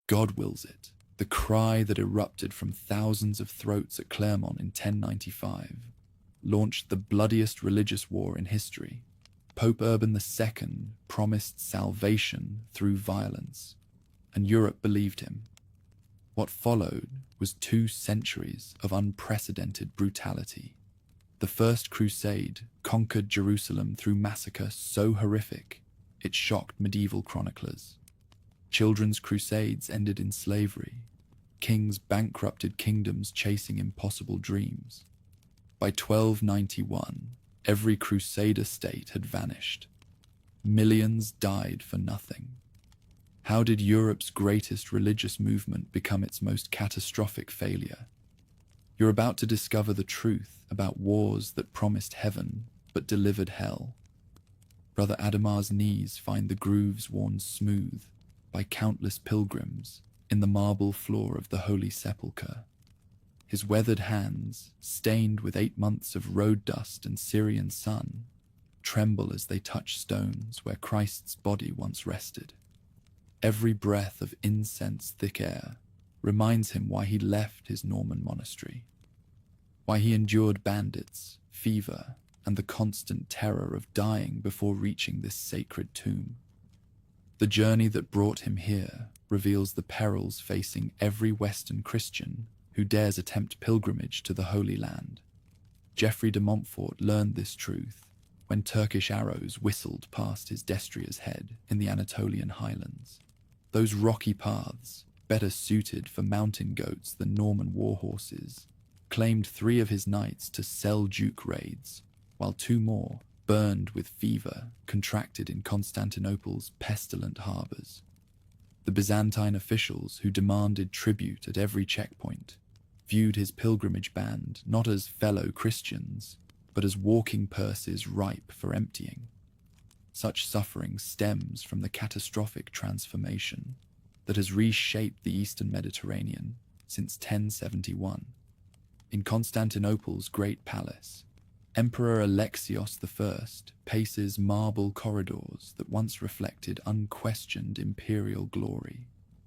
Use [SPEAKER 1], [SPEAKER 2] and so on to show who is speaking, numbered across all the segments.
[SPEAKER 1] God wills it. The cry that erupted from thousands of throats at Clermont in 1095 launched the bloodiest religious war in history. Pope Urban II promised salvation through violence, and Europe believed him. What followed was 2 centuries of unprecedented brutality. The First Crusade conquered Jerusalem through massacre so horrific it shocked medieval chroniclers. Children's crusades ended in slavery. Kings bankrupted kingdoms chasing impossible dreams. By 1291, every Crusader state had vanished. Millions died for nothing. How did Europe's greatest religious movement become its most catastrophic failure? You're about to discover the truth about wars that promised heaven but delivered hell. Brother Adamar's knees find the grooves worn smooth by countless pilgrims in the marble floor of the Holy Sepulchre. His weathered hands, stained with 8 months of road dust and Syrian sun, tremble as they touch stones where Christ's body once rested. Every breath of incense-thick air reminds him why he left his Norman monastery, why he endured bandits, fever, and the constant terror of dying before reaching this sacred tomb. The journey that brought him here reveals the perils facing every Western Christian who dares attempt pilgrimage to the Holy Land. Geoffrey de Montfort learned this truth when Turkish arrows whistled past his destrier's head in the Anatolian highlands. Those rocky paths, better suited for mountain goats than Norman war horses, claimed 3 of his knights to Seljuk raids, while 2 more, burned with fever, contracted in Constantinople's pestilent harbours. The Byzantine officials who demanded tribute at every checkpoint viewed his pilgrimage band not as fellow Christians, but as walking purses ripe for emptying. Such suffering stems from the catastrophic transformation that has reshaped the Eastern Mediterranean since 1071. In Constantinople's Great Palace, Emperor Alexios I paces marble corridors that once reflected unquestioned imperial glory.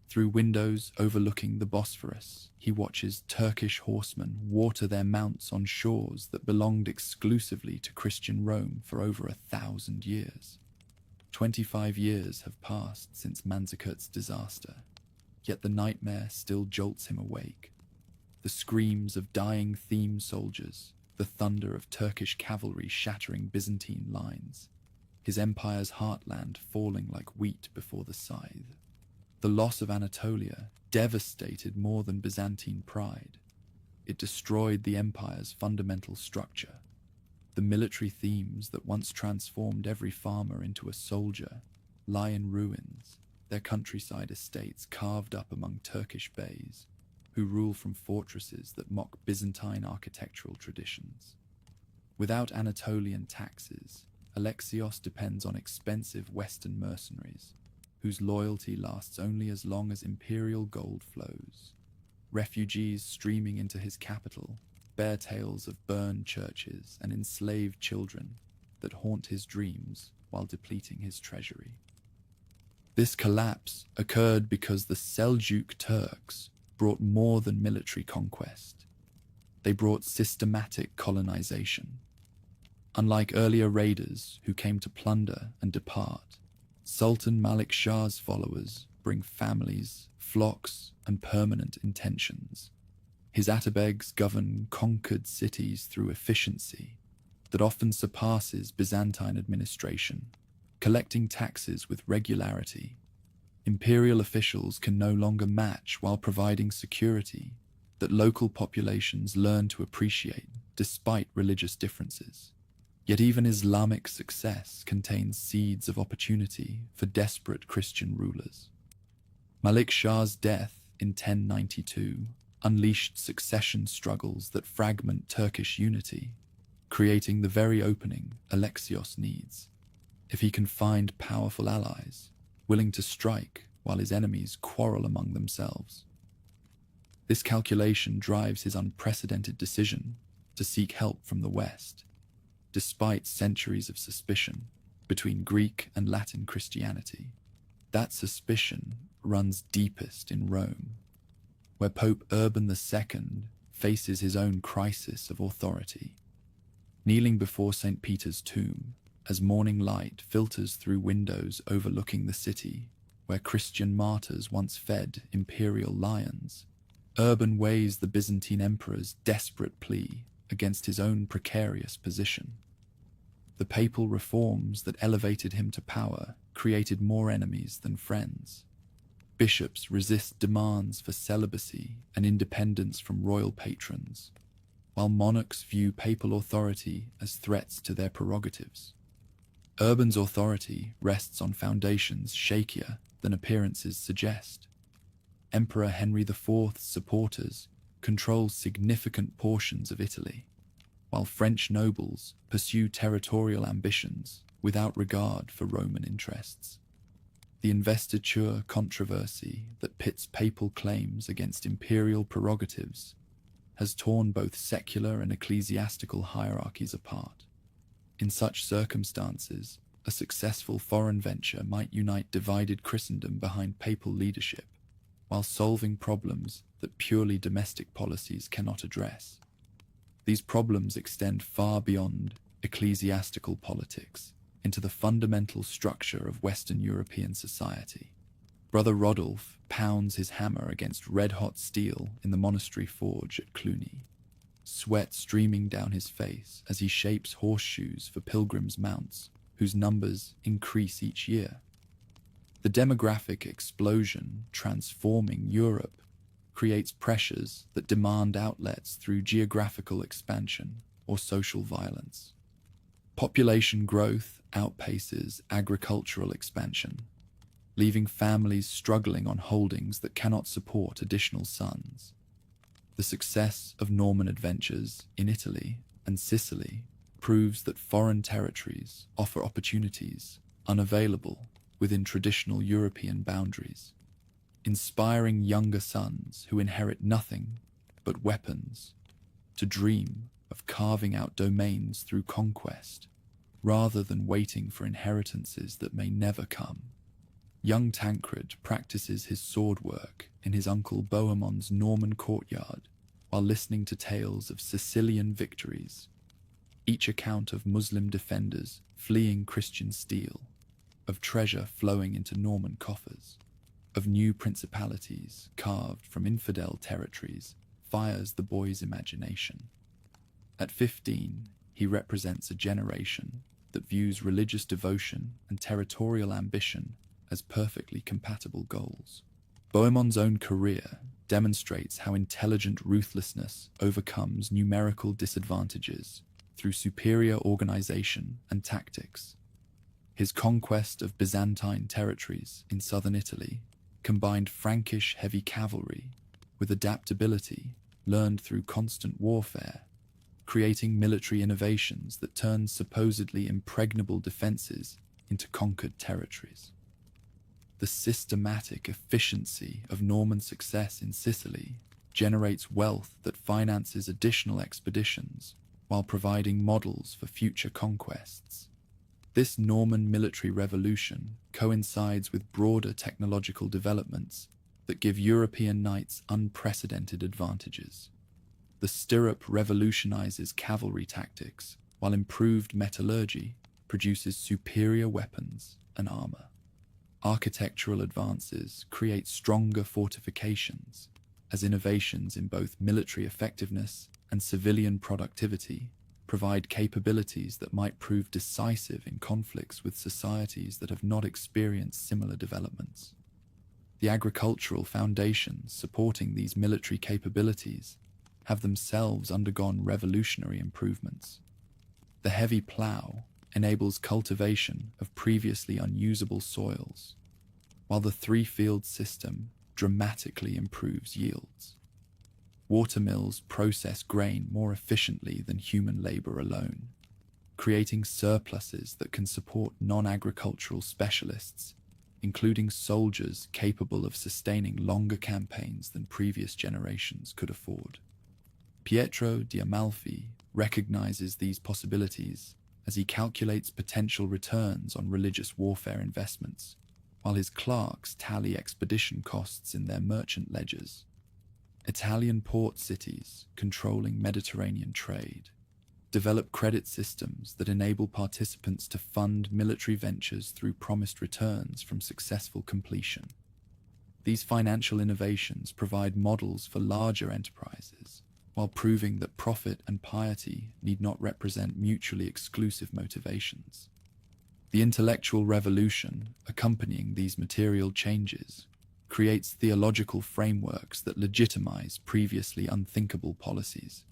[SPEAKER 1] Through windows overlooking the Bosphorus, he watches Turkish horsemen water their mounts on shores that belonged exclusively to Christian Rome for over 1,000 years. 25 years have passed since Manzikirt's disaster, yet the nightmare still jolts him awake. The screams of dying theme soldiers, the thunder of Turkish cavalry shattering Byzantine lines, his empire's heartland falling like wheat before the scythe. The loss of Anatolia devastated more than Byzantine pride. It destroyed the empire's fundamental structure. The military themes that once transformed every farmer into a soldier lie in ruins, their countryside estates carved up among Turkish beys, who rule from fortresses that mock Byzantine architectural traditions. Without Anatolian taxes, Alexios depends on expensive Western mercenaries, whose loyalty lasts only as long as imperial gold flows. Refugees streaming into his capital bear tales of burned churches and enslaved children that haunt his dreams while depleting his treasury. This collapse occurred because the Seljuk Turks brought more than military conquest. They brought systematic colonization. Unlike earlier raiders who came to plunder and depart, Sultan Malik Shah's followers bring families, flocks, and permanent intentions. His Atabegs govern conquered cities through efficiency that often surpasses Byzantine administration, collecting taxes with regularity. Imperial officials can no longer match while providing security that local populations learn to appreciate despite religious differences. Yet even Islamic success contains seeds of opportunity for desperate Christian rulers. Malik Shah's death in 1092 unleashed succession struggles that fragment Turkish unity, creating the very opening Alexios needs. If he can find powerful allies, willing to strike while his enemies quarrel among themselves. This calculation drives his unprecedented decision to seek help from the West, despite centuries of suspicion between Greek and Latin Christianity. That suspicion runs deepest in Rome, where Pope Urban II faces his own crisis of authority. Kneeling before St. Peter's tomb, as morning light filters through windows overlooking the city where Christian martyrs once fed imperial lions, Urban weighs the Byzantine emperor's desperate plea against his own precarious position. The papal reforms that elevated him to power created more enemies than friends. Bishops resist demands for celibacy and independence from royal patrons, while monarchs view papal authority as threats to their prerogatives. Urban's authority rests on foundations shakier than appearances suggest. Emperor Henry IV's supporters control significant portions of Italy, while French nobles pursue territorial ambitions without regard for Roman interests. The investiture controversy that pits papal claims against imperial prerogatives has torn both secular and ecclesiastical hierarchies apart. In such circumstances, a successful foreign venture might unite divided Christendom behind papal leadership, while solving problems that purely domestic policies cannot address. These problems extend far beyond ecclesiastical politics into the fundamental structure of Western European society. Brother Rodolphe pounds his hammer against red-hot steel in the monastery forge at Cluny, sweat streaming down his face as he shapes horseshoes for pilgrims' mounts, whose numbers increase each year. The demographic explosion transforming Europe creates pressures that demand outlets through geographical expansion or social violence. Population growth outpaces agricultural expansion, leaving families struggling on holdings that cannot support additional sons. The success of Norman adventures in Italy and Sicily proves that foreign territories offer opportunities unavailable within traditional European boundaries, inspiring younger sons who inherit nothing but weapons to dream of carving out domains through conquest, rather than waiting for inheritances that may never come. Young Tancred practices his sword work in his uncle Bohemon's Norman courtyard while listening to tales of Sicilian victories, each account of Muslim defenders fleeing Christian steel, of treasure flowing into Norman coffers, of new principalities carved from infidel territories, fires the boy's imagination. At 15, he represents a generation that views religious devotion and territorial ambition as perfectly compatible goals. Bohemon's own career demonstrates how intelligent ruthlessness overcomes numerical disadvantages through superior organization and tactics. His conquest of Byzantine territories in southern Italy combined Frankish heavy cavalry with adaptability learned through constant warfare, creating military innovations that turned supposedly impregnable defenses into conquered territories. The systematic efficiency of Norman success in Sicily generates wealth that finances additional expeditions while providing models for future conquests. This Norman military revolution coincides with broader technological developments that give European knights unprecedented advantages. The stirrup revolutionizes cavalry tactics, while improved metallurgy produces superior weapons and armor. Architectural advances create stronger fortifications, as innovations in both military effectiveness and civilian productivity provide capabilities that might prove decisive in conflicts with societies that have not experienced similar developments. The agricultural foundations supporting these military capabilities have themselves undergone revolutionary improvements. The heavy plough enables cultivation of previously unusable soils, while the three-field system dramatically improves yields. Watermills process grain more efficiently than human labor alone, creating surpluses that can support non-agricultural specialists, including soldiers capable of sustaining longer campaigns than previous generations could afford. Pietro di Amalfi recognizes these possibilities as he calculates potential returns on religious warfare investments, while his clerks tally expedition costs in their merchant ledgers. Italian port cities, controlling Mediterranean trade, develop credit systems that enable participants to fund military ventures through promised returns from successful completion. These financial innovations provide models for larger enterprises, while proving that profit and piety need not represent mutually exclusive motivations. The intellectual revolution accompanying these material changes creates theological frameworks that legitimize previously unthinkable policies.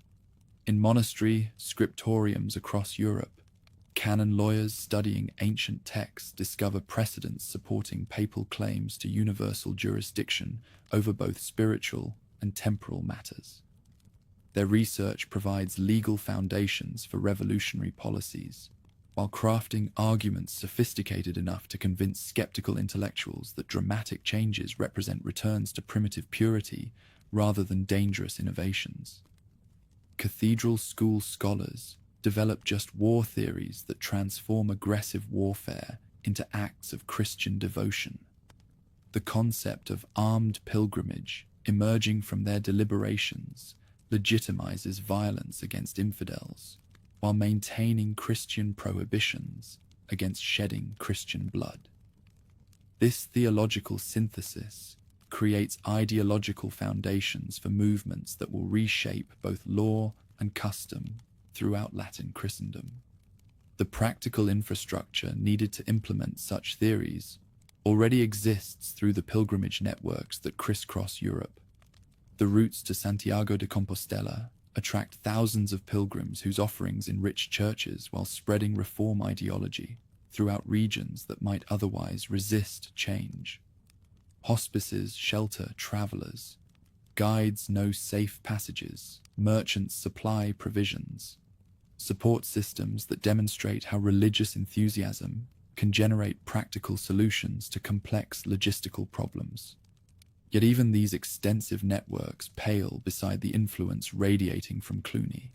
[SPEAKER 1] In monastery scriptoriums across Europe, canon lawyers studying ancient texts discover precedents supporting papal claims to universal jurisdiction over both spiritual and temporal matters. Their research provides legal foundations for revolutionary policies, while crafting arguments sophisticated enough to convince skeptical intellectuals that dramatic changes represent returns to primitive purity rather than dangerous innovations. Cathedral school scholars develop just war theories that transform aggressive warfare into acts of Christian devotion. The concept of armed pilgrimage emerging from their deliberations legitimizes violence against infidels, while maintaining Christian prohibitions against shedding Christian blood. This theological synthesis creates ideological foundations for movements that will reshape both law and custom throughout Latin Christendom. The practical infrastructure needed to implement such theories already exists through the pilgrimage networks that crisscross Europe. The routes to Santiago de Compostela attract thousands of pilgrims whose offerings enrich churches while spreading reform ideology throughout regions that might otherwise resist change. Hospices shelter travelers, guides know safe passages, merchants supply provisions, support systems that demonstrate how religious enthusiasm can generate practical solutions to complex logistical problems. Yet even these extensive networks pale beside the influence radiating from Cluny,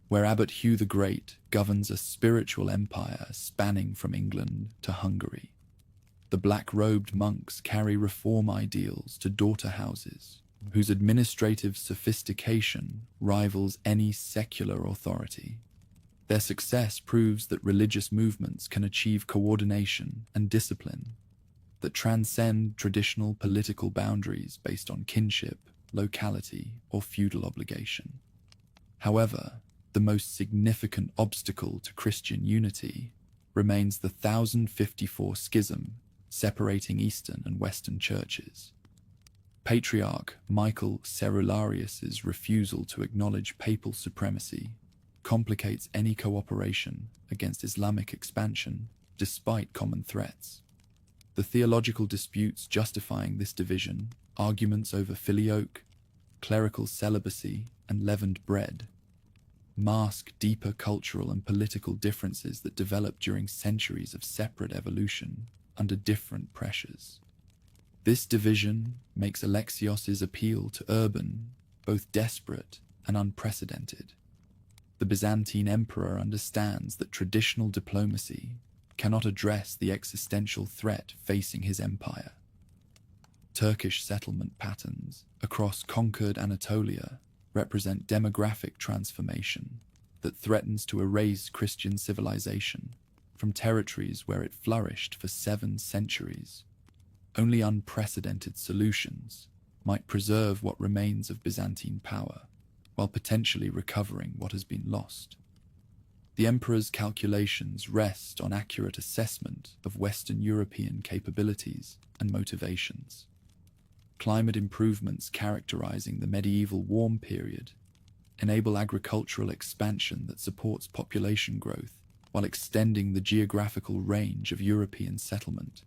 [SPEAKER 1] where Abbot Hugh the Great governs a spiritual empire spanning from England to Hungary. The black-robed monks carry reform ideals to daughter houses, whose administrative sophistication rivals any secular authority. Their success proves that religious movements can achieve coordination and discipline that transcend traditional political boundaries based on kinship, locality, or feudal obligation. However, the most significant obstacle to Christian unity remains the 1054 schism separating Eastern and Western churches. Patriarch Michael Cerularius's refusal to acknowledge papal supremacy complicates any cooperation against Islamic expansion despite common threats. The theological disputes justifying this division, arguments over filioque, clerical celibacy, and leavened bread, mask deeper cultural and political differences that developed during centuries of separate evolution under different pressures. This division makes Alexios's appeal to Urban both desperate and unprecedented. The Byzantine emperor understands that traditional diplomacy cannot address the existential threat facing his empire. Turkish settlement patterns across conquered Anatolia represent demographic transformation that threatens to erase Christian civilization from territories where it flourished for 7 centuries. Only unprecedented solutions might preserve what remains of Byzantine power, while potentially recovering what has been lost. The emperor's calculations rest on accurate assessment of Western European capabilities and motivations. Climate improvements characterizing the medieval warm period enable agricultural expansion that supports population growth while extending the geographical range of European settlement.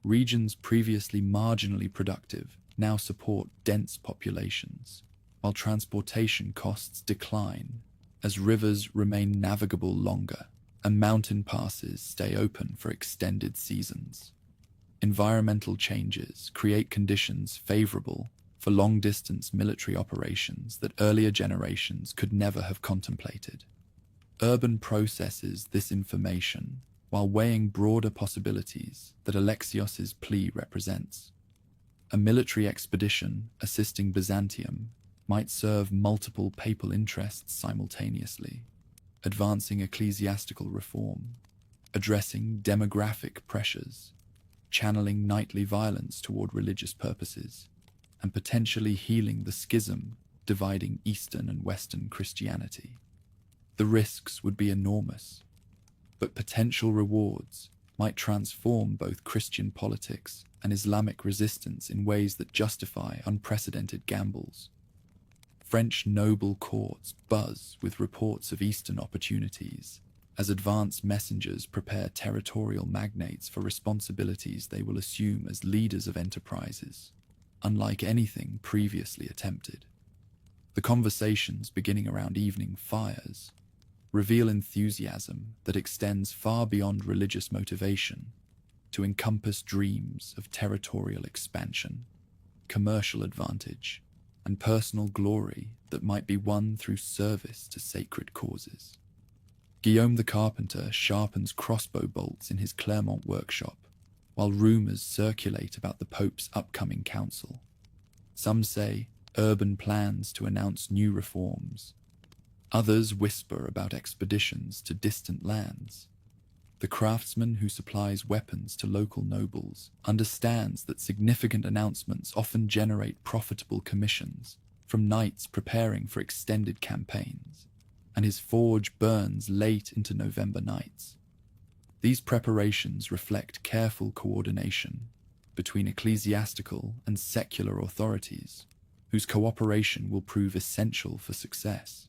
[SPEAKER 1] Regions previously marginally productive now support dense populations, while transportation costs decline as rivers remain navigable longer and mountain passes stay open for extended seasons. Environmental changes create conditions favorable for long-distance military operations that earlier generations could never have contemplated. Urban processes this information while weighing broader possibilities that Alexios's plea represents. A military expedition assisting Byzantium might serve multiple papal interests simultaneously, advancing ecclesiastical reform, addressing demographic pressures, channeling knightly violence toward religious purposes, and potentially healing the schism dividing Eastern and Western Christianity. The risks would be enormous, but potential rewards might transform both Christian politics and Islamic resistance in ways that justify unprecedented gambles. French noble courts buzz with reports of Eastern opportunities as advanced messengers prepare territorial magnates for responsibilities they will assume as leaders of enterprises, unlike anything previously attempted. The conversations beginning around evening fires reveal enthusiasm that extends far beyond religious motivation to encompass dreams of territorial expansion, commercial advantage, and personal glory that might be won through service to sacred causes. Guillaume the carpenter sharpens crossbow bolts in his Clermont workshop, while rumors circulate about the Pope's upcoming council. Some say Urban plans to announce new reforms. Others whisper about expeditions to distant lands. The craftsman who supplies weapons to local nobles understands that significant announcements often generate profitable commissions from knights preparing for extended campaigns, and his forge burns late into November nights. These preparations reflect careful coordination between ecclesiastical and secular authorities, whose cooperation will prove essential for success.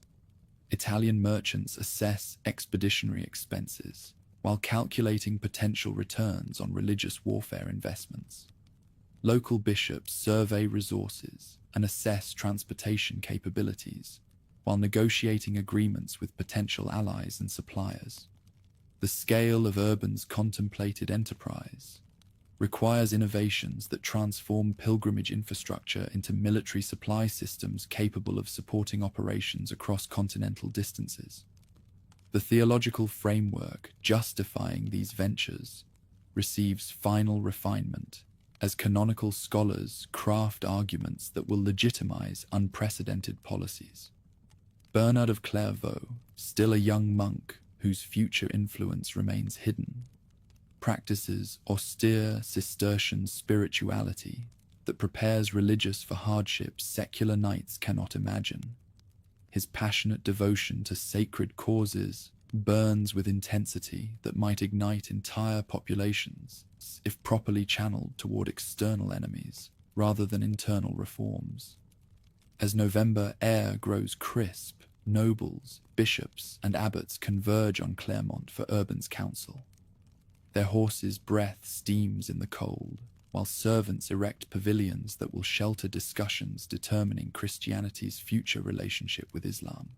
[SPEAKER 1] Italian merchants assess expeditionary expenses while calculating potential returns on religious warfare investments. Local bishops survey resources and assess transportation capabilities while negotiating agreements with potential allies and suppliers. The scale of Urban's contemplated enterprise requires innovations that transform pilgrimage infrastructure into military supply systems capable of supporting operations across continental distances. The theological framework justifying these ventures receives final refinement as canonical scholars craft arguments that will legitimize unprecedented policies. Bernard of Clairvaux, still a young monk whose future influence remains hidden, practices austere Cistercian spirituality that prepares religious for hardships secular knights cannot imagine. His passionate devotion to sacred causes burns with intensity that might ignite entire populations if properly channeled toward external enemies rather than internal reforms. As November air grows crisp, nobles, bishops, and abbots converge on Clermont for Urban's council. Their horses' breath steams in the cold, while servants erect pavilions that will shelter discussions determining Christianity's future relationship with Islam.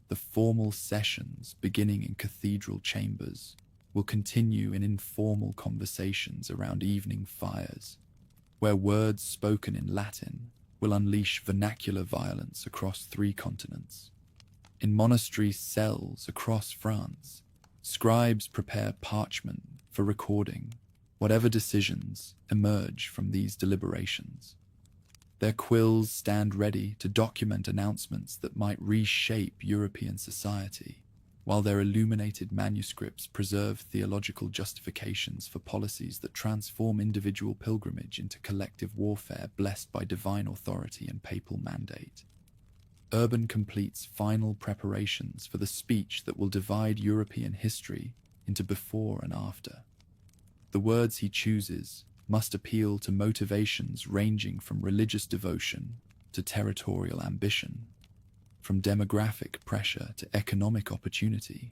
[SPEAKER 1] The formal sessions, beginning in cathedral chambers, will continue in informal conversations around evening fires, where words spoken in Latin will unleash vernacular violence across 3 continents. In monastery cells across France, scribes prepare parchment for recording whatever decisions emerge from these deliberations. Their quills stand ready to document announcements that might reshape European society, while their illuminated manuscripts preserve theological justifications for policies that transform individual pilgrimage into collective warfare blessed by divine authority and papal mandate. Urban completes final preparations for the speech that will divide European history into before and after. The words he chooses must appeal to motivations ranging from religious devotion to territorial ambition, from demographic pressure to economic opportunity,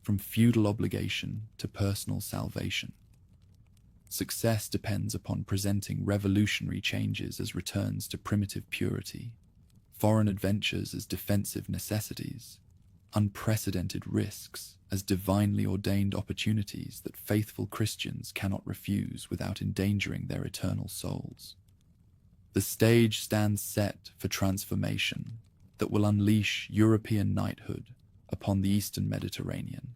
[SPEAKER 1] from feudal obligation to personal salvation. Success depends upon presenting revolutionary changes as returns to primitive purity, foreign adventures as defensive necessities, unprecedented risks as divinely ordained opportunities that faithful Christians cannot refuse without endangering their eternal souls. The stage stands set for transformation that will unleash European knighthood upon the Eastern Mediterranean.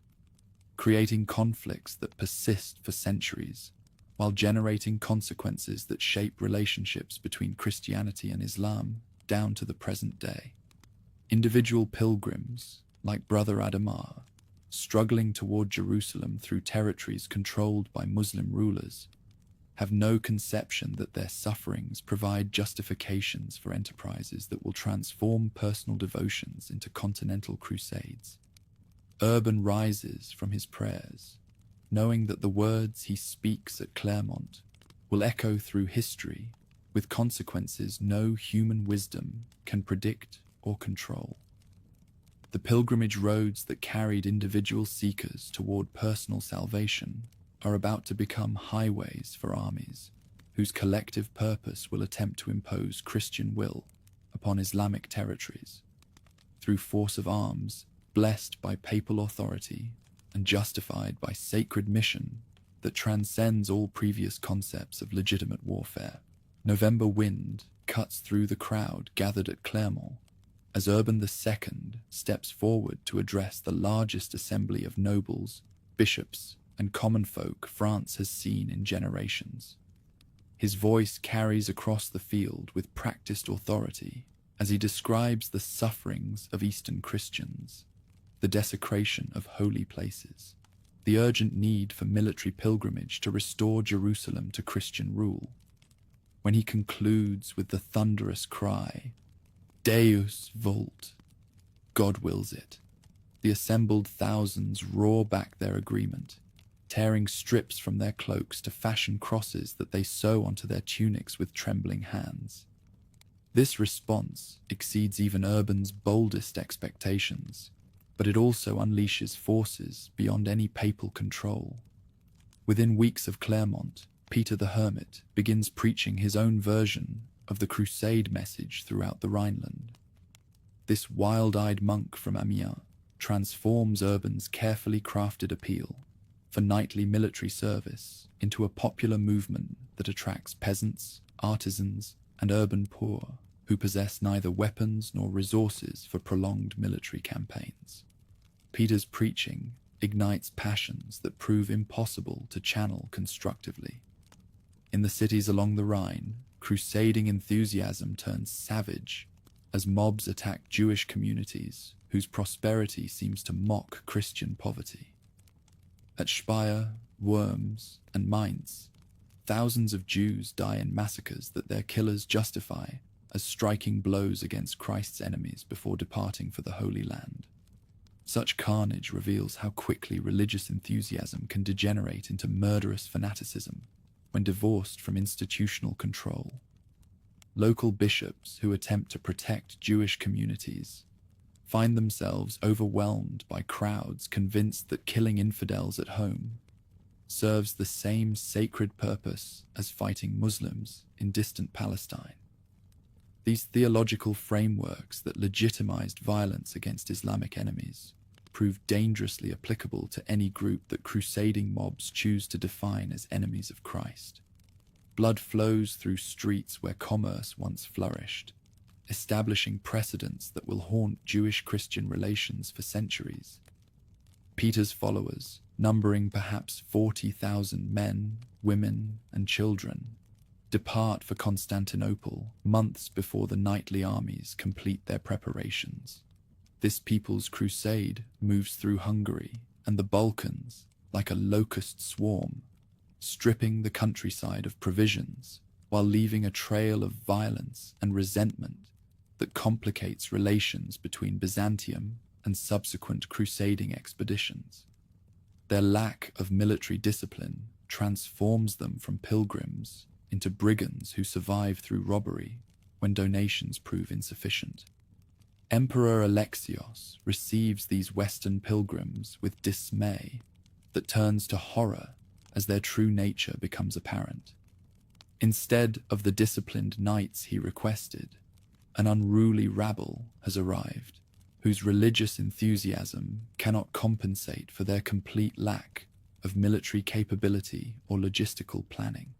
[SPEAKER 1] creating conflicts that persist for centuries, while generating consequences that shape relationships between Christianity and Islam down to the present day. Individual pilgrims, like Brother Adamar, struggling toward Jerusalem through territories controlled by Muslim rulers, have no conception that their sufferings provide justifications for enterprises that will transform personal devotions into continental crusades. Urban rises from his prayers, knowing that the words he speaks at Clermont will echo through history with consequences no human wisdom can predict or control. The pilgrimage roads that carried individual seekers toward personal salvation are about to become highways for armies, whose collective purpose will attempt to impose Christian will upon Islamic territories. Through force of arms, blessed by papal authority, and justified by sacred mission that transcends all previous concepts of legitimate warfare, November wind cuts through the crowd gathered at Clermont as Urban II steps forward to address the largest assembly of nobles, bishops, and common folk France has seen in generations. His voice carries across the field with practiced authority as he describes the sufferings of Eastern Christians, the desecration of holy places, the urgent need for military pilgrimage to restore Jerusalem to Christian rule. When he concludes with the thunderous cry, Deus vult, God wills it, the assembled thousands roar back their agreement, tearing strips from their cloaks to fashion crosses that they sew onto their tunics with trembling hands. This response exceeds even Urban's boldest expectations, but it also unleashes forces beyond any papal control. Within weeks of Clermont, Peter the Hermit begins preaching his own version of the Crusade message throughout the Rhineland. This wild-eyed monk from Amiens transforms Urban's carefully crafted appeal for knightly military service into a popular movement that attracts peasants, artisans, and urban poor who possess neither weapons nor resources for prolonged military campaigns. Peter's preaching ignites passions that prove impossible to channel constructively. In the cities along the Rhine, crusading enthusiasm turns savage as mobs attack Jewish communities whose prosperity seems to mock Christian poverty. At Speyer, Worms, and Mainz, thousands of Jews die in massacres that their killers justify as striking blows against Christ's enemies before departing for the Holy Land. Such carnage reveals how quickly religious enthusiasm can degenerate into murderous fanaticism when divorced from institutional control. Local bishops who attempt to protect Jewish communities find themselves overwhelmed by crowds convinced that killing infidels at home serves the same sacred purpose as fighting Muslims in distant Palestine. These theological frameworks that legitimized violence against Islamic enemies prove dangerously applicable to any group that crusading mobs choose to define as enemies of Christ. Blood flows through streets where commerce once flourished, establishing precedents that will haunt Jewish-Christian relations for centuries. Peter's followers, numbering perhaps 40,000 men, women, and children, depart for Constantinople months before the knightly armies complete their preparations. This people's crusade moves through Hungary and the Balkans like a locust swarm, stripping the countryside of provisions while leaving a trail of violence and resentment that complicates relations between Byzantium and subsequent crusading expeditions. Their lack of military discipline transforms them from pilgrims into brigands who survive through robbery when donations prove insufficient. Emperor Alexios receives these Western pilgrims with dismay that turns to horror as their true nature becomes apparent. Instead of the disciplined knights he requested, an unruly rabble has arrived, whose religious enthusiasm cannot compensate for their complete lack of military capability or logistical planning.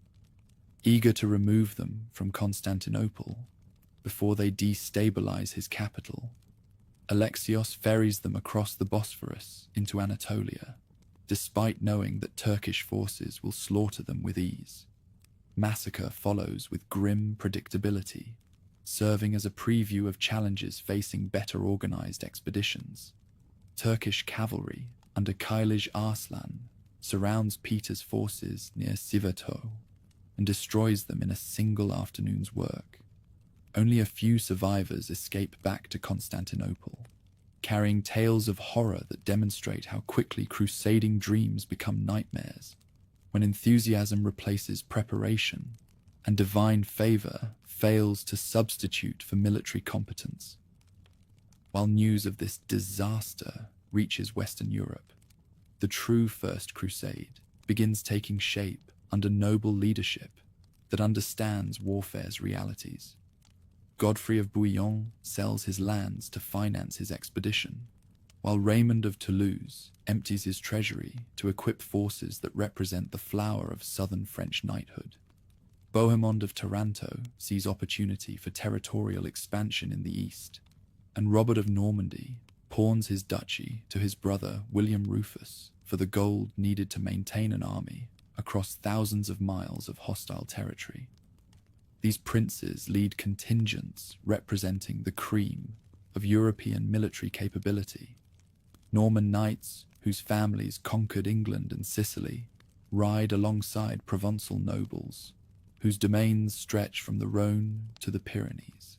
[SPEAKER 1] Eager to remove them from Constantinople before they destabilize his capital, Alexios ferries them across the Bosphorus into Anatolia, despite knowing that Turkish forces will slaughter them with ease. Massacre follows with grim predictability, serving as a preview of challenges facing better organized expeditions. Turkish cavalry under Kailij Arslan surrounds Peter's forces near Siverto and destroys them in a single afternoon's work. Only a few survivors escape back to Constantinople, carrying tales of horror that demonstrate how quickly crusading dreams become nightmares when enthusiasm replaces preparation and divine favor fails to substitute for military competence. While news of this disaster reaches Western Europe, the true First Crusade begins taking shape under noble leadership that understands warfare's realities. Godfrey of Bouillon sells his lands to finance his expedition, while Raymond of Toulouse empties his treasury to equip forces that represent the flower of southern French knighthood. Bohemond of Taranto sees opportunity for territorial expansion in the east, and Robert of Normandy pawns his duchy to his brother William Rufus for the gold needed to maintain an army across thousands of miles of hostile territory. These princes lead contingents representing the cream of European military capability. Norman knights whose families conquered England and Sicily ride alongside Provençal nobles whose domains stretch from the Rhone to the Pyrenees.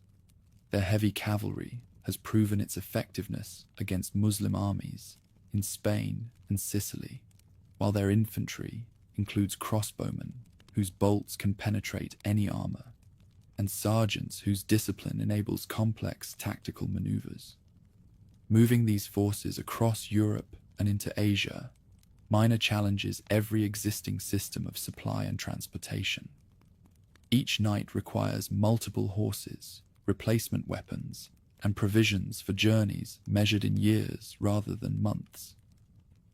[SPEAKER 1] Their heavy cavalry has proven its effectiveness against Muslim armies in Spain and Sicily, while their infantry includes crossbowmen whose bolts can penetrate any armor, and sergeants whose discipline enables complex tactical maneuvers. Moving these forces across Europe and into Asia, Minor challenges every existing system of supply and transportation. Each knight requires multiple horses, replacement weapons, and provisions for journeys measured in years rather than months.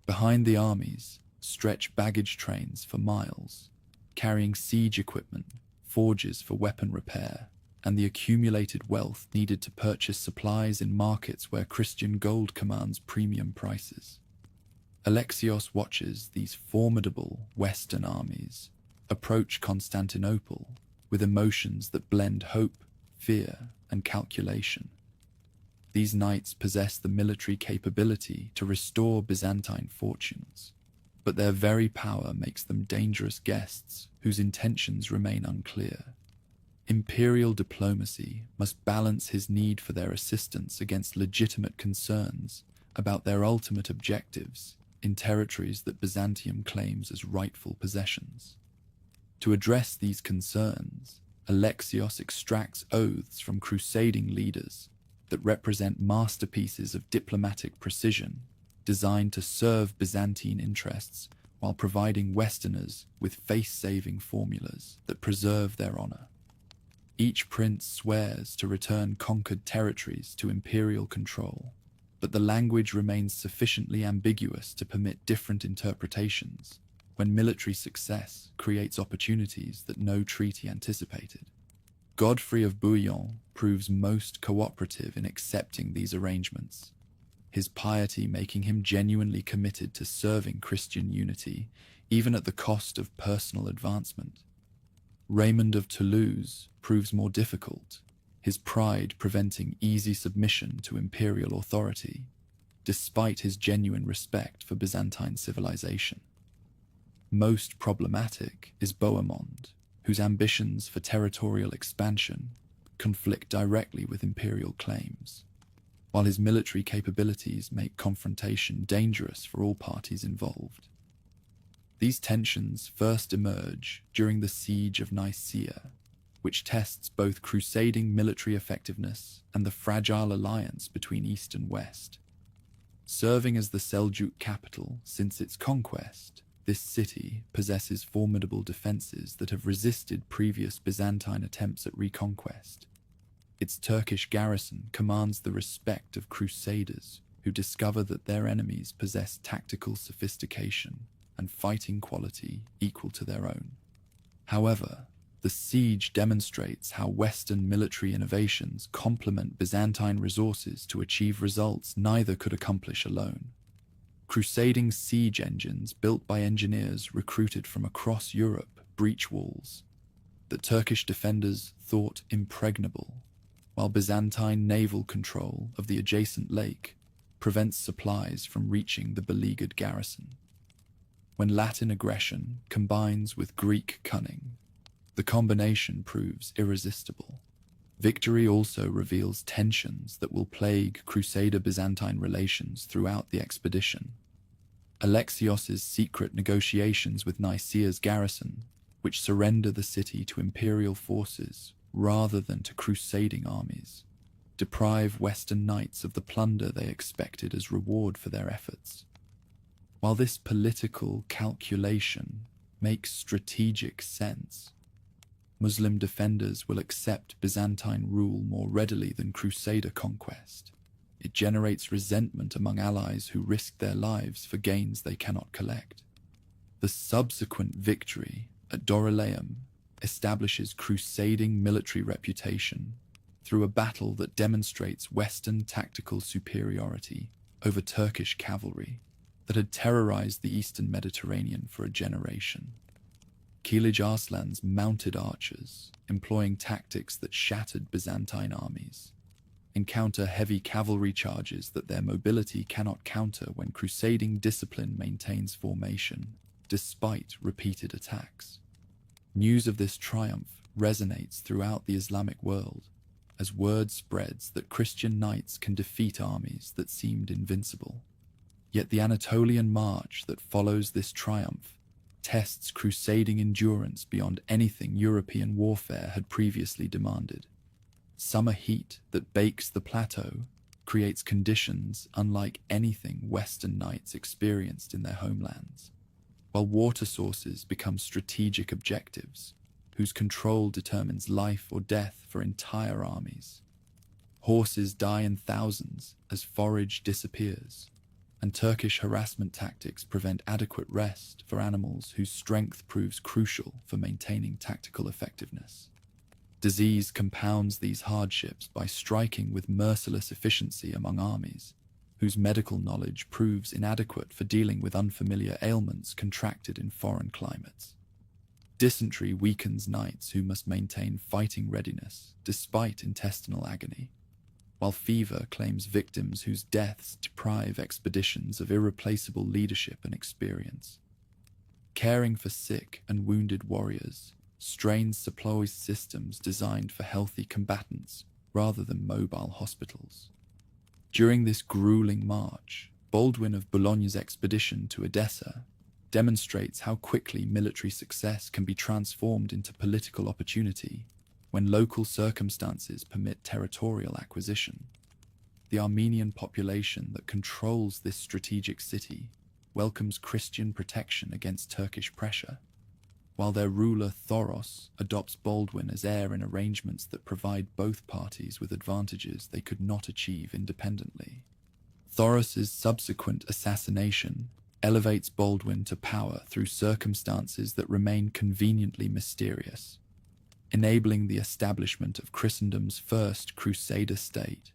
[SPEAKER 1] Behind the armies stretch baggage trains for miles, carrying siege equipment, forges for weapon repair, and the accumulated wealth needed to purchase supplies in markets where Christian gold commands premium prices. Alexios watches these formidable Western armies approach Constantinople with emotions that blend hope, fear, and calculation. These knights possess the military capability to restore Byzantine fortunes, but their very power makes them dangerous guests whose intentions remain unclear. Imperial diplomacy must balance his need for their assistance against legitimate concerns about their ultimate objectives in territories that Byzantium claims as rightful possessions. To address these concerns, Alexios extracts oaths from crusading leaders that represent masterpieces of diplomatic precision designed to serve Byzantine interests while providing Westerners with face-saving formulas that preserve their honor. Each prince swears to return conquered territories to imperial control, but the language remains sufficiently ambiguous to permit different interpretations when military success creates opportunities that no treaty anticipated. Godfrey of Bouillon proves most cooperative in accepting these arrangements, his piety making him genuinely committed to serving Christian unity, even at the cost of personal advancement. Raymond of Toulouse proves more difficult, his pride preventing easy submission to imperial authority, despite his genuine respect for Byzantine civilization. Most problematic is Bohemond, whose ambitions for territorial expansion conflict directly with imperial claims, while his military capabilities make confrontation dangerous for all parties involved. These tensions first emerge during the Siege of Nicaea, which tests both crusading military effectiveness and the fragile alliance between East and West. Serving as the Seljuk capital since its conquest, this city possesses formidable defenses that have resisted previous Byzantine attempts at reconquest. Its Turkish garrison commands the respect of Crusaders who discover that their enemies possess tactical sophistication and fighting quality equal to their own. However, the siege demonstrates how Western military innovations complement Byzantine resources to achieve results neither could accomplish alone. crusading siege engines built by engineers recruited from across Europe breach walls that Turkish defenders thought impregnable, while Byzantine naval control of the adjacent lake prevents supplies from reaching the beleaguered garrison. When Latin aggression combines with Greek cunning, the combination proves irresistible. Victory also reveals tensions that will plague Crusader-Byzantine relations throughout the expedition. Alexios's secret negotiations with Nicaea's garrison, which surrender the city to imperial forces rather than to crusading armies, deprive Western knights of the plunder they expected as reward for their efforts. While this political calculation makes strategic sense, Muslim defenders will accept Byzantine rule more readily than Crusader conquest. It generates resentment among allies who risk their lives for gains they cannot collect. The subsequent victory at Dorylaeum establishes crusading military reputation through a battle that demonstrates Western tactical superiority over Turkish cavalry that had terrorized the Eastern Mediterranean for a generation. Kilij Arslan's mounted archers, employing tactics that shattered Byzantine armies, encounter heavy cavalry charges that their mobility cannot counter when crusading discipline maintains formation, despite repeated attacks. News of this triumph resonates throughout the Islamic world, as word spreads that Christian knights can defeat armies that seemed invincible. Yet the Anatolian march that follows this triumph tests crusading endurance beyond anything European warfare had previously demanded. Summer heat that bakes the plateau creates conditions unlike anything Western knights experienced in their homelands, while water sources become strategic objectives whose control determines life or death for entire armies. Horses die in thousands as forage disappears, and Turkish harassment tactics prevent adequate rest for animals whose strength proves crucial for maintaining tactical effectiveness. Disease compounds these hardships by striking with merciless efficiency among armies, whose medical knowledge proves inadequate for dealing with unfamiliar ailments contracted in foreign climates. Dysentery weakens knights who must maintain fighting readiness despite intestinal agony, while fever claims victims whose deaths deprive expeditions of irreplaceable leadership and experience. Caring for sick and wounded warriors strains supplies systems designed for healthy combatants rather than mobile hospitals. During this grueling march, Baldwin of Boulogne's expedition to Edessa demonstrates how quickly military success can be transformed into political opportunity when local circumstances permit territorial acquisition. The Armenian population that controls this strategic city welcomes Christian protection against Turkish pressure, while their ruler Thoros adopts Baldwin as heir in arrangements that provide both parties with advantages they could not achieve independently. Thoros's subsequent assassination elevates Baldwin to power through circumstances that remain conveniently mysterious, enabling the establishment of Christendom's first Crusader state.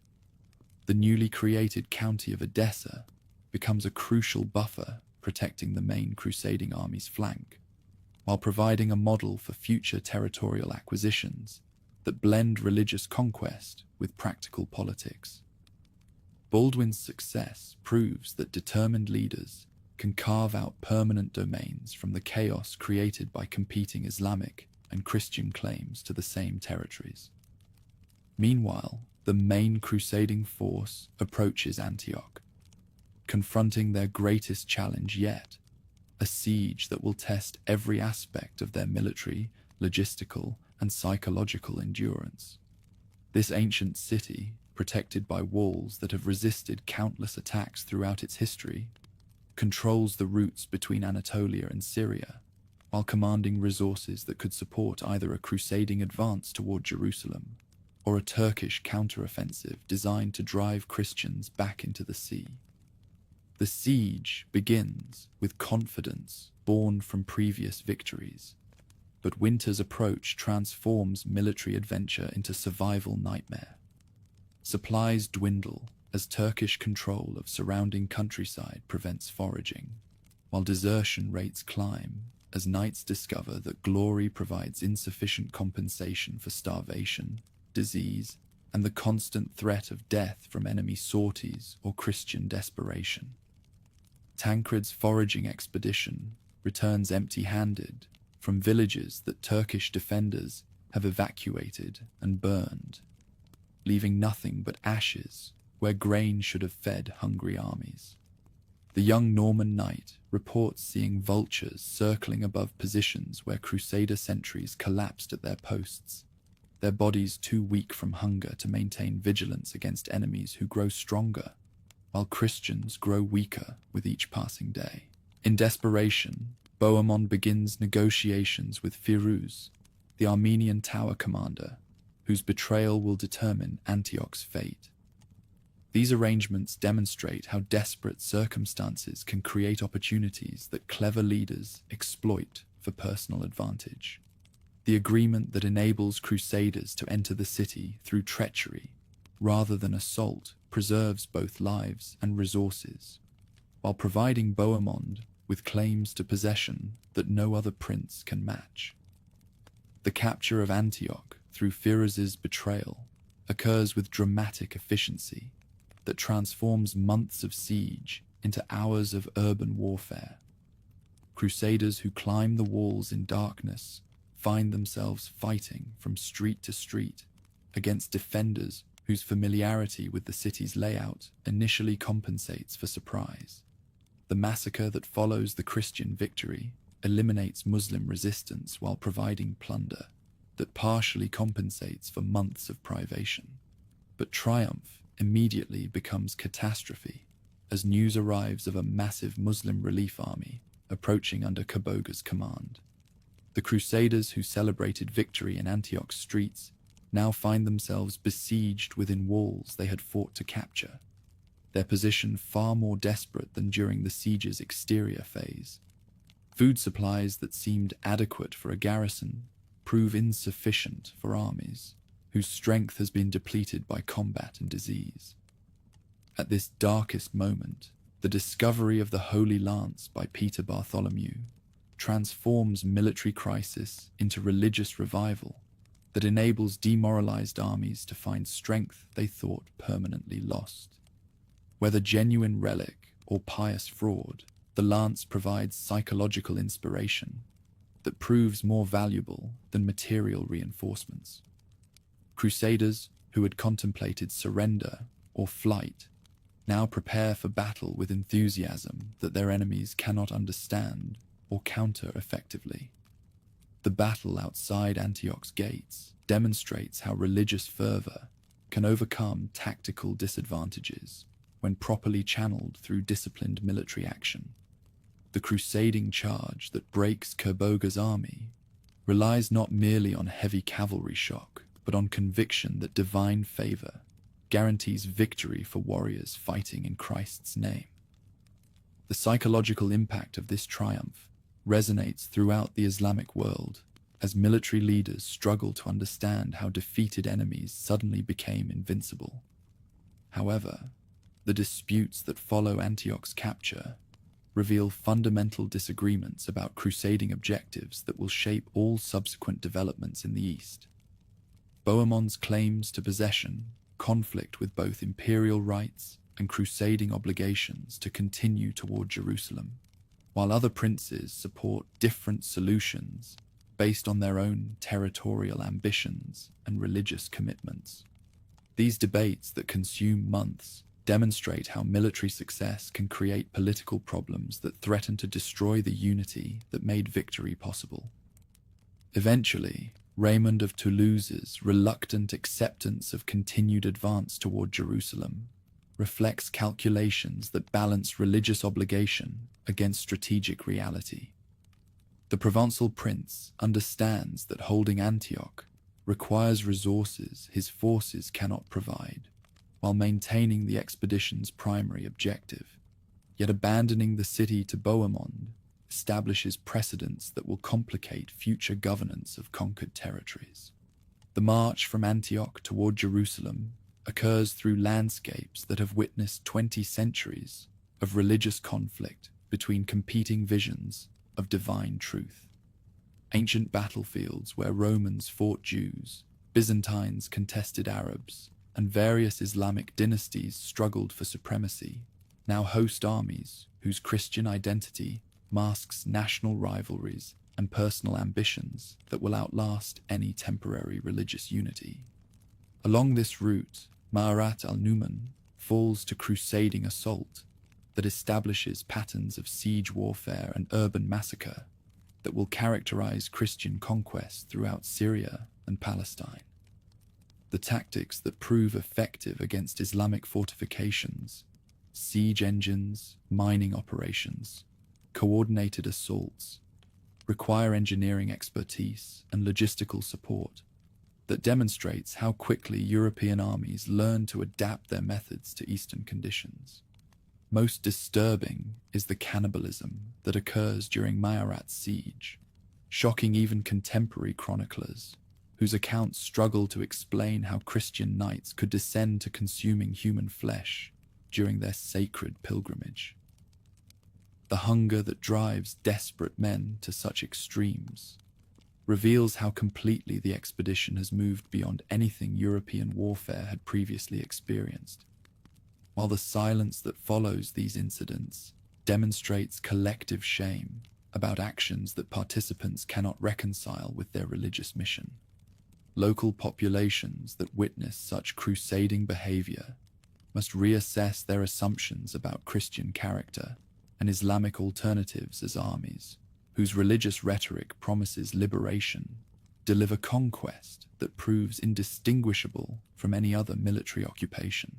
[SPEAKER 1] The newly created county of Edessa becomes a crucial buffer protecting the main crusading army's flank, while providing a model for future territorial acquisitions that blend religious conquest with practical politics. Baldwin's success proves that determined leaders can carve out permanent domains from the chaos created by competing Islamic and Christian claims to the same territories. Meanwhile, the main crusading force approaches Antioch, confronting their greatest challenge yet, a siege that will test every aspect of their military, logistical, and psychological endurance. This ancient city, protected by walls that have resisted countless attacks throughout its history, controls the routes between Anatolia and Syria, while commanding resources that could support either a crusading advance toward Jerusalem or a Turkish counteroffensive designed to drive Christians back into the sea. The siege begins with confidence born from previous victories, but winter's approach transforms military adventure into survival nightmare. Supplies dwindle as Turkish control of surrounding countryside prevents foraging, while desertion rates climb as knights discover that glory provides insufficient compensation for starvation, disease, and the constant threat of death from enemy sorties or Christian desperation. Tancred's foraging expedition returns empty-handed from villages that Turkish defenders have evacuated and burned, leaving nothing but ashes where grain should have fed hungry armies. The young Norman knight reports seeing vultures circling above positions where Crusader sentries collapsed at their posts, their bodies too weak from hunger to maintain vigilance against enemies who grow stronger, while Christians grow weaker with each passing day. In desperation, Bohemond begins negotiations with Firuz, the Armenian tower commander, whose betrayal will determine Antioch's fate. These arrangements demonstrate how desperate circumstances can create opportunities that clever leaders exploit for personal advantage. The agreement that enables Crusaders to enter the city through treachery rather than assault preserves both lives and resources, while providing Bohemond with claims to possession that no other prince can match. The capture of Antioch through Firuz's betrayal occurs with dramatic efficiency that transforms months of siege into hours of urban warfare. Crusaders who climb the walls in darkness find themselves fighting from street to street against defenders whose familiarity with the city's layout initially compensates for surprise. The massacre that follows the Christian victory eliminates Muslim resistance while providing plunder that partially compensates for months of privation. But triumph immediately becomes catastrophe as news arrives of a massive Muslim relief army approaching under Kaboga's command. The Crusaders who celebrated victory in Antioch's streets now find themselves besieged within walls they had fought to capture, their position far more desperate than during the siege's exterior phase. Food supplies that seemed adequate for a garrison prove insufficient for armies whose strength has been depleted by combat and disease. At this darkest moment, the discovery of the Holy Lance by Peter Bartholomew transforms military crisis into religious revival that enables demoralized armies to find strength they thought permanently lost. Whether genuine relic or pious fraud, the lance provides psychological inspiration that proves more valuable than material reinforcements. Crusaders who had contemplated surrender or flight now prepare for battle with enthusiasm that their enemies cannot understand or counter effectively. The battle outside Antioch's gates demonstrates how religious fervor can overcome tactical disadvantages when properly channeled through disciplined military action. The crusading charge that breaks Kerboga's army relies not merely on heavy cavalry shock, but on conviction that divine favor guarantees victory for warriors fighting in Christ's name. The psychological impact of this triumph resonates throughout the Islamic world as military leaders struggle to understand how defeated enemies suddenly became invincible. However, the disputes that follow Antioch's capture reveal fundamental disagreements about crusading objectives that will shape all subsequent developments in the East. Bohemond's claims to possession conflict with both imperial rights and crusading obligations to continue toward Jerusalem, while other princes support different solutions based on their own territorial ambitions and religious commitments. These debates that consume months demonstrate how military success can create political problems that threaten to destroy the unity that made victory possible. Eventually, Raymond of Toulouse's reluctant acceptance of continued advance toward Jerusalem reflects calculations that balance religious obligation against strategic reality. The Provençal prince understands that holding Antioch requires resources his forces cannot provide, while maintaining the expedition's primary objective. Yet abandoning the city to Bohemond establishes precedents that will complicate future governance of conquered territories. The march from Antioch toward Jerusalem occurs through landscapes that have witnessed 20 centuries of religious conflict between competing visions of divine truth. Ancient battlefields where Romans fought Jews, Byzantines contested Arabs, and various Islamic dynasties struggled for supremacy, now host armies whose Christian identity masks national rivalries and personal ambitions that will outlast any temporary religious unity. Along this route, Ma'arat al-Numan falls to crusading assault that establishes patterns of siege warfare and urban massacre that will characterize Christian conquest throughout Syria and Palestine. The tactics that prove effective against Islamic fortifications, siege engines, mining operations, coordinated assaults, require engineering expertise and logistical support that demonstrates how quickly European armies learn to adapt their methods to Eastern conditions. Most disturbing is the cannibalism that occurs during Ma'arat's siege, shocking even contemporary chroniclers, whose accounts struggle to explain how Christian knights could descend to consuming human flesh during their sacred pilgrimage. The hunger that drives desperate men to such extremes reveals how completely the expedition has moved beyond anything European warfare had previously experienced, while the silence that follows these incidents demonstrates collective shame about actions that participants cannot reconcile with their religious mission. Local populations that witness such crusading behavior must reassess their assumptions about Christian character and Islamic alternatives as armies, whose religious rhetoric promises liberation, deliver conquest that proves indistinguishable from any other military occupation.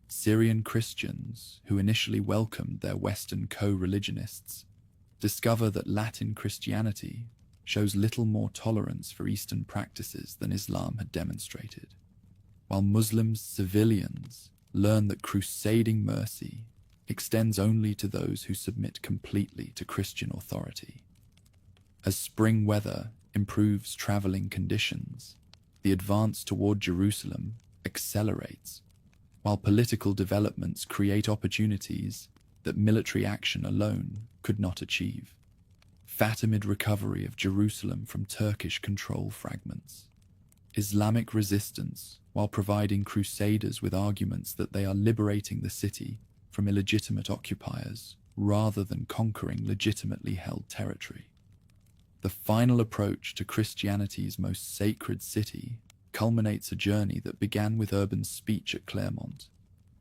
[SPEAKER 1] Syrian Christians, who initially welcomed their Western co-religionists, discover that Latin Christianity shows little more tolerance for Eastern practices than Islam had demonstrated, while Muslim civilians learn that crusading mercy extends only to those who submit completely to Christian authority. As spring weather improves traveling conditions, the advance toward Jerusalem accelerates, while political developments create opportunities that military action alone could not achieve. Fatimid recovery of Jerusalem from Turkish control fragments. Islamic resistance, while providing Crusaders with arguments that they are liberating the city from illegitimate occupiers rather than conquering legitimately held territory. The final approach to Christianity's most sacred city culminates a journey that began with urban speech at Clermont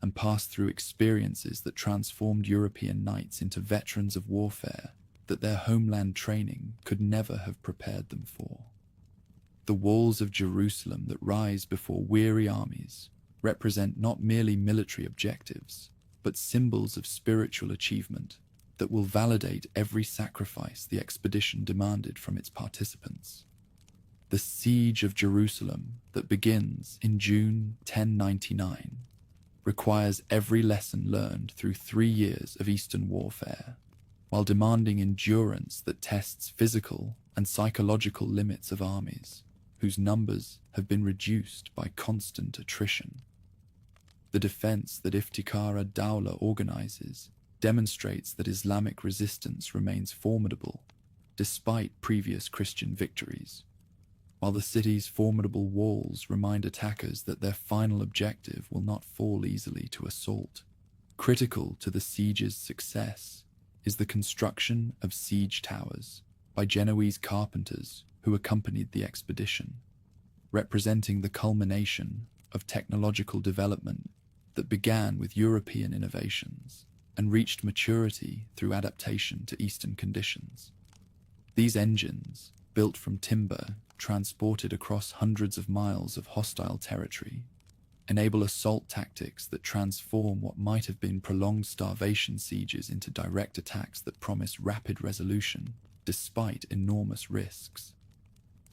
[SPEAKER 1] and passed through experiences that transformed European knights into veterans of warfare that their homeland training could never have prepared them for. The walls of Jerusalem that rise before weary armies represent not merely military objectives, but symbols of spiritual achievement that will validate every sacrifice the expedition demanded from its participants. The siege of Jerusalem that begins in June 1099 requires every lesson learned through 3 years of Eastern warfare, while demanding endurance that tests physical and psychological limits of armies whose numbers have been reduced by constant attrition. The defense that Iftikhar ad-Dawla organizes demonstrates that Islamic resistance remains formidable despite previous Christian victories, while the city's formidable walls remind attackers that their final objective will not fall easily to assault. Critical to the siege's success is the construction of siege towers by Genoese carpenters who accompanied the expedition, representing the culmination of technological development that began with European innovations and reached maturity through adaptation to Eastern conditions. These engines, built from timber transported across hundreds of miles of hostile territory, enable assault tactics that transform what might have been prolonged starvation sieges into direct attacks that promise rapid resolution despite enormous risks.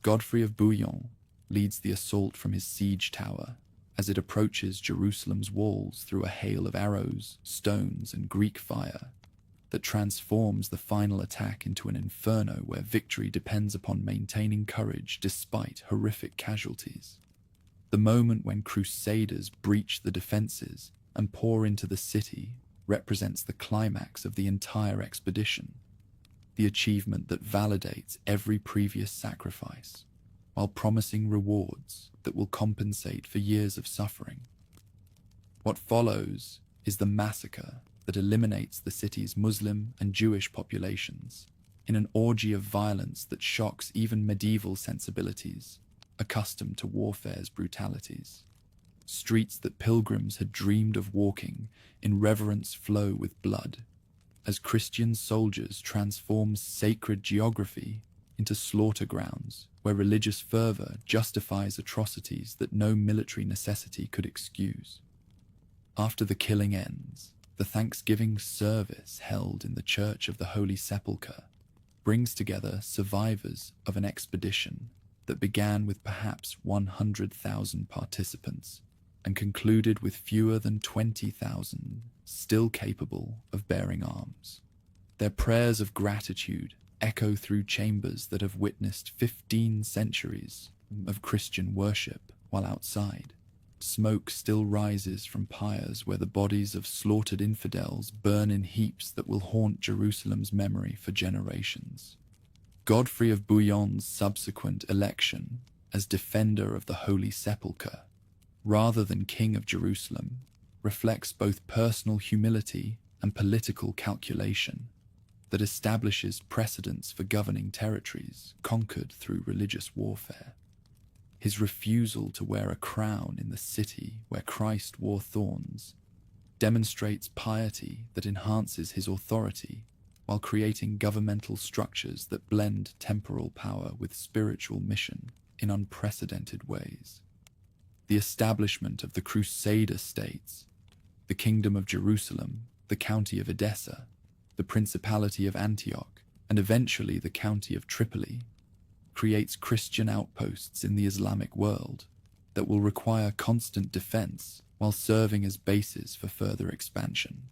[SPEAKER 1] Godfrey of Bouillon leads the assault from his siege tower as it approaches Jerusalem's walls through a hail of arrows, stones, and Greek fire that transforms the final attack into an inferno where victory depends upon maintaining courage despite horrific casualties. The moment when Crusaders breach the defenses and pour into the city represents the climax of the entire expedition, the achievement that validates every previous sacrifice, while promising rewards that will compensate for years of suffering. What follows is the massacre that eliminates the city's Muslim and Jewish populations in an orgy of violence that shocks even medieval sensibilities accustomed to warfare's brutalities. Streets that pilgrims had dreamed of walking in reverence flow with blood, as Christian soldiers transform sacred geography into slaughter grounds where religious fervor justifies atrocities that no military necessity could excuse. After the killing ends, the Thanksgiving service held in the Church of the Holy Sepulchre brings together survivors of an expedition that began with perhaps 100,000 participants and concluded with fewer than 20,000 still capable of bearing arms. Their prayers of gratitude echo through chambers that have witnessed 15 centuries of Christian worship while outside. Smoke still rises from pyres where the bodies of slaughtered infidels burn in heaps that will haunt Jerusalem's memory for generations. Godfrey of Bouillon's subsequent election as defender of the Holy Sepulchre, rather than King of Jerusalem, reflects both personal humility and political calculation that establishes precedents for governing territories conquered through religious warfare. His refusal to wear a crown in the city where Christ wore thorns demonstrates piety that enhances his authority while creating governmental structures that blend temporal power with spiritual mission in unprecedented ways. The establishment of the Crusader states, the Kingdom of Jerusalem, the County of Edessa, the Principality of Antioch, and eventually the County of Tripoli, creates Christian outposts in the Islamic world that will require constant defense while serving as bases for further expansion.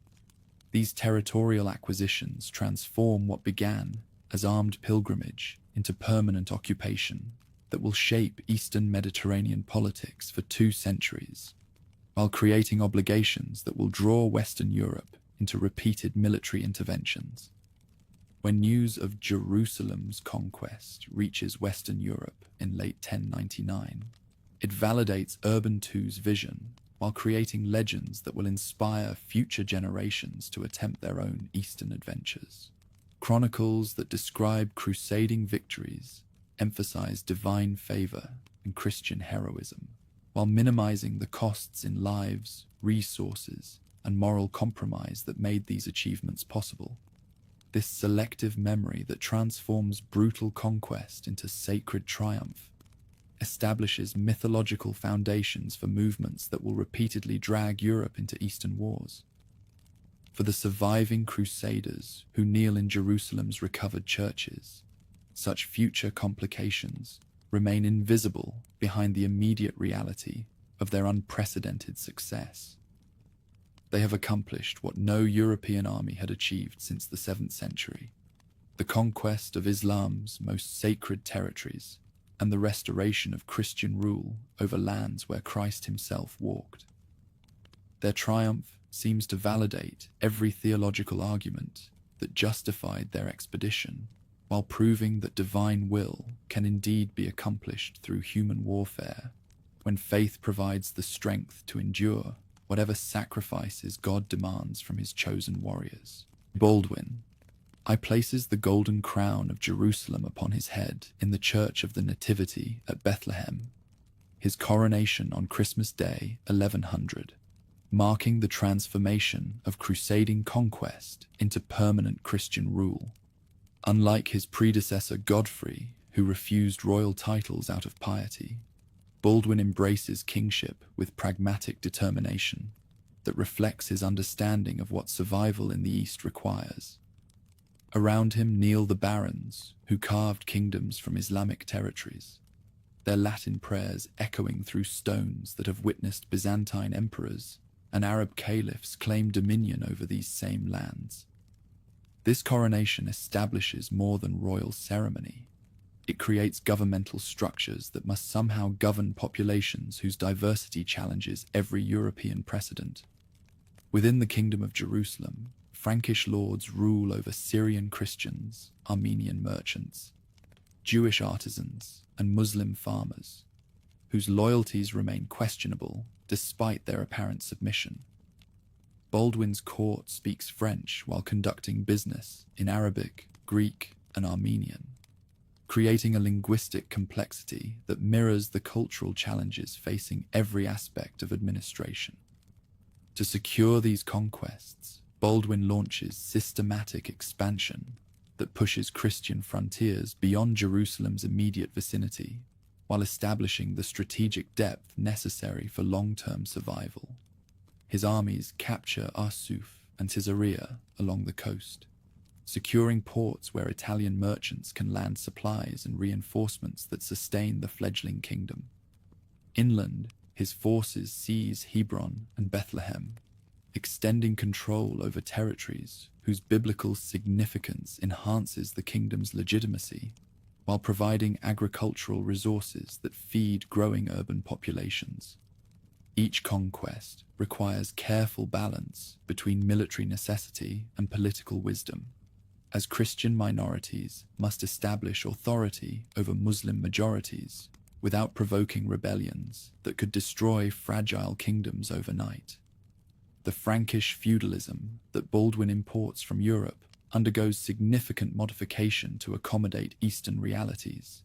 [SPEAKER 1] These territorial acquisitions transform what began as armed pilgrimage into permanent occupation that will shape Eastern Mediterranean politics for 2 centuries, while creating obligations that will draw Western Europe into repeated military interventions. When news of Jerusalem's conquest reaches Western Europe in late 1099, it validates Urban II's vision while creating legends that will inspire future generations to attempt their own Eastern adventures. Chronicles that describe crusading victories emphasize divine favor and Christian heroism, while minimizing the costs in lives, resources, and moral compromise that made these achievements possible. This selective memory that transforms brutal conquest into sacred triumph establishes mythological foundations for movements that will repeatedly drag Europe into Eastern wars. For the surviving Crusaders who kneel in Jerusalem's recovered churches, such future complications remain invisible behind the immediate reality of their unprecedented success. They have accomplished what no European army had achieved since the 7th century, the conquest of Islam's most sacred territories and the restoration of Christian rule over lands where Christ himself walked. Their triumph seems to validate every theological argument that justified their expedition, while proving that divine will can indeed be accomplished through human warfare when faith provides the strength to endure whatever sacrifices God demands from his chosen warriors. Baldwin places the golden crown of Jerusalem upon his head in the Church of the Nativity at Bethlehem, his coronation on Christmas Day 1100, marking the transformation of crusading conquest into permanent Christian rule. Unlike his predecessor Godfrey, who refused royal titles out of piety, Baldwin embraces kingship with pragmatic determination that reflects his understanding of what survival in the East requires. Around him kneel the barons who carved kingdoms from Islamic territories, their Latin prayers echoing through stones that have witnessed Byzantine emperors and Arab caliphs claim dominion over these same lands. This coronation establishes more than royal ceremony. It creates governmental structures that must somehow govern populations whose diversity challenges every European precedent. Within the Kingdom of Jerusalem, Frankish lords rule over Syrian Christians, Armenian merchants, Jewish artisans, and Muslim farmers, whose loyalties remain questionable despite their apparent submission. Baldwin's court speaks French while conducting business in Arabic, Greek, and Armenian, creating a linguistic complexity that mirrors the cultural challenges facing every aspect of administration. To secure these conquests, Baldwin launches systematic expansion that pushes Christian frontiers beyond Jerusalem's immediate vicinity, while establishing the strategic depth necessary for long-term survival. His armies capture Arsuf and Caesarea along the coast, securing ports where Italian merchants can land supplies and reinforcements that sustain the fledgling kingdom. Inland, his forces seize Hebron and Bethlehem, extending control over territories whose biblical significance enhances the kingdom's legitimacy, while providing agricultural resources that feed growing urban populations. Each conquest requires careful balance between military necessity and political wisdom, as Christian minorities must establish authority over Muslim majorities without provoking rebellions that could destroy fragile kingdoms overnight. The Frankish feudalism that Baldwin imports from Europe undergoes significant modification to accommodate Eastern realities.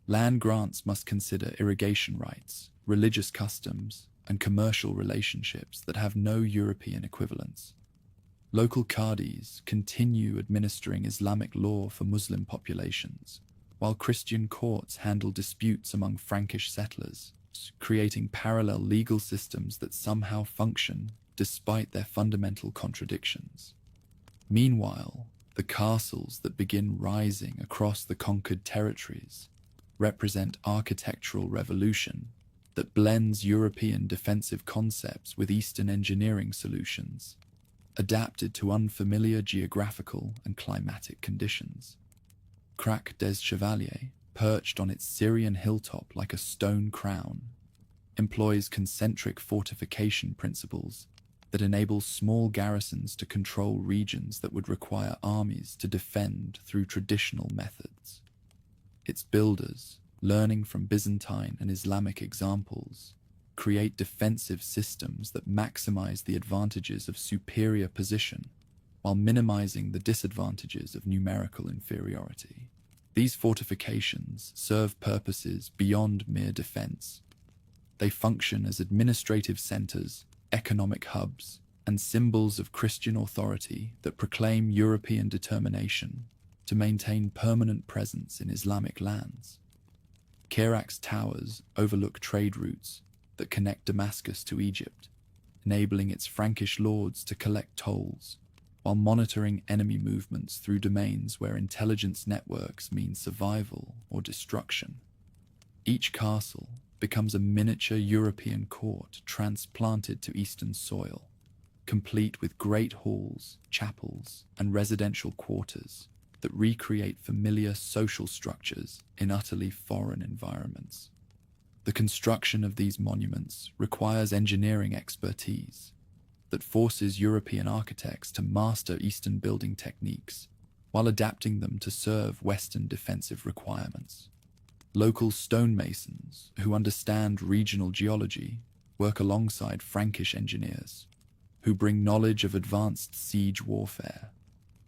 [SPEAKER 1] Land grants must consider irrigation rights, religious customs, and commercial relationships that have no European equivalents. Local qadis continue administering Islamic law for Muslim populations, while Christian courts handle disputes among Frankish settlers, creating parallel legal systems that somehow function despite their fundamental contradictions. Meanwhile, the castles that begin rising across the conquered territories represent architectural revolution that blends European defensive concepts with Eastern engineering solutions, adapted to unfamiliar geographical and climatic conditions. Crac des Chevaliers, perched on its Syrian hilltop like a stone crown, employs concentric fortification principles that enable small garrisons to control regions that would require armies to defend through traditional methods. Its builders, learning from Byzantine and Islamic examples, create defensive systems that maximize the advantages of superior position while minimizing the disadvantages of numerical inferiority. These fortifications serve purposes beyond mere defense. They function as administrative centers, economic hubs, and symbols of Christian authority that proclaim European determination to maintain permanent presence in Islamic lands. Kerak's towers overlook trade routes that connect Damascus to Egypt, enabling its Frankish lords to collect tolls while monitoring enemy movements through domains where intelligence networks mean survival or destruction. Each castle becomes a miniature European court transplanted to Eastern soil, complete with great halls, chapels, and residential quarters that recreate familiar social structures in utterly foreign environments. The construction of these monuments requires engineering expertise that forces European architects to master Eastern building techniques while adapting them to serve Western defensive requirements. Local stonemasons who understand regional geology work alongside Frankish engineers who bring knowledge of advanced siege warfare,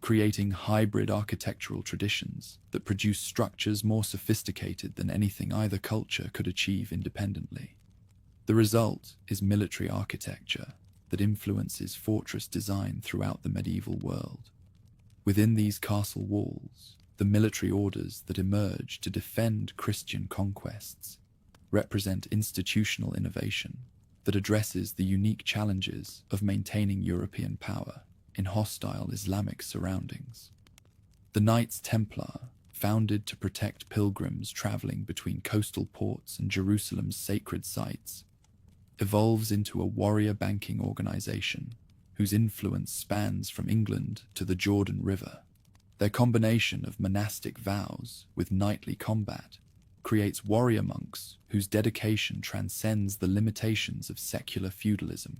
[SPEAKER 1] creating hybrid architectural traditions that produce structures more sophisticated than anything either culture could achieve independently. The result is military architecture that influences fortress design throughout the medieval world. Within these castle walls, the military orders that emerge to defend Christian conquests represent institutional innovation that addresses the unique challenges of maintaining European power in hostile Islamic surroundings. The Knights Templar, founded to protect pilgrims traveling between coastal ports and Jerusalem's sacred sites, evolves into a warrior banking organization whose influence spans from England to the Jordan River. Their combination of monastic vows with knightly combat creates warrior monks whose dedication transcends the limitations of secular feudalism.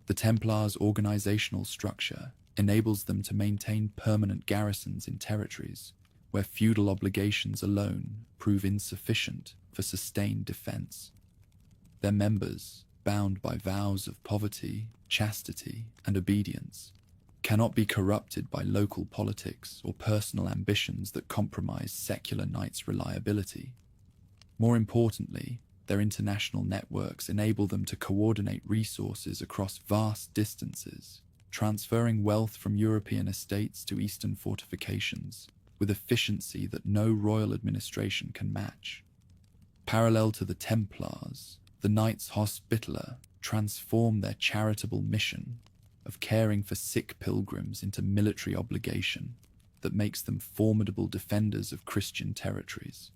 [SPEAKER 1] The Templars' organizational structure enables them to maintain permanent garrisons in territories where feudal obligations alone prove insufficient for sustained defense. Their members, bound by vows of poverty, chastity, and obedience, cannot be corrupted by local politics or personal ambitions that compromise secular knights' reliability. More importantly, their international networks enable them to coordinate resources across vast distances, transferring wealth from European estates to Eastern fortifications with efficiency that no royal administration can match. Parallel to the Templars, the Knights Hospitaller transform their charitable mission of caring for sick pilgrims into military obligation that makes them formidable defenders of Christian territories.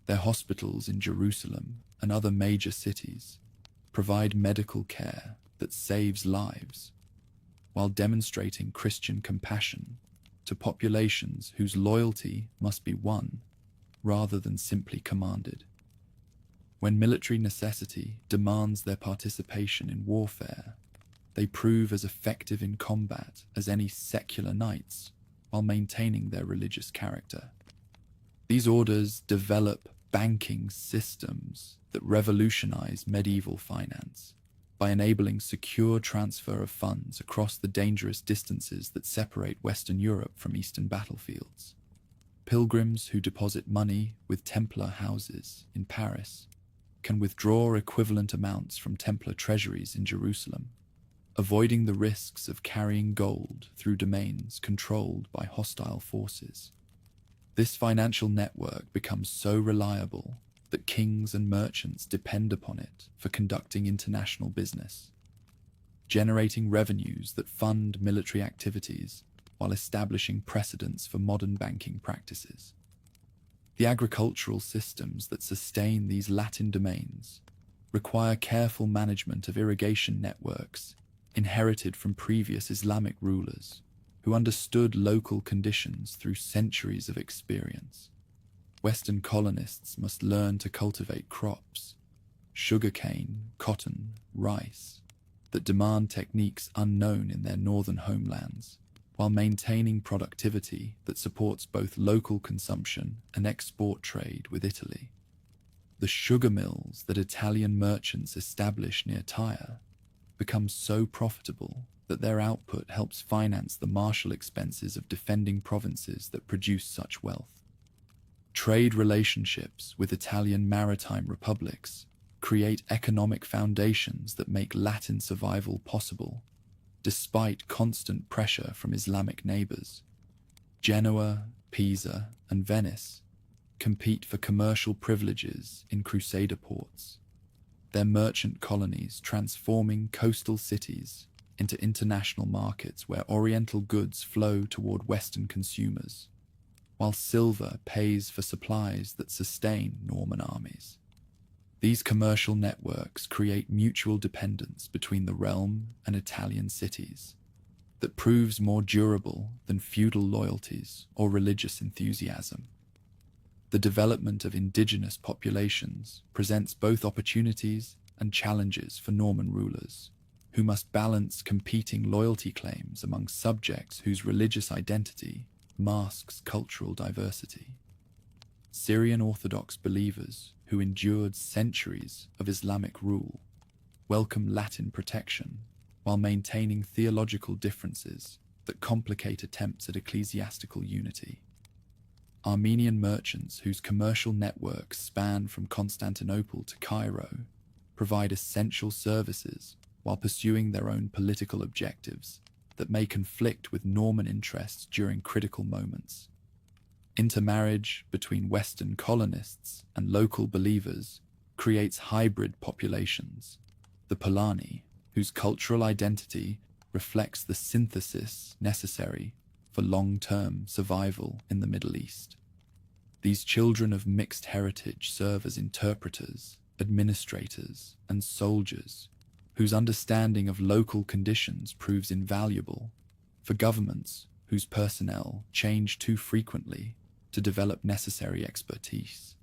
[SPEAKER 1] Their hospitals in Jerusalem and other major cities provide medical care that saves lives, while demonstrating Christian compassion to populations whose loyalty must be won rather than simply commanded. When military necessity demands their participation in warfare, they prove as effective in combat as any secular knights while maintaining their religious character. These orders develop banking systems that revolutionize medieval finance by enabling secure transfer of funds across the dangerous distances that separate Western Europe from Eastern battlefields. Pilgrims who deposit money with Templar houses in Paris can withdraw equivalent amounts from Templar treasuries in Jerusalem, avoiding the risks of carrying gold through domains controlled by hostile forces. This financial network becomes so reliable that kings and merchants depend upon it for conducting international business, generating revenues that fund military activities while establishing precedents for modern banking practices. The agricultural systems that sustain these Latin domains require careful management of irrigation networks inherited from previous Islamic rulers who understood local conditions through centuries of experience. Western colonists must learn to cultivate crops, sugarcane, cotton, rice, that demand techniques unknown in their northern homelands, while maintaining productivity that supports both local consumption and export trade with Italy. The sugar mills that Italian merchants establish near Tyre become so profitable that their output helps finance the martial expenses of defending provinces that produce such wealth. Trade relationships with Italian maritime republics create economic foundations that make Latin survival possible, despite constant pressure from Islamic neighbors. Genoa, Pisa, and Venice compete for commercial privileges in Crusader ports, their merchant colonies transforming coastal cities into international markets where Oriental goods flow toward Western consumers, while silver pays for supplies that sustain Norman armies. These commercial networks create mutual dependence between the realm and Italian cities that proves more durable than feudal loyalties or religious enthusiasm. The development of indigenous populations presents both opportunities and challenges for Norman rulers, who must balance competing loyalty claims among subjects whose religious identity masks cultural diversity. Syrian Orthodox believers who endured centuries of Islamic rule welcome Latin protection while maintaining theological differences that complicate attempts at ecclesiastical unity. Armenian merchants whose commercial networks span from Constantinople to Cairo provide essential services while pursuing their own political objectives that may conflict with Norman interests during critical moments. Intermarriage between Western colonists and local believers creates hybrid populations, the Polani, whose cultural identity reflects the synthesis necessary for long-term survival in the Middle East. These children of mixed heritage serve as interpreters, administrators, and soldiers whose understanding of local conditions proves invaluable for governments whose personnel change too frequently to develop necessary expertise.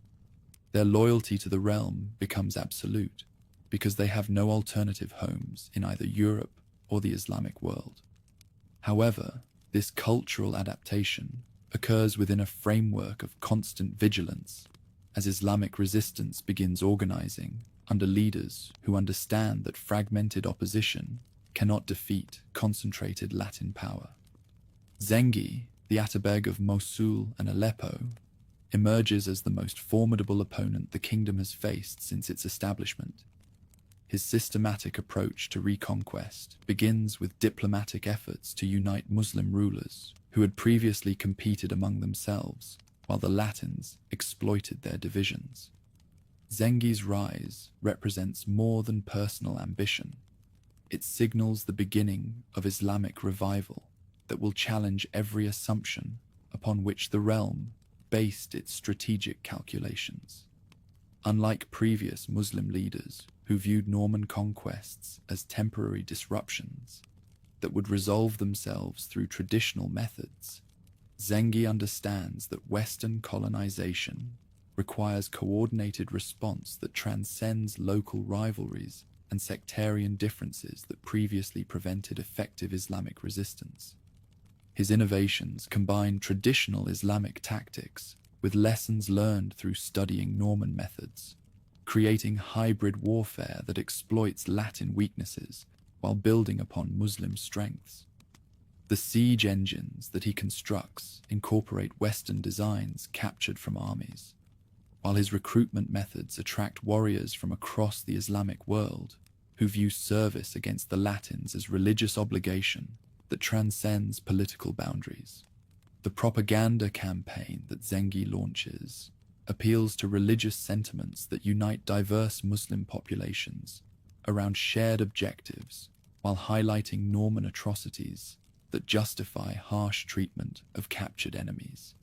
[SPEAKER 1] Their loyalty to the realm becomes absolute because they have no alternative homes in either Europe or the Islamic world. However, this cultural adaptation occurs within a framework of constant vigilance as Islamic resistance begins organizing under leaders who understand that fragmented opposition cannot defeat concentrated Latin power. Zengi, the Atabeg of Mosul and Aleppo, emerges as the most formidable opponent the kingdom has faced since its establishment. His systematic approach to reconquest begins with diplomatic efforts to unite Muslim rulers who had previously competed among themselves, while the Latins exploited their divisions. Zengi's rise represents more than personal ambition. It signals the beginning of Islamic revival that will challenge every assumption upon which the realm based its strategic calculations. Unlike previous Muslim leaders who viewed Norman conquests as temporary disruptions that would resolve themselves through traditional methods, Zengi understands that Western colonization requires coordinated response that transcends local rivalries and sectarian differences that previously prevented effective Islamic resistance. His innovations combine traditional Islamic tactics with lessons learned through studying Norman methods, creating hybrid warfare that exploits Latin weaknesses while building upon Muslim strengths. The siege engines that he constructs incorporate Western designs captured from armies, while his recruitment methods attract warriors from across the Islamic world who view service against the Latins as religious obligation that transcends political boundaries. The propaganda campaign that Zengi launches appeals to religious sentiments that unite diverse Muslim populations around shared objectives while highlighting Norman atrocities that justify harsh treatment of captured enemies.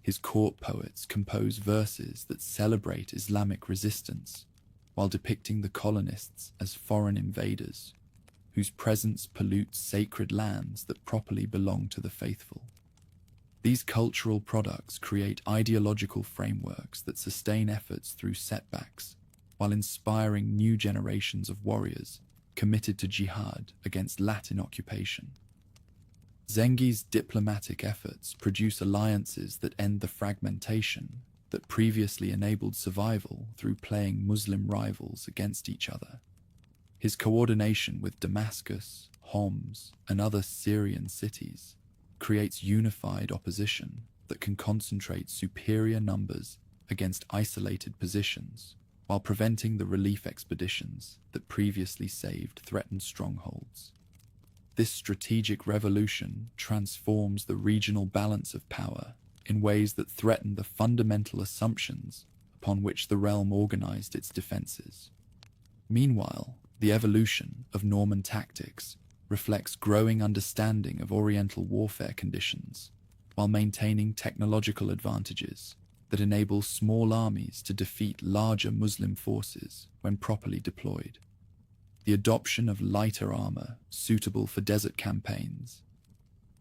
[SPEAKER 1] His court poets compose verses that celebrate Islamic resistance while depicting the colonists as foreign invaders whose presence pollutes sacred lands that properly belong to the faithful. These cultural products create ideological frameworks that sustain efforts through setbacks while inspiring new generations of warriors committed to jihad against Latin occupation. Zengi's diplomatic efforts produce alliances that end the fragmentation that previously enabled survival through playing Muslim rivals against each other. His coordination with Damascus, Homs, and other Syrian cities creates unified opposition that can concentrate superior numbers against isolated positions while preventing the relief expeditions that previously saved threatened strongholds. This strategic revolution transforms the regional balance of power in ways that threaten the fundamental assumptions upon which the realm organized its defenses. Meanwhile, the evolution of Norman tactics reflects growing understanding of Oriental warfare conditions, while maintaining technological advantages that enable small armies to defeat larger Muslim forces when properly deployed. The adoption of lighter armor suitable for desert campaigns,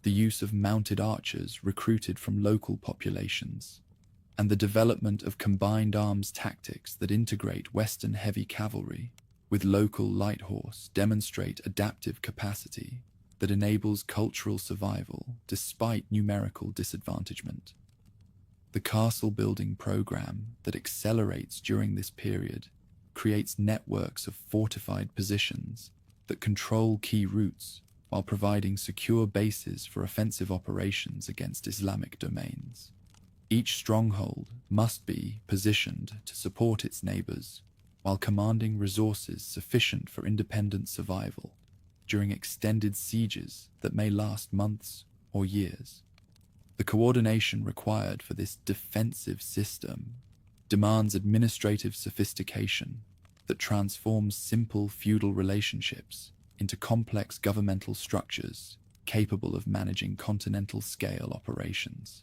[SPEAKER 1] the use of mounted archers recruited from local populations, and the development of combined arms tactics that integrate Western heavy cavalry with local light horse demonstrate adaptive capacity that enables cultural survival despite numerical disadvantagement. The castle building program that accelerates during this period creates networks of fortified positions that control key routes while providing secure bases for offensive operations against Islamic domains. Each stronghold must be positioned to support its neighbors while commanding resources sufficient for independent survival during extended sieges that may last months or years. The coordination required for this defensive system demands administrative sophistication that transforms simple feudal relationships into complex governmental structures capable of managing continental-scale operations.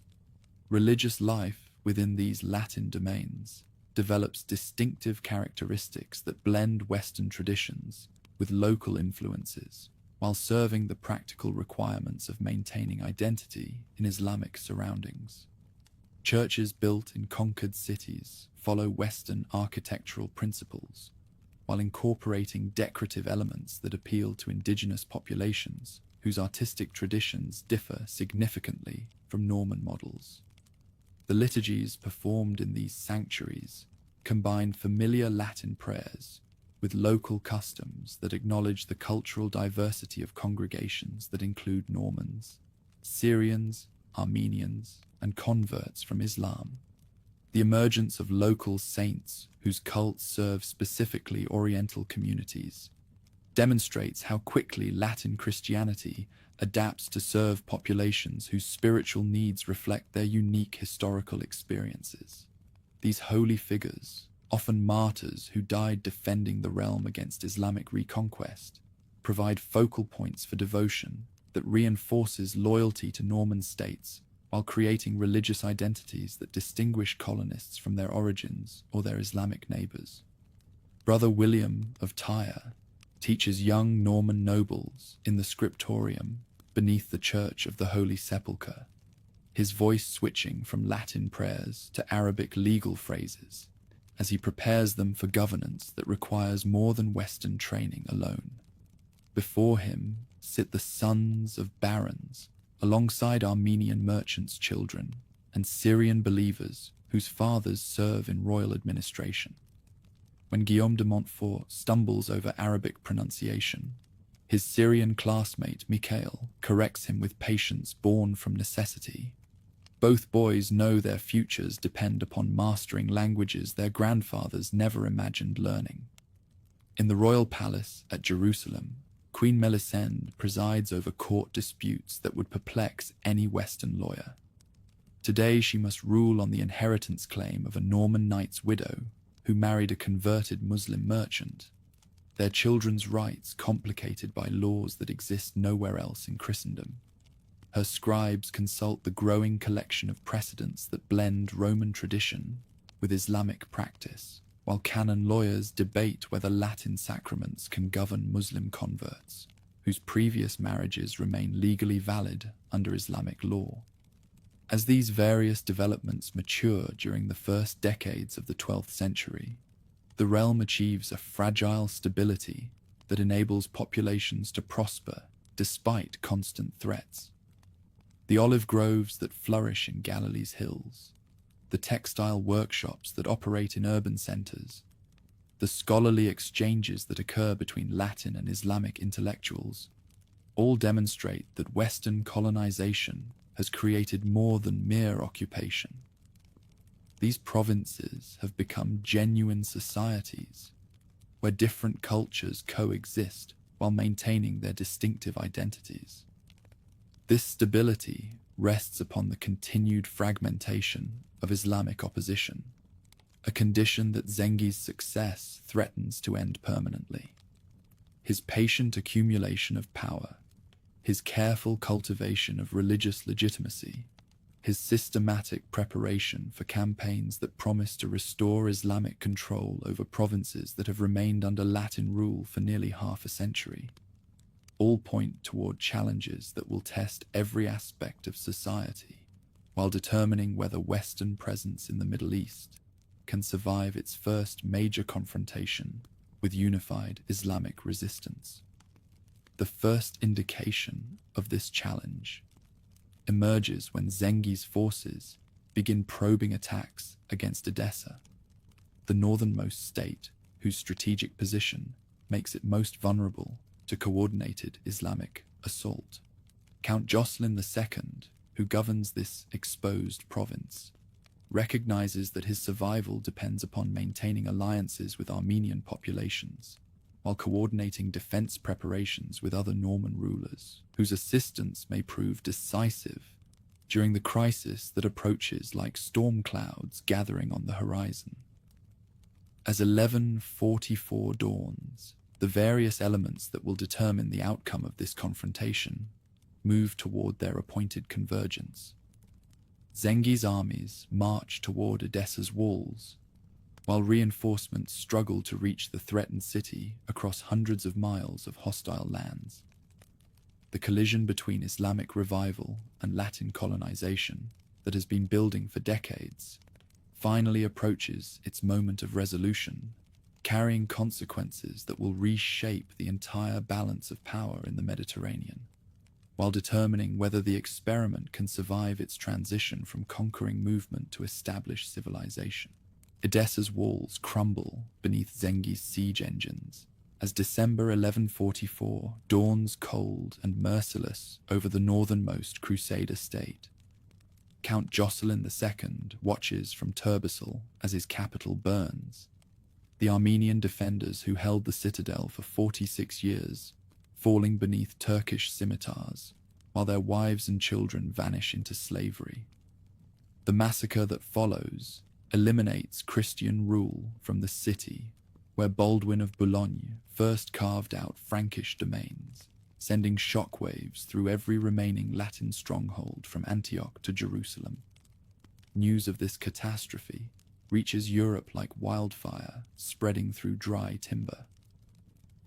[SPEAKER 1] Religious life within these Latin domains develops distinctive characteristics that blend Western traditions with local influences, while serving the practical requirements of maintaining identity in Islamic surroundings. Churches built in conquered cities follow Western architectural principles, while incorporating decorative elements that appeal to indigenous populations whose artistic traditions differ significantly from Norman models. The liturgies performed in these sanctuaries combine familiar Latin prayers with local customs that acknowledge the cultural diversity of congregations that include Normans, Syrians, Armenians, and converts from Islam. The emergence of local saints whose cults serve specifically Oriental communities demonstrates how quickly Latin Christianity adapts to serve populations whose spiritual needs reflect their unique historical experiences. These holy figures, often martyrs who died defending the realm against Islamic reconquest, provide focal points for devotion that reinforces loyalty to Norman states while creating religious identities that distinguish colonists from their origins or their Islamic neighbors. Brother William of Tyre teaches young Norman nobles in the scriptorium beneath the Church of the Holy Sepulchre, his voice switching from Latin prayers to Arabic legal phrases as he prepares them for governance that requires more than Western training alone. Before him sit the sons of barons, alongside Armenian merchants' children and Syrian believers whose fathers serve in royal administration. When Guillaume de Montfort stumbles over Arabic pronunciation, his Syrian classmate Mikhail corrects him with patience born from necessity. Both boys know their futures depend upon mastering languages their grandfathers never imagined learning. In the royal palace at Jerusalem, Queen Melisende presides over court disputes that would perplex any Western lawyer. Today she must rule on the inheritance claim of a Norman knight's widow who married a converted Muslim merchant, their children's rights complicated by laws that exist nowhere else in Christendom. Her scribes consult the growing collection of precedents that blend Roman tradition with Islamic practice, while canon lawyers debate whether Latin sacraments can govern Muslim converts, whose previous marriages remain legally valid under Islamic law. As these various developments mature during the first decades of the 12th century, the realm achieves a fragile stability that enables populations to prosper despite constant threats. The olive groves that flourish in Galilee's hills, the textile workshops that operate in urban centers, the scholarly exchanges that occur between Latin and Islamic intellectuals, all demonstrate that Western colonization has created more than mere occupation. These provinces have become genuine societies where different cultures coexist while maintaining their distinctive identities. This stability rests upon the continued fragmentation of Islamic opposition, a condition that Zengi's success threatens to end permanently. His patient accumulation of power, his careful cultivation of religious legitimacy, his systematic preparation for campaigns that promise to restore Islamic control over provinces that have remained under Latin rule for nearly half a century, all point toward challenges that will test every aspect of society, while determining whether Western presence in the Middle East can survive its first major confrontation with unified Islamic resistance. The first indication of this challenge emerges when Zengi's forces begin probing attacks against Edessa, the northernmost state whose strategic position makes it most vulnerable to coordinated Islamic assault. Count Jocelyn II, who governs this exposed province, recognizes that his survival depends upon maintaining alliances with Armenian populations, while coordinating defense preparations with other Norman rulers, whose assistance may prove decisive during the crisis that approaches like storm clouds gathering on the horizon. As 1144 dawns, the various elements that will determine the outcome of this confrontation move toward their appointed convergence. Zengi's armies march toward Edessa's walls, while reinforcements struggle to reach the threatened city across hundreds of miles of hostile lands. The collision between Islamic revival and Latin colonization that has been building for decades finally approaches its moment of resolution, carrying consequences that will reshape the entire balance of power in the Mediterranean, while determining whether the experiment can survive its transition from conquering movement to established civilization. Edessa's walls crumble beneath Zengi's siege engines as December 1144 dawns cold and merciless over the northernmost Crusader state. Count Jocelyn II watches from Turbisal as his capital burns. The Armenian defenders who held the citadel for 46 years, falling beneath Turkish scimitars, while their wives and children vanish into slavery. The massacre that follows eliminates Christian rule from the city, where Baldwin of Boulogne first carved out Frankish domains, sending shockwaves through every remaining Latin stronghold from Antioch to Jerusalem. News of this catastrophe reaches Europe like wildfire, spreading through dry timber.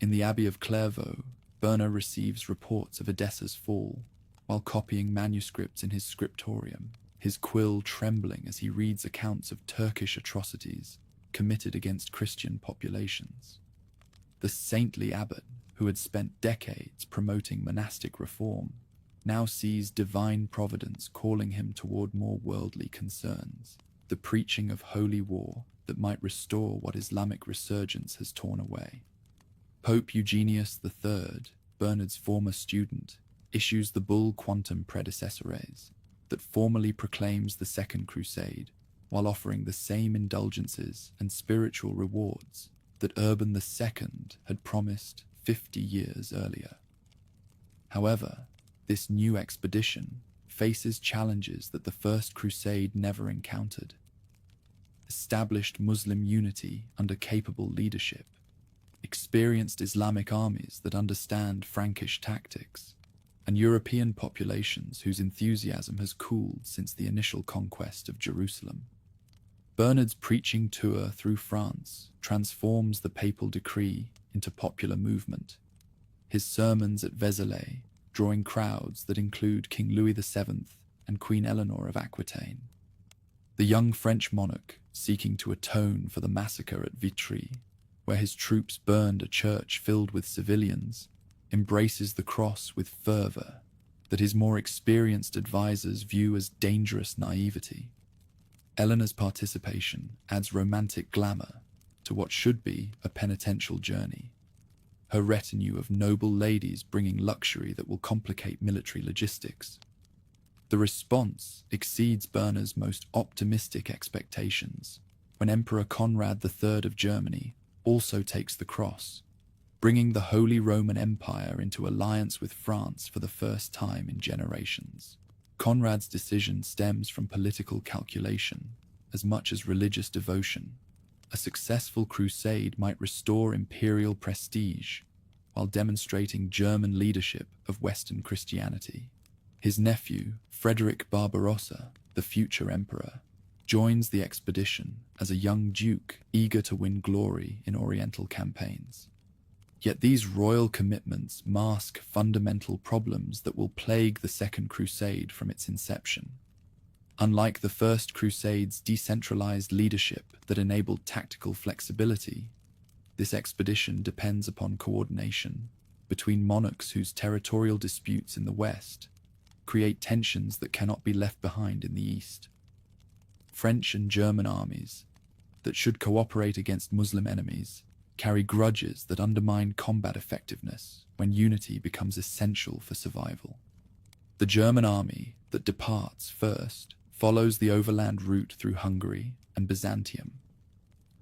[SPEAKER 1] In the Abbey of Clairvaux, Berna receives reports of Edessa's fall, while copying manuscripts in his scriptorium, his quill trembling as he reads accounts of Turkish atrocities committed against Christian populations. The saintly abbot, who had spent decades promoting monastic reform, now sees divine providence calling him toward more worldly concerns, the preaching of holy war that might restore what Islamic resurgence has torn away. Pope Eugenius III, Bernard's former student, issues the bull Quantum Predecessores that formally proclaims the Second Crusade, while offering the same indulgences and spiritual rewards that Urban II had promised 50 years earlier. However, this new expedition faces challenges that the First Crusade never encountered. Established Muslim unity under capable leadership, experienced Islamic armies that understand Frankish tactics, and European populations whose enthusiasm has cooled since the initial conquest of Jerusalem. Bernard's preaching tour through France transforms the papal decree into popular movement, his sermons at Vézelay drawing crowds that include King Louis VII and Queen Eleanor of Aquitaine. The young French monarch, seeking to atone for the massacre at Vitry, where his troops burned a church filled with civilians, embraces the cross with fervor that his more experienced advisors view as dangerous naivety. Eleanor's participation adds romantic glamour to what should be a penitential journey, her retinue of noble ladies bringing luxury that will complicate military logistics. The response exceeds Berna's most optimistic expectations when Emperor Conrad III of Germany also takes the cross, bringing the Holy Roman Empire into alliance with France for the first time in generations. Conrad's decision stems from political calculation as much as religious devotion. A successful crusade might restore imperial prestige while demonstrating German leadership of Western Christianity. His nephew, Frederick Barbarossa, the future emperor, joins the expedition as a young duke eager to win glory in Oriental campaigns. Yet these royal commitments mask fundamental problems that will plague the Second Crusade from its inception. Unlike the First Crusade's decentralized leadership that enabled tactical flexibility, this expedition depends upon coordination between monarchs whose territorial disputes in the West create tensions that cannot be left behind in the East. French and German armies that should cooperate against Muslim enemies carry grudges that undermine combat effectiveness when unity becomes essential for survival. The German army that departs first follows the overland route through Hungary and Byzantium.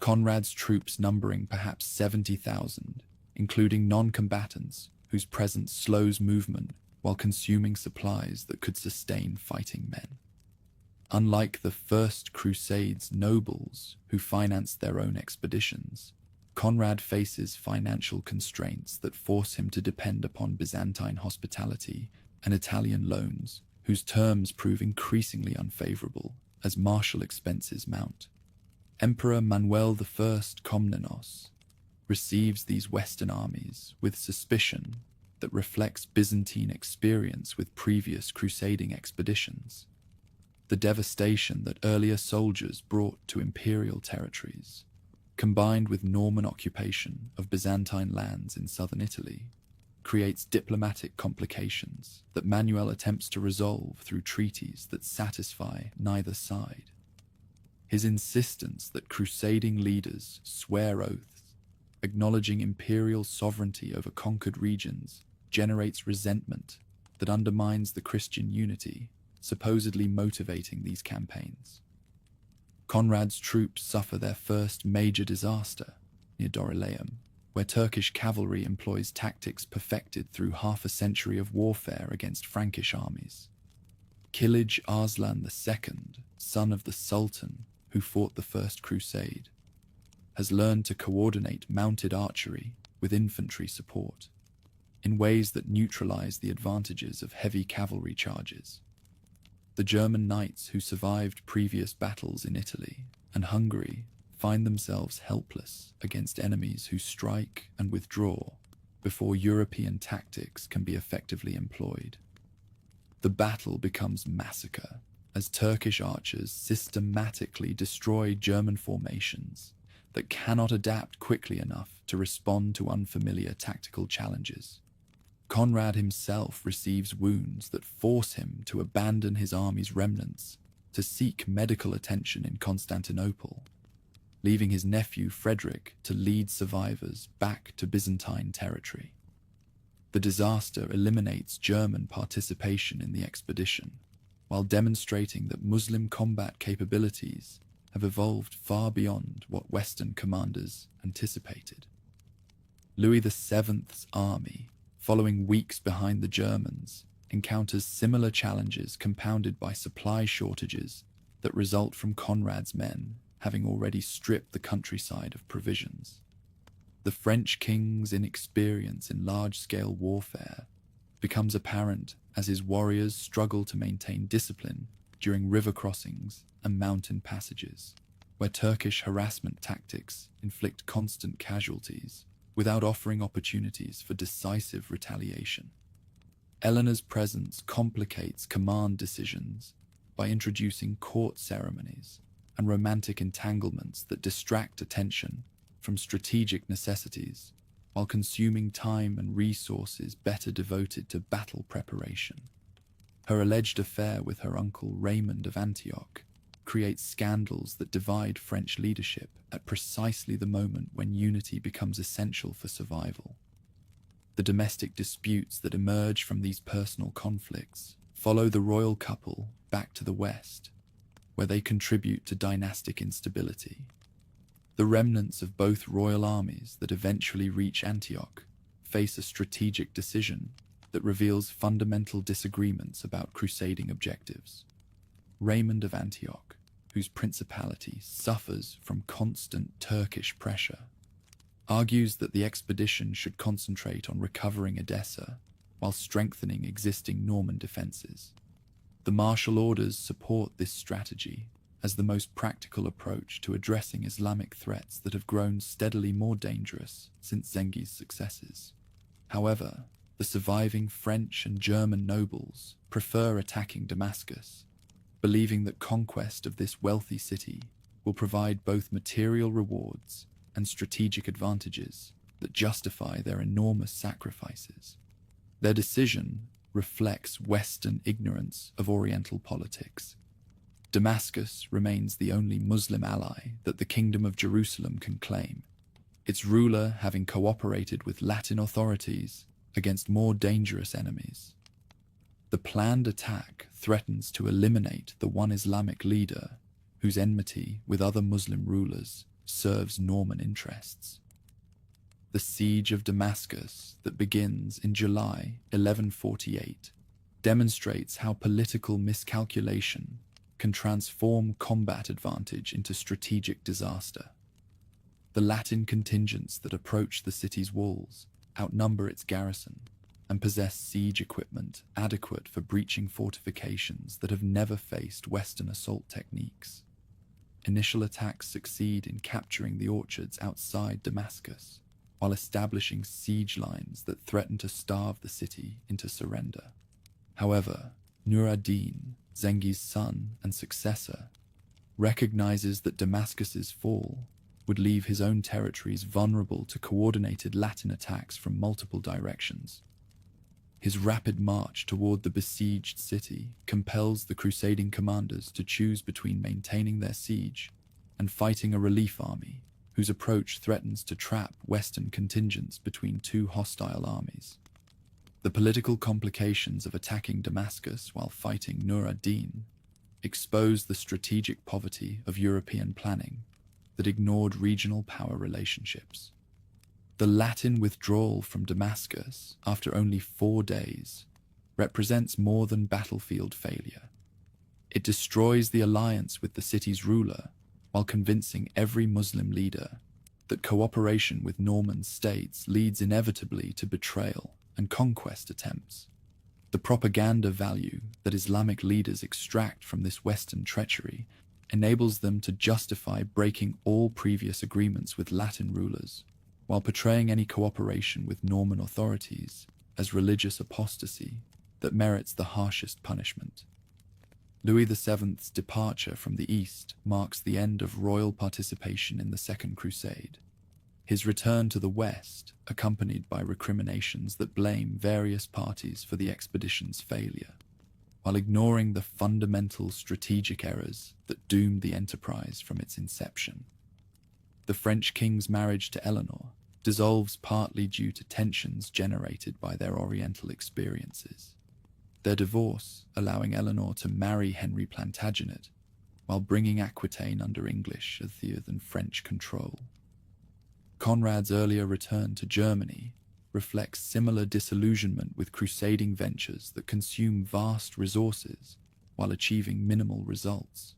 [SPEAKER 1] Conrad's troops numbering perhaps 70,000, including non-combatants whose presence slows movement while consuming supplies that could sustain fighting men. Unlike the First Crusade's nobles who financed their own expeditions, Conrad faces financial constraints that force him to depend upon Byzantine hospitality and Italian loans, whose terms prove increasingly unfavorable as martial expenses mount. Emperor Manuel I Komnenos receives these Western armies with suspicion that reflects Byzantine experience with previous crusading expeditions. The devastation that earlier soldiers brought to imperial territories, combined with Norman occupation of Byzantine lands in southern Italy, creates diplomatic complications that Manuel attempts to resolve through treaties that satisfy neither side. His insistence that crusading leaders swear oaths, acknowledging imperial sovereignty over conquered regions, generates resentment that undermines the Christian unity supposedly motivating these campaigns. Conrad's troops suffer their first major disaster near Dorylaeum, where Turkish cavalry employs tactics perfected through half a century of warfare against Frankish armies. Kilij Arslan II, son of the Sultan who fought the First Crusade, has learned to coordinate mounted archery with infantry support in ways that neutralize the advantages of heavy cavalry charges. The German knights who survived previous battles in Italy and Hungary find themselves helpless against enemies who strike and withdraw before European tactics can be effectively employed. The battle becomes massacre as Turkish archers systematically destroy German formations that cannot adapt quickly enough to respond to unfamiliar tactical challenges. Conrad himself receives wounds that force him to abandon his army's remnants to seek medical attention in Constantinople, leaving his nephew Frederick to lead survivors back to Byzantine territory. The disaster eliminates German participation in the expedition, while demonstrating that Muslim combat capabilities have evolved far beyond what Western commanders anticipated. Louis VII's army, following weeks behind the Germans, encounters similar challenges compounded by supply shortages that result from Conrad's men having already stripped the countryside of provisions. The French king's inexperience in large-scale warfare becomes apparent as his warriors struggle to maintain discipline during river crossings and mountain passages, where Turkish harassment tactics inflict constant casualties without offering opportunities for decisive retaliation. Eleanor's presence complicates command decisions by introducing court ceremonies and romantic entanglements that distract attention from strategic necessities while consuming time and resources better devoted to battle preparation. Her alleged affair with her uncle Raymond of Antioch creates scandals that divide French leadership at precisely the moment when unity becomes essential for survival. The domestic disputes that emerge from these personal conflicts follow the royal couple back to the west, where they contribute to dynastic instability. The remnants of both royal armies that eventually reach Antioch face a strategic decision that reveals fundamental disagreements about crusading objectives. Raymond of Antioch, whose principality suffers from constant Turkish pressure, argues that the expedition should concentrate on recovering Edessa while strengthening existing Norman defenses. The martial orders support this strategy as the most practical approach to addressing Islamic threats that have grown steadily more dangerous since Zengi's successes. However, the surviving French and German nobles prefer attacking Damascus, believing that conquest of this wealthy city will provide both material rewards and strategic advantages that justify their enormous sacrifices. Their decision reflects Western ignorance of Oriental politics. Damascus remains the only Muslim ally that the Kingdom of Jerusalem can claim, its ruler having cooperated with Latin authorities against more dangerous enemies. The planned attack threatens to eliminate the one Islamic leader whose enmity with other Muslim rulers serves Norman interests. The siege of Damascus that begins in July 1148 demonstrates how political miscalculation can transform combat advantage into strategic disaster. The Latin contingents that approach the city's walls outnumber its garrison and possess siege equipment adequate for breaching fortifications that have never faced Western assault techniques. Initial attacks succeed in capturing the orchards outside Damascus, while establishing siege lines that threaten to starve the city into surrender. However, Nur ad-Din, Zengi's son and successor, recognizes that Damascus's fall would leave his own territories vulnerable to coordinated Latin attacks from multiple directions. His rapid march toward the besieged city compels the crusading commanders to choose between maintaining their siege and fighting a relief army whose approach threatens to trap Western contingents between two hostile armies. The political complications of attacking Damascus while fighting Nur ad-Din expose the strategic poverty of European planning that ignored regional power relationships. The Latin withdrawal from Damascus after only 4 days represents more than battlefield failure. It destroys the alliance with the city's ruler while convincing every Muslim leader that cooperation with Norman states leads inevitably to betrayal and conquest attempts. The propaganda value that Islamic leaders extract from this Western treachery enables them to justify breaking all previous agreements with Latin rulers, while portraying any cooperation with Norman authorities as religious apostasy that merits the harshest punishment. Louis VII's departure from the East marks the end of royal participation in the Second Crusade. His return to the West, accompanied by recriminations that blame various parties for the expedition's failure, while ignoring the fundamental strategic errors that doomed the enterprise from its inception. The French king's marriage to Eleanor dissolves partly due to tensions generated by their Oriental experiences. Their divorce allowing Eleanor to marry Henry Plantagenet, while bringing Aquitaine under English rather than French control. Conrad's earlier return to Germany reflects similar disillusionment with crusading ventures that consume vast resources while achieving minimal results.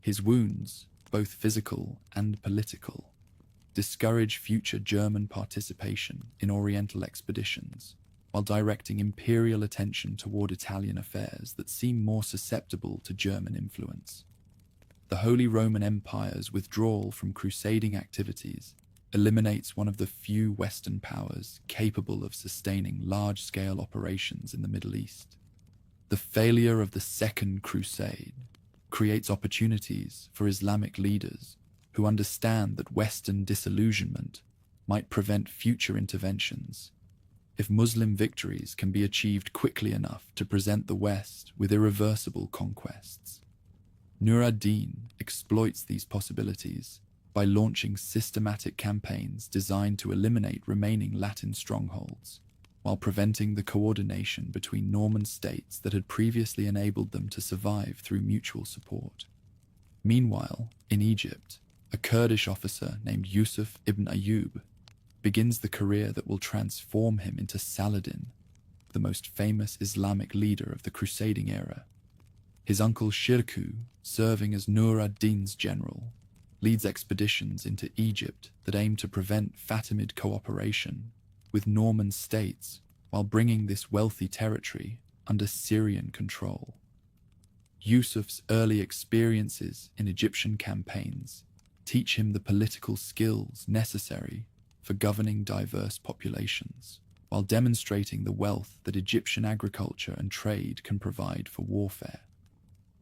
[SPEAKER 1] His wounds, both physical and political, discourage future German participation in Oriental expeditions, while directing imperial attention toward Italian affairs that seem more susceptible to German influence. The Holy Roman Empire's withdrawal from crusading activities eliminates one of the few Western powers capable of sustaining large-scale operations in the Middle East. The failure of the Second Crusade creates opportunities for Islamic leaders who understand that Western disillusionment might prevent future interventions. If Muslim victories can be achieved quickly enough to present the West with irreversible conquests. Nur ad-Din exploits these possibilities by launching systematic campaigns designed to eliminate remaining Latin strongholds, while preventing the coordination between Norman states that had previously enabled them to survive through mutual support. Meanwhile, in Egypt, a Kurdish officer named Yusuf ibn Ayyub begins the career that will transform him into Saladin, the most famous Islamic leader of the crusading era. His uncle Shirkuh, serving as Nur ad-Din's general, leads expeditions into Egypt that aim to prevent Fatimid cooperation with Norman states while bringing this wealthy territory under Syrian control. Yusuf's early experiences in Egyptian campaigns teach him the political skills necessary for governing diverse populations, while demonstrating the wealth that Egyptian agriculture and trade can provide for warfare.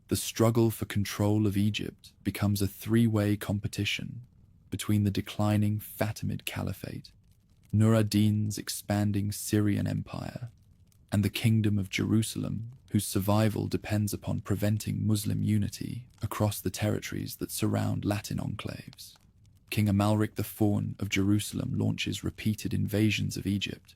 [SPEAKER 1] The struggle for control of Egypt becomes a three-way competition between the declining Fatimid Caliphate, Nur ad-Din's expanding Syrian Empire, and the Kingdom of Jerusalem, whose survival depends upon preventing Muslim unity across the territories that surround Latin enclaves. King Amalric IV of Jerusalem launches repeated invasions of Egypt,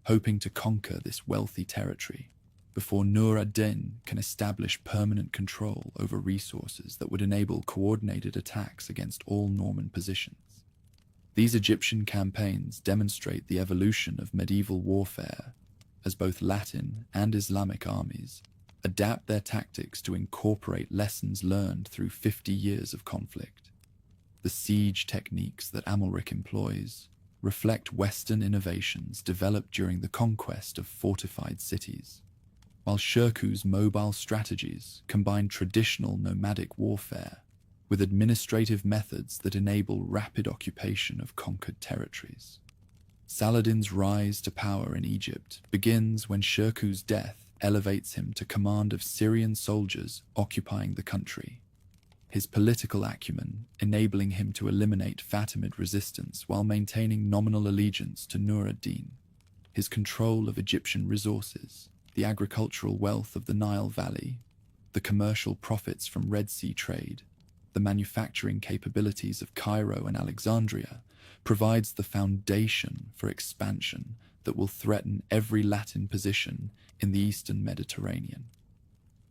[SPEAKER 1] hoping to conquer this wealthy territory before Nur ad-Din can establish permanent control over resources that would enable coordinated attacks against all Norman positions. These Egyptian campaigns demonstrate the evolution of medieval warfare as both Latin and Islamic armies adapt their tactics to incorporate lessons learned through 50 years of conflict. The siege techniques that Amalric employs reflect Western innovations developed during the conquest of fortified cities, while Shirkuh's mobile strategies combine traditional nomadic warfare with administrative methods that enable rapid occupation of conquered territories. Saladin's rise to power in Egypt begins when Shirkuh's death elevates him to command of Syrian soldiers occupying the country. His political acumen enabling him to eliminate Fatimid resistance while maintaining nominal allegiance to Nur ad-Din. His control of Egyptian resources, the agricultural wealth of the Nile Valley, the commercial profits from Red Sea trade, the manufacturing capabilities of Cairo and Alexandria, provides the foundation for expansion that will threaten every Latin position in the Eastern Mediterranean.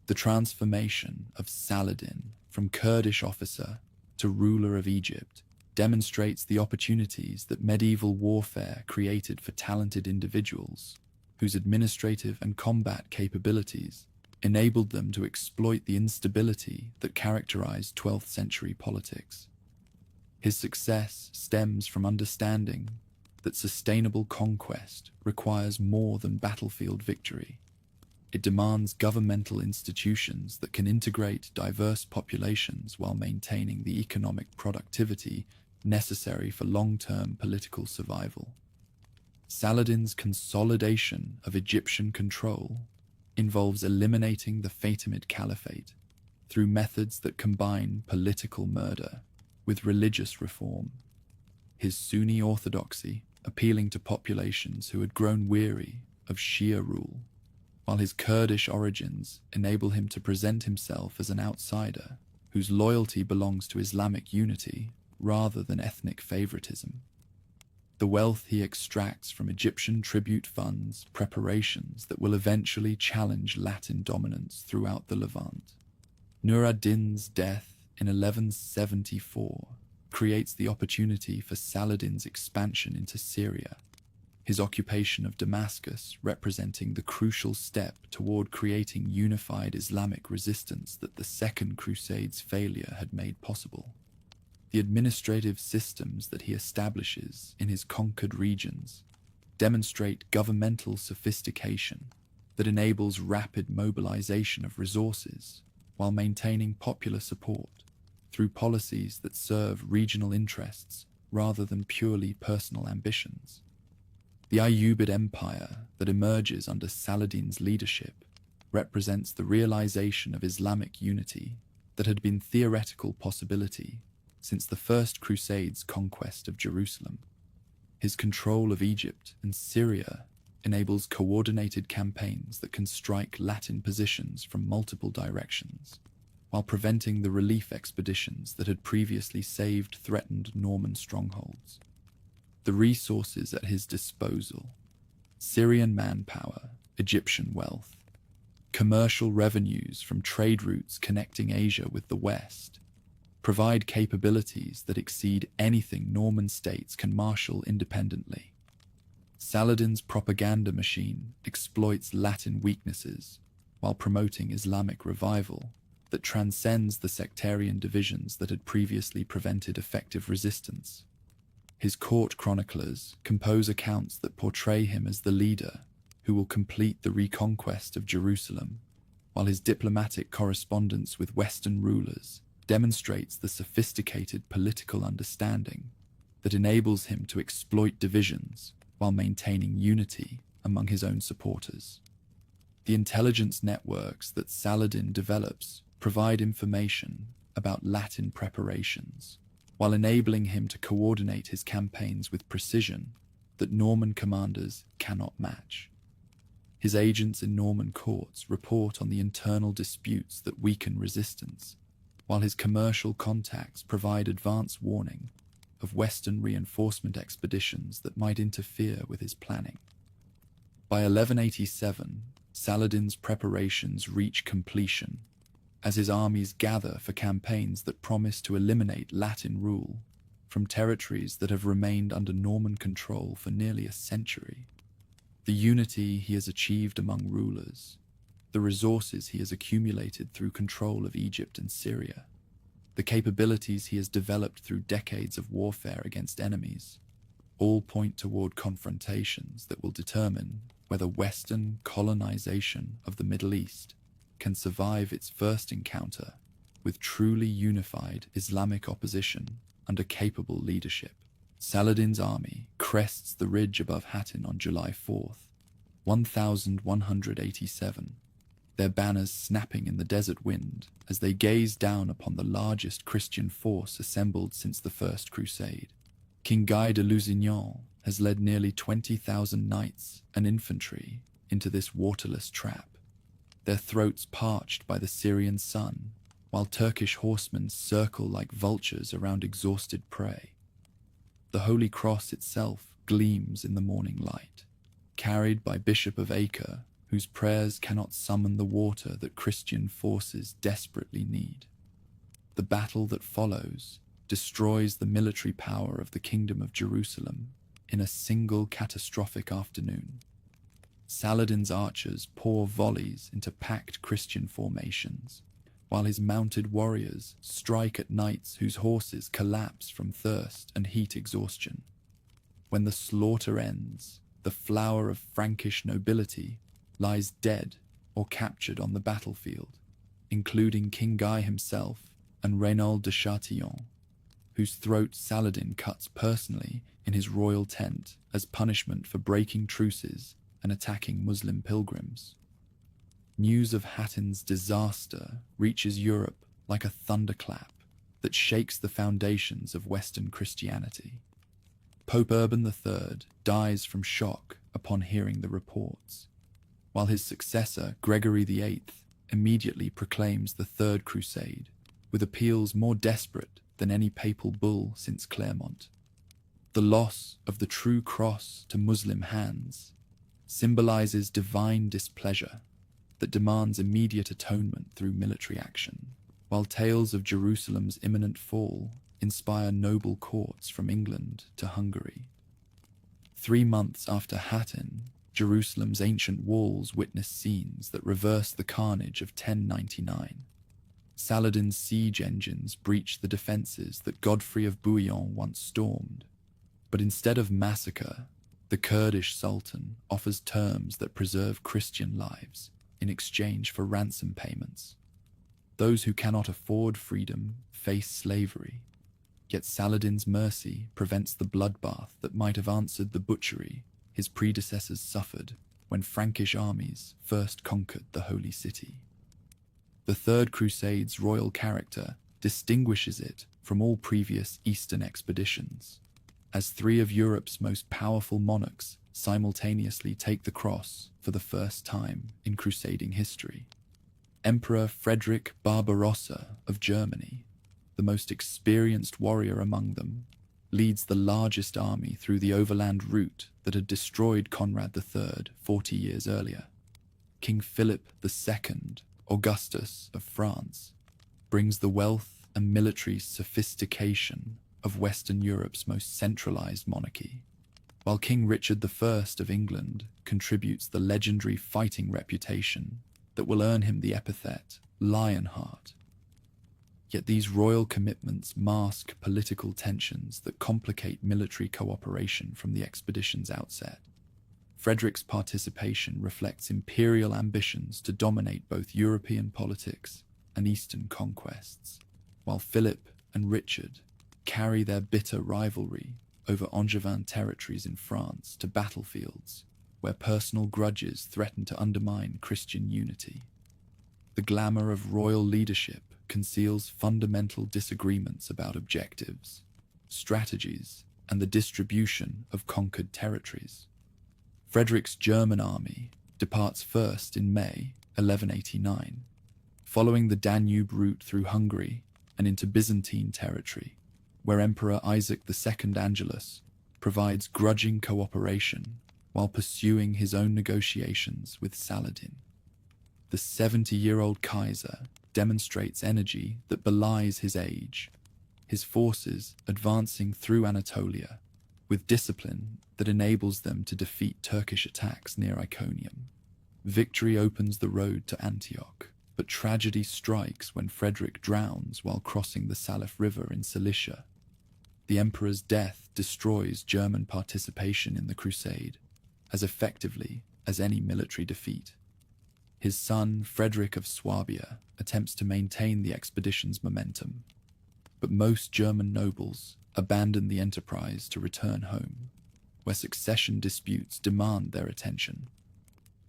[SPEAKER 1] The transformation of Saladin from Kurdish officer to ruler of Egypt demonstrates the opportunities that medieval warfare created for talented individuals whose administrative and combat capabilities enabled them to exploit the instability that characterized 12th century politics. His success stems from understanding that sustainable conquest requires more than battlefield victory. It demands governmental institutions that can integrate diverse populations while maintaining the economic productivity necessary for long-term political survival. Saladin's consolidation of Egyptian control involves eliminating the Fatimid Caliphate through methods that combine political murder with religious reform. His Sunni orthodoxy appealing to populations who had grown weary of Shia rule, while his Kurdish origins enable him to present himself as an outsider whose loyalty belongs to Islamic unity rather than ethnic favoritism. The wealth he extracts from Egyptian tribute funds preparations that will eventually challenge Latin dominance throughout the Levant. Nur ad-Din's death in 1174 creates the opportunity for Saladin's expansion into Syria, his occupation of Damascus representing the crucial step toward creating unified Islamic resistance that the Second Crusade's failure had made possible. The administrative systems that he establishes in his conquered regions demonstrate governmental sophistication that enables rapid mobilization of resources while maintaining popular support through policies that serve regional interests rather than purely personal ambitions. The Ayyubid Empire that emerges under Saladin's leadership represents the realization of Islamic unity that had been theoretical possibility since the First Crusade's conquest of Jerusalem. His control of Egypt and Syria enables coordinated campaigns that can strike Latin positions from multiple directions, while preventing the relief expeditions that had previously saved threatened Norman strongholds. The resources at his disposal: Syrian manpower, Egyptian wealth, commercial revenues from trade routes connecting Asia with the West, provide capabilities that exceed anything Norman states can marshal independently. Saladin's propaganda machine exploits Latin weaknesses while promoting Islamic revival that transcends the sectarian divisions that had previously prevented effective resistance. His court chroniclers compose accounts that portray him as the leader who will complete the reconquest of Jerusalem, while his diplomatic correspondence with Western rulers demonstrates the sophisticated political understanding that enables him to exploit divisions while maintaining unity among his own supporters. The intelligence networks that Saladin develops provide information about Latin preparations, while enabling him to coordinate his campaigns with precision that Norman commanders cannot match. His agents in Norman courts report on the internal disputes that weaken resistance, while his commercial contacts provide advance warning of Western reinforcement expeditions that might interfere with his planning. By 1187, Saladin's preparations reach completion, as his armies gather for campaigns that promise to eliminate Latin rule from territories that have remained under Norman control for nearly a century. The unity he has achieved among rulers, the resources he has accumulated through control of Egypt and Syria, the capabilities he has developed through decades of warfare against enemies, all point toward confrontations that will determine whether Western colonization of the Middle East can survive its first encounter with truly unified Islamic opposition under capable leadership. Saladin's army crests the ridge above Hattin on July 4th, 1187, their banners snapping in the desert wind as they gaze down upon the largest Christian force assembled since the First Crusade. King Guy de Lusignan has led nearly 20,000 knights and infantry into this waterless trap, their throats parched by the Syrian sun, while Turkish horsemen circle like vultures around exhausted prey. The Holy Cross itself gleams in the morning light, carried by Bishop of Acre, whose prayers cannot summon the water that Christian forces desperately need. The battle that follows destroys the military power of the Kingdom of Jerusalem in a single catastrophic afternoon. Saladin's archers pour volleys into packed Christian formations, while his mounted warriors strike at knights whose horses collapse from thirst and heat exhaustion. When the slaughter ends, the flower of Frankish nobility lies dead or captured on the battlefield, including King Guy himself and Reynaud de Chatillon, whose throat Saladin cuts personally in his royal tent as punishment for breaking truces and attacking Muslim pilgrims. News of Hattin's disaster reaches Europe like a thunderclap that shakes the foundations of Western Christianity. Pope Urban III dies from shock upon hearing the reports, while his successor, Gregory VIII, immediately proclaims the Third Crusade, with appeals more desperate than any papal bull since Clermont. The loss of the true cross to Muslim hands symbolizes divine displeasure that demands immediate atonement through military action, while tales of Jerusalem's imminent fall inspire noble courts from England to Hungary. 3 months after Hattin, Jerusalem's ancient walls witness scenes that reverse the carnage of 1099. Saladin's siege engines breach the defenses that Godfrey of Bouillon once stormed, but instead of massacre, the Kurdish Sultan offers terms that preserve Christian lives in exchange for ransom payments. Those who cannot afford freedom face slavery, yet Saladin's mercy prevents the bloodbath that might have answered the butchery his predecessors suffered when Frankish armies first conquered the Holy City. The Third Crusade's royal character distinguishes it from all previous Eastern expeditions, as 3 of Europe's most powerful monarchs simultaneously take the cross for the first time in crusading history. Emperor Frederick Barbarossa of Germany, the most experienced warrior among them, leads the largest army through the overland route that had destroyed Conrad III 40 years earlier. King Philip II, Augustus of France, brings the wealth and military sophistication of Western Europe's most centralized monarchy, while King Richard I of England contributes the legendary fighting reputation that will earn him the epithet Lionheart. Yet these royal commitments mask political tensions that complicate military cooperation from the expedition's outset. Frederick's participation reflects imperial ambitions to dominate both European politics and Eastern conquests, while Philip and Richard carry their bitter rivalry over Angevin territories in France to battlefields where personal grudges threaten to undermine Christian unity. The glamour of royal leadership conceals fundamental disagreements about objectives, strategies, and the distribution of conquered territories. Frederick's German army departs first in May 1189, following the Danube route through Hungary and into Byzantine territory, where Emperor Isaac II Angelus provides grudging cooperation while pursuing his own negotiations with Saladin. The 70-year-old Kaiser demonstrates energy that belies his age, his forces advancing through Anatolia with discipline that enables them to defeat Turkish attacks near Iconium. Victory opens the road to Antioch, but tragedy strikes when Frederick drowns while crossing the Salif River in Cilicia. The emperor's death destroys German participation in the crusade as effectively as any military defeat. His son, Frederick of Swabia, attempts to maintain the expedition's momentum, but most German nobles abandon the enterprise to return home, where succession disputes demand their attention.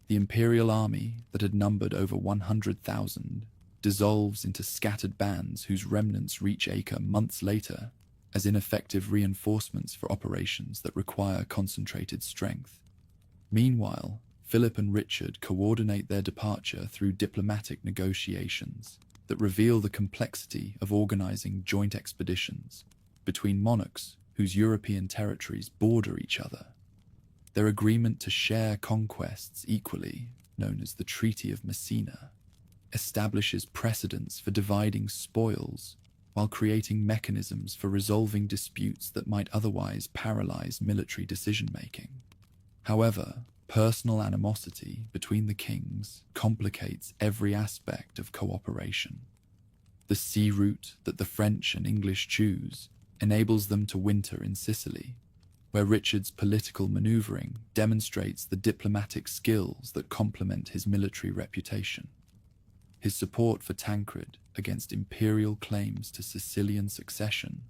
[SPEAKER 1] The imperial army that had numbered over 100,000 dissolves into scattered bands whose remnants reach Acre months later as ineffective reinforcements for operations that require concentrated strength. Meanwhile, Philip and Richard coordinate their departure through diplomatic negotiations that reveal the complexity of organizing joint expeditions between monarchs whose European territories border each other. Their agreement to share conquests equally, known as the Treaty of Messina, establishes precedents for dividing spoils while creating mechanisms for resolving disputes that might otherwise paralyze military decision-making. However, personal animosity between the kings complicates every aspect of cooperation. The sea route that the French and English choose enables them to winter in Sicily, where Richard's political maneuvering demonstrates the diplomatic skills that complement his military reputation. His support for Tancred against imperial claims to Sicilian succession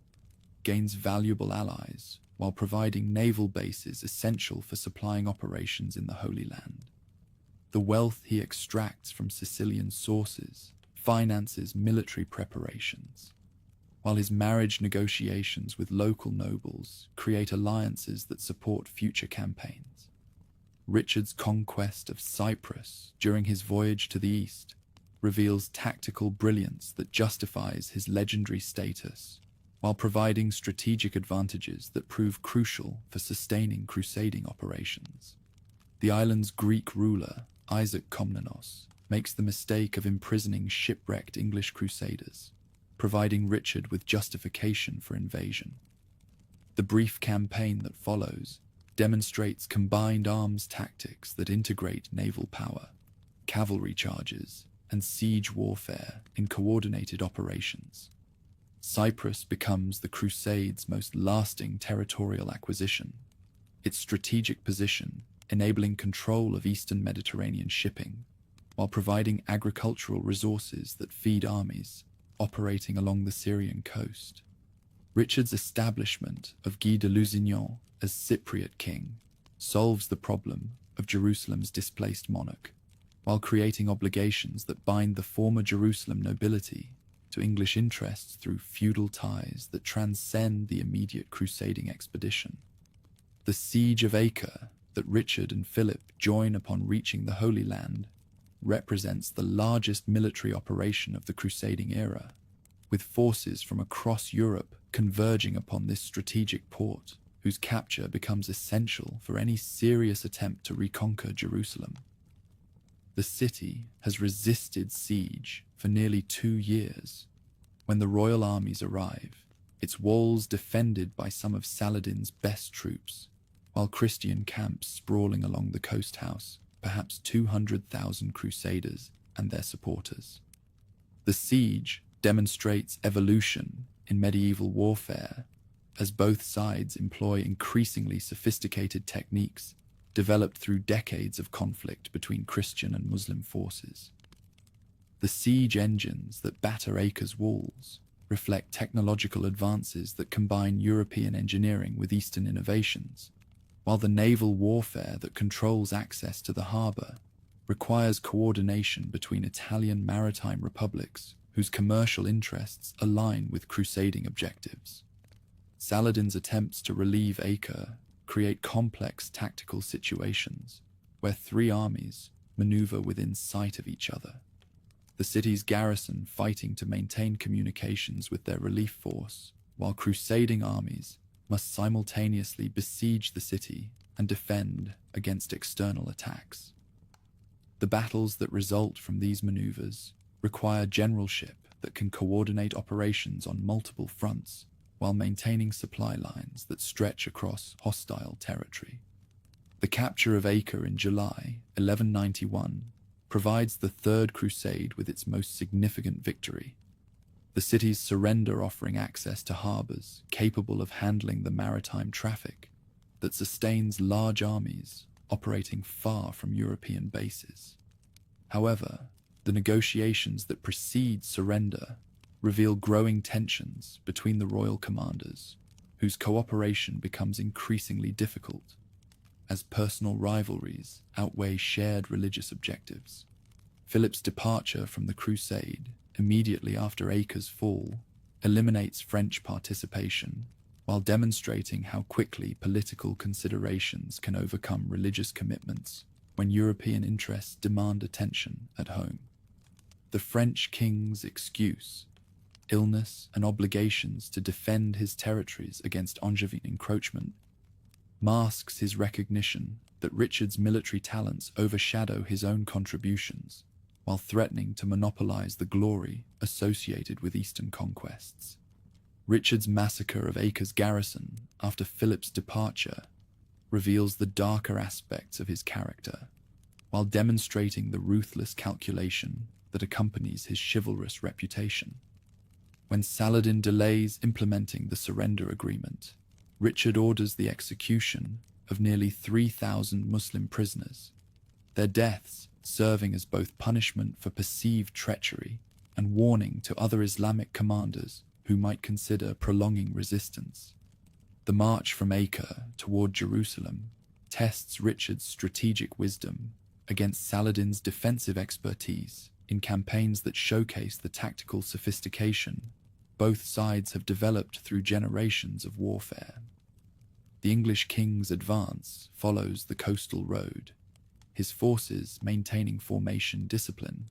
[SPEAKER 1] gains valuable allies while providing naval bases essential for supplying operations in the Holy Land. The wealth he extracts from Sicilian sources finances military preparations, while his marriage negotiations with local nobles create alliances that support future campaigns. Richard's conquest of Cyprus during his voyage to the east reveals tactical brilliance that justifies his legendary status, while providing strategic advantages that prove crucial for sustaining crusading operations. The island's Greek ruler, Isaac Komnenos, makes the mistake of imprisoning shipwrecked English crusaders, providing Richard with justification for invasion. The brief campaign that follows demonstrates combined arms tactics that integrate naval power, cavalry charges, and siege warfare in coordinated operations. Cyprus becomes the Crusades' most lasting territorial acquisition, its strategic position enabling control of eastern Mediterranean shipping, while providing agricultural resources that feed armies operating along the Syrian coast. Richard's establishment of Guy de Lusignan as Cypriot king solves the problem of Jerusalem's displaced monarch, while creating obligations that bind the former Jerusalem nobility to English interests through feudal ties that transcend the immediate crusading expedition. The siege of Acre that Richard and Philip join upon reaching the Holy Land represents the largest military operation of the crusading era, with forces from across Europe converging upon this strategic port, whose capture becomes essential for any serious attempt to reconquer Jerusalem. The city has resisted siege for nearly 2 years. When the royal armies arrive, its walls defended by some of Saladin's best troops, while Christian camps sprawling along the coast house perhaps 200,000 crusaders and their supporters. The siege demonstrates evolution in medieval warfare, as both sides employ increasingly sophisticated techniques developed through decades of conflict between Christian and Muslim forces. The siege engines that batter Acre's walls reflect technological advances that combine European engineering with Eastern innovations, while the naval warfare that controls access to the harbour requires coordination between Italian maritime republics whose commercial interests align with crusading objectives. Saladin's attempts to relieve Acre create complex tactical situations where 3 armies maneuver within sight of each other. The city's garrison fighting to maintain communications with their relief force, while crusading armies must simultaneously besiege the city and defend against external attacks. The battles that result from these maneuvers require generalship that can coordinate operations on multiple fronts while maintaining supply lines that stretch across hostile territory. The capture of Acre in July 1191 provides the Third Crusade with its most significant victory, the city's surrender offering access to harbours capable of handling the maritime traffic that sustains large armies operating far from European bases. However, the negotiations that precede surrender reveal growing tensions between the royal commanders, whose cooperation becomes increasingly difficult as personal rivalries outweigh shared religious objectives. Philip's departure from the Crusade, immediately after Acre's fall, eliminates French participation, while demonstrating how quickly political considerations can overcome religious commitments when European interests demand attention at home. The French king's excuse, illness and obligations to defend his territories against Angevin encroachment, masks his recognition that Richard's military talents overshadow his own contributions, while threatening to monopolize the glory associated with Eastern conquests. Richard's massacre of Acre's garrison after Philip's departure reveals the darker aspects of his character, while demonstrating the ruthless calculation that accompanies his chivalrous reputation. When Saladin delays implementing the surrender agreement, Richard orders the execution of nearly 3,000 Muslim prisoners, their deaths serving as both punishment for perceived treachery and warning to other Islamic commanders who might consider prolonging resistance. The march from Acre toward Jerusalem tests Richard's strategic wisdom against Saladin's defensive expertise in campaigns that showcase the tactical sophistication both sides have developed through generations of warfare. The English king's advance follows the coastal road, his forces maintaining formation discipline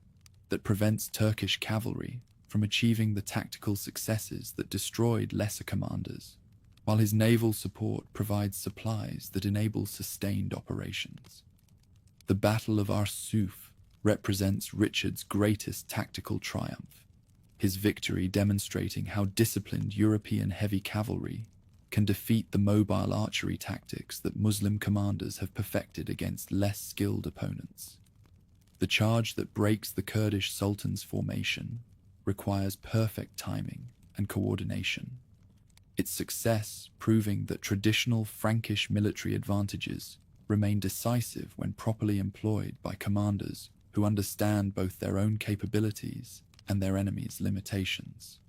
[SPEAKER 1] that prevents Turkish cavalry from achieving the tactical successes that destroyed lesser commanders, while his naval support provides supplies that enable sustained operations. The Battle of Arsuf represents Richard's greatest tactical triumph, his victory demonstrating how disciplined European heavy cavalry can defeat the mobile archery tactics that Muslim commanders have perfected against less skilled opponents. The charge that breaks the Kurdish Sultan's formation requires perfect timing and coordination, its success proving that traditional Frankish military advantages remain decisive when properly employed by commanders who understand both their own capabilities and their enemy's limitations.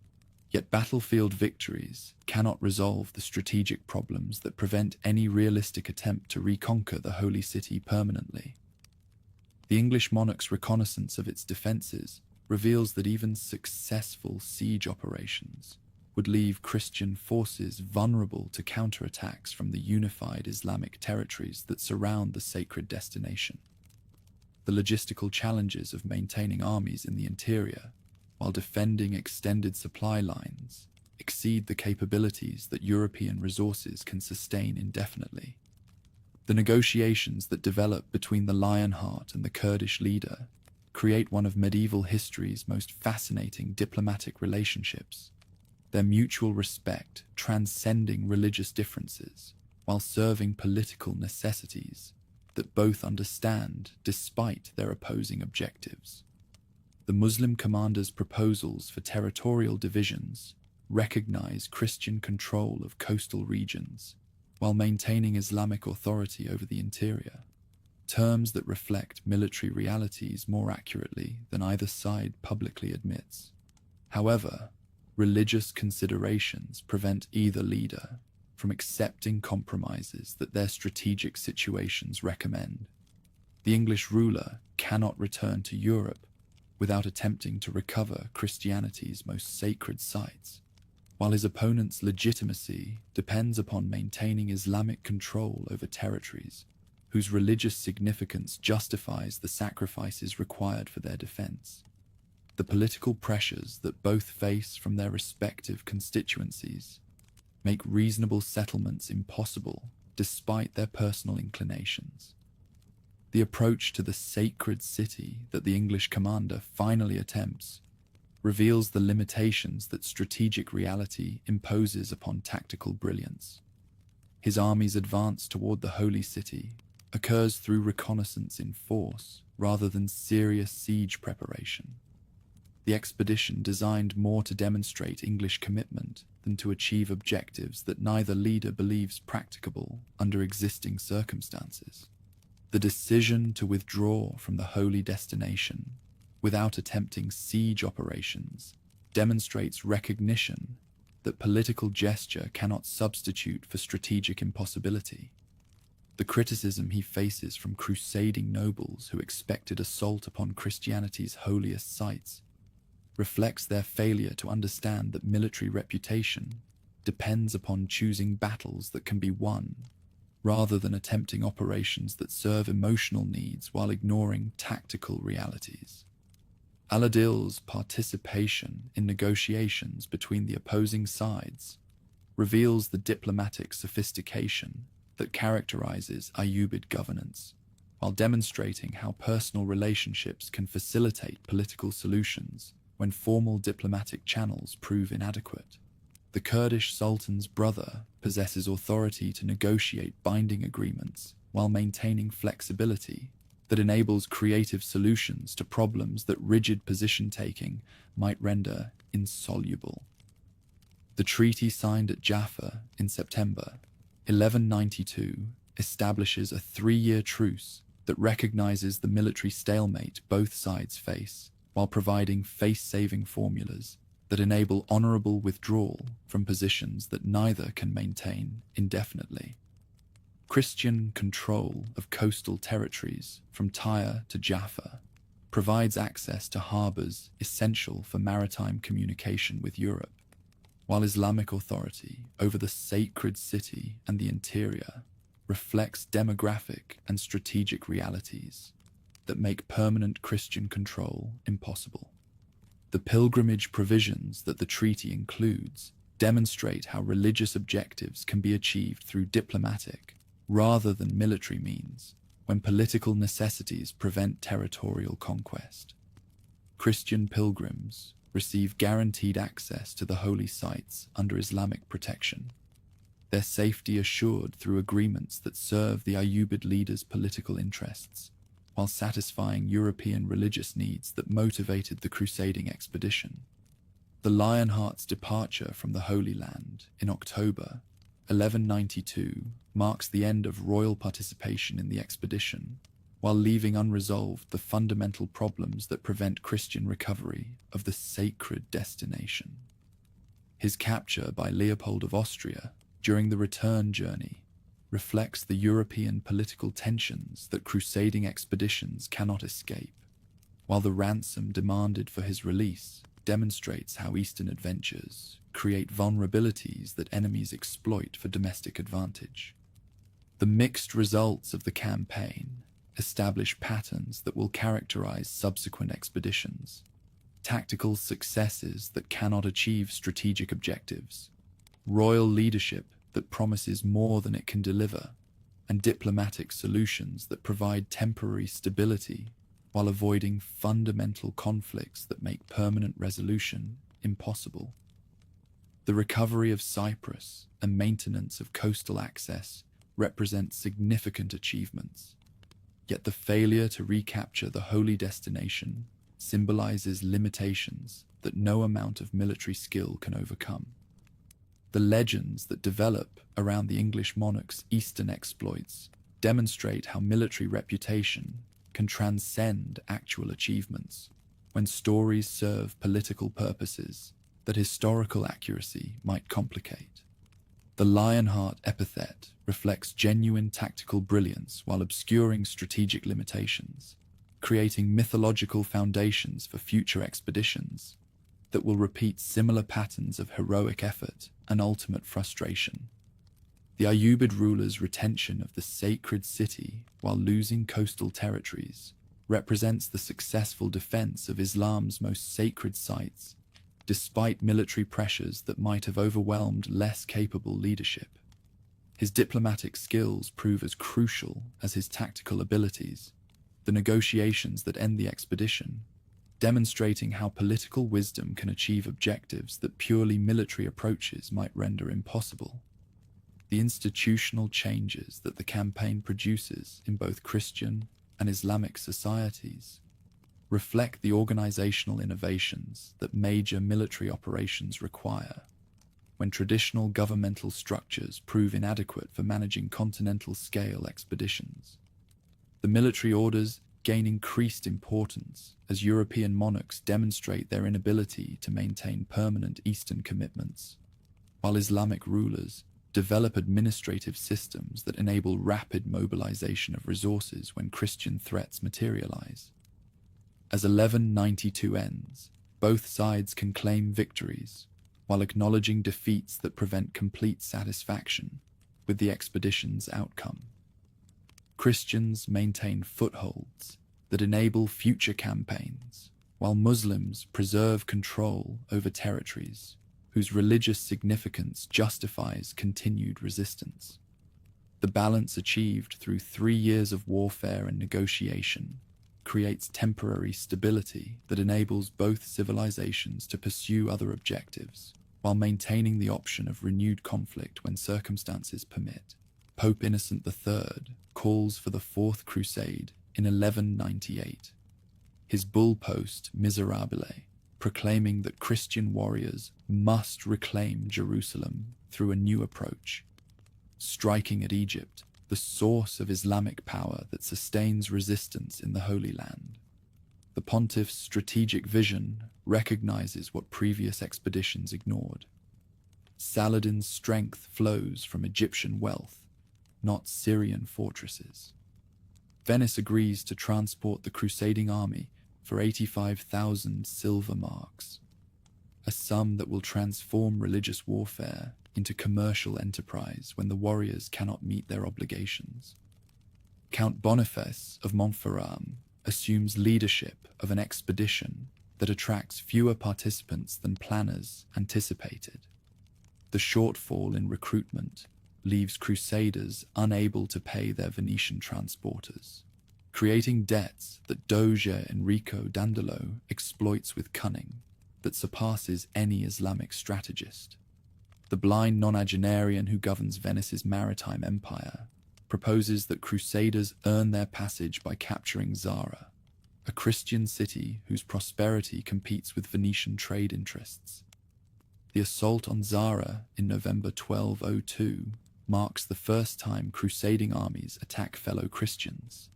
[SPEAKER 1] Yet battlefield victories cannot resolve the strategic problems that prevent any realistic attempt to reconquer the Holy City permanently. The English monarch's reconnaissance of its defences reveals that even successful siege operations would leave Christian forces vulnerable to counterattacks from the unified Islamic territories that surround the sacred destination. The logistical challenges of maintaining armies in the interior while defending extended supply lines exceed the capabilities that European resources can sustain indefinitely. The negotiations that develop between the Lionheart and the Kurdish leader create one of medieval history's most fascinating diplomatic relationships, their mutual respect transcending religious differences while serving political necessities that both understand despite their opposing objectives. The Muslim commander's proposals for territorial divisions recognize Christian control of coastal regions while maintaining Islamic authority over the interior, terms that reflect military realities more accurately than either side publicly admits. However, religious considerations prevent either leader from accepting compromises that their strategic situations recommend. The English ruler cannot return to Europe without attempting to recover Christianity's most sacred sites, while his opponent's legitimacy depends upon maintaining Islamic control over territories whose religious significance justifies the sacrifices required for their defense. The political pressures that both face from their respective constituencies make reasonable settlements impossible despite their personal inclinations. The approach to the sacred city that the English commander finally attempts reveals the limitations that strategic reality imposes upon tactical brilliance. His army's advance toward the Holy City occurs through reconnaissance in force rather than serious siege preparation. The expedition designed more to demonstrate English commitment than to achieve objectives that neither leader believes practicable under existing circumstances. The decision to withdraw from the holy destination without attempting siege operations demonstrates recognition that political gesture cannot substitute for strategic impossibility. The criticism he faces from crusading nobles who expected assault upon Christianity's holiest sites reflects their failure to understand that military reputation depends upon choosing battles that can be won, rather than attempting operations that serve emotional needs while ignoring tactical realities. Al-Adil's participation in negotiations between the opposing sides reveals the diplomatic sophistication that characterizes Ayyubid governance, while demonstrating how personal relationships can facilitate political solutions when formal diplomatic channels prove inadequate. The Kurdish Sultan's brother possesses authority to negotiate binding agreements while maintaining flexibility that enables creative solutions to problems that rigid position-taking might render insoluble. The treaty signed at Jaffa in September 1192 establishes a 3-year truce that recognizes the military stalemate both sides face, while providing face-saving formulas that enable honorable withdrawal from positions that neither can maintain indefinitely. Christian control of coastal territories from Tyre to Jaffa provides access to harbors essential for maritime communication with Europe, while Islamic authority over the sacred city and the interior reflects demographic and strategic realities that make permanent Christian control impossible. The pilgrimage provisions that the treaty includes demonstrate how religious objectives can be achieved through diplomatic rather than military means when political necessities prevent territorial conquest. Christian pilgrims receive guaranteed access to the holy sites under Islamic protection, their safety assured through agreements that serve the Ayyubid leaders' political interests, while satisfying European religious needs that motivated the crusading expedition. The Lionheart's departure from the Holy Land in October 1192 marks the end of royal participation in the expedition, while leaving unresolved the fundamental problems that prevent Christian recovery of the sacred destination. His capture by Leopold of Austria during the return journey reflects the European political tensions that crusading expeditions cannot escape, while the ransom demanded for his release demonstrates how Eastern adventures create vulnerabilities that enemies exploit for domestic advantage. The mixed results of the campaign establish patterns that will characterize subsequent expeditions: tactical successes that cannot achieve strategic objectives, royal leadership that promises more than it can deliver, and diplomatic solutions that provide temporary stability while avoiding fundamental conflicts that make permanent resolution impossible. The recovery of Cyprus and maintenance of coastal access represent significant achievements, yet the failure to recapture the holy destination symbolizes limitations that no amount of military skill can overcome. The legends that develop around the English monarch's eastern exploits demonstrate how military reputation can transcend actual achievements when stories serve political purposes that historical accuracy might complicate. The Lionheart epithet reflects genuine tactical brilliance while obscuring strategic limitations, creating mythological foundations for future expeditions that will repeat similar patterns of heroic effort and ultimate frustration. The Ayyubid rulers' retention of the sacred city while losing coastal territories represents the successful defense of Islam's most sacred sites, despite military pressures that might have overwhelmed less capable leadership. His diplomatic skills prove as crucial as his tactical abilities, the negotiations that end the expedition, demonstrating how political wisdom can achieve objectives that purely military approaches might render impossible. The institutional changes that the campaign produces in both Christian and Islamic societies reflect the organizational innovations that major military operations require, when traditional governmental structures prove inadequate for managing continental-scale expeditions. The military orders gain increased importance as European monarchs demonstrate their inability to maintain permanent Eastern commitments, while Islamic rulers develop administrative systems that enable rapid mobilization of resources when Christian threats materialize. As 1192 ends, both sides can claim victories, while acknowledging defeats that prevent complete satisfaction with the expedition's outcome. Christians maintain footholds that enable future campaigns, while Muslims preserve control over territories whose religious significance justifies continued resistance. The balance achieved through 3 years of warfare and negotiation creates temporary stability that enables both civilizations to pursue other objectives, while maintaining the option of renewed conflict when circumstances permit. Pope Innocent III calls for the Fourth Crusade in 1198. His bull post Miserabile, proclaiming that Christian warriors must reclaim Jerusalem through a new approach, striking at Egypt, the source of Islamic power that sustains resistance in the Holy Land. The pontiff's strategic vision recognizes what previous expeditions ignored. Saladin's strength flows from Egyptian wealth, not Syrian fortresses. Venice agrees to transport the crusading army for 85,000 silver marks, a sum that will transform religious warfare into commercial enterprise when the warriors cannot meet their obligations. Count Boniface of Montferrat assumes leadership of an expedition that attracts fewer participants than planners anticipated. The shortfall in recruitment leaves Crusaders unable to pay their Venetian transporters, creating debts that Doge Enrico Dandolo exploits with cunning that surpasses any Islamic strategist. The blind nonagenarian who governs Venice's maritime empire proposes that Crusaders earn their passage by capturing Zara, a Christian city whose prosperity competes with Venetian trade interests. The assault on Zara in November 1202 marks the first time crusading armies attack fellow Christians,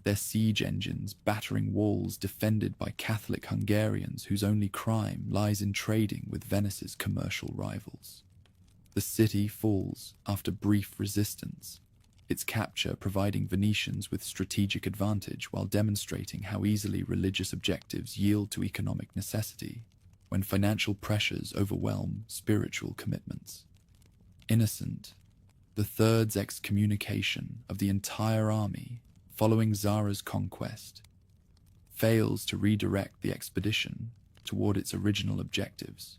[SPEAKER 1] their siege engines battering walls defended by Catholic Hungarians whose only crime lies in trading with Venice's commercial rivals. The city falls after brief resistance, its capture providing Venetians with strategic advantage while demonstrating how easily religious objectives yield to economic necessity when financial pressures overwhelm spiritual commitments. Innocent III's excommunication of the entire army following Zara's conquest fails to redirect the expedition toward its original objectives.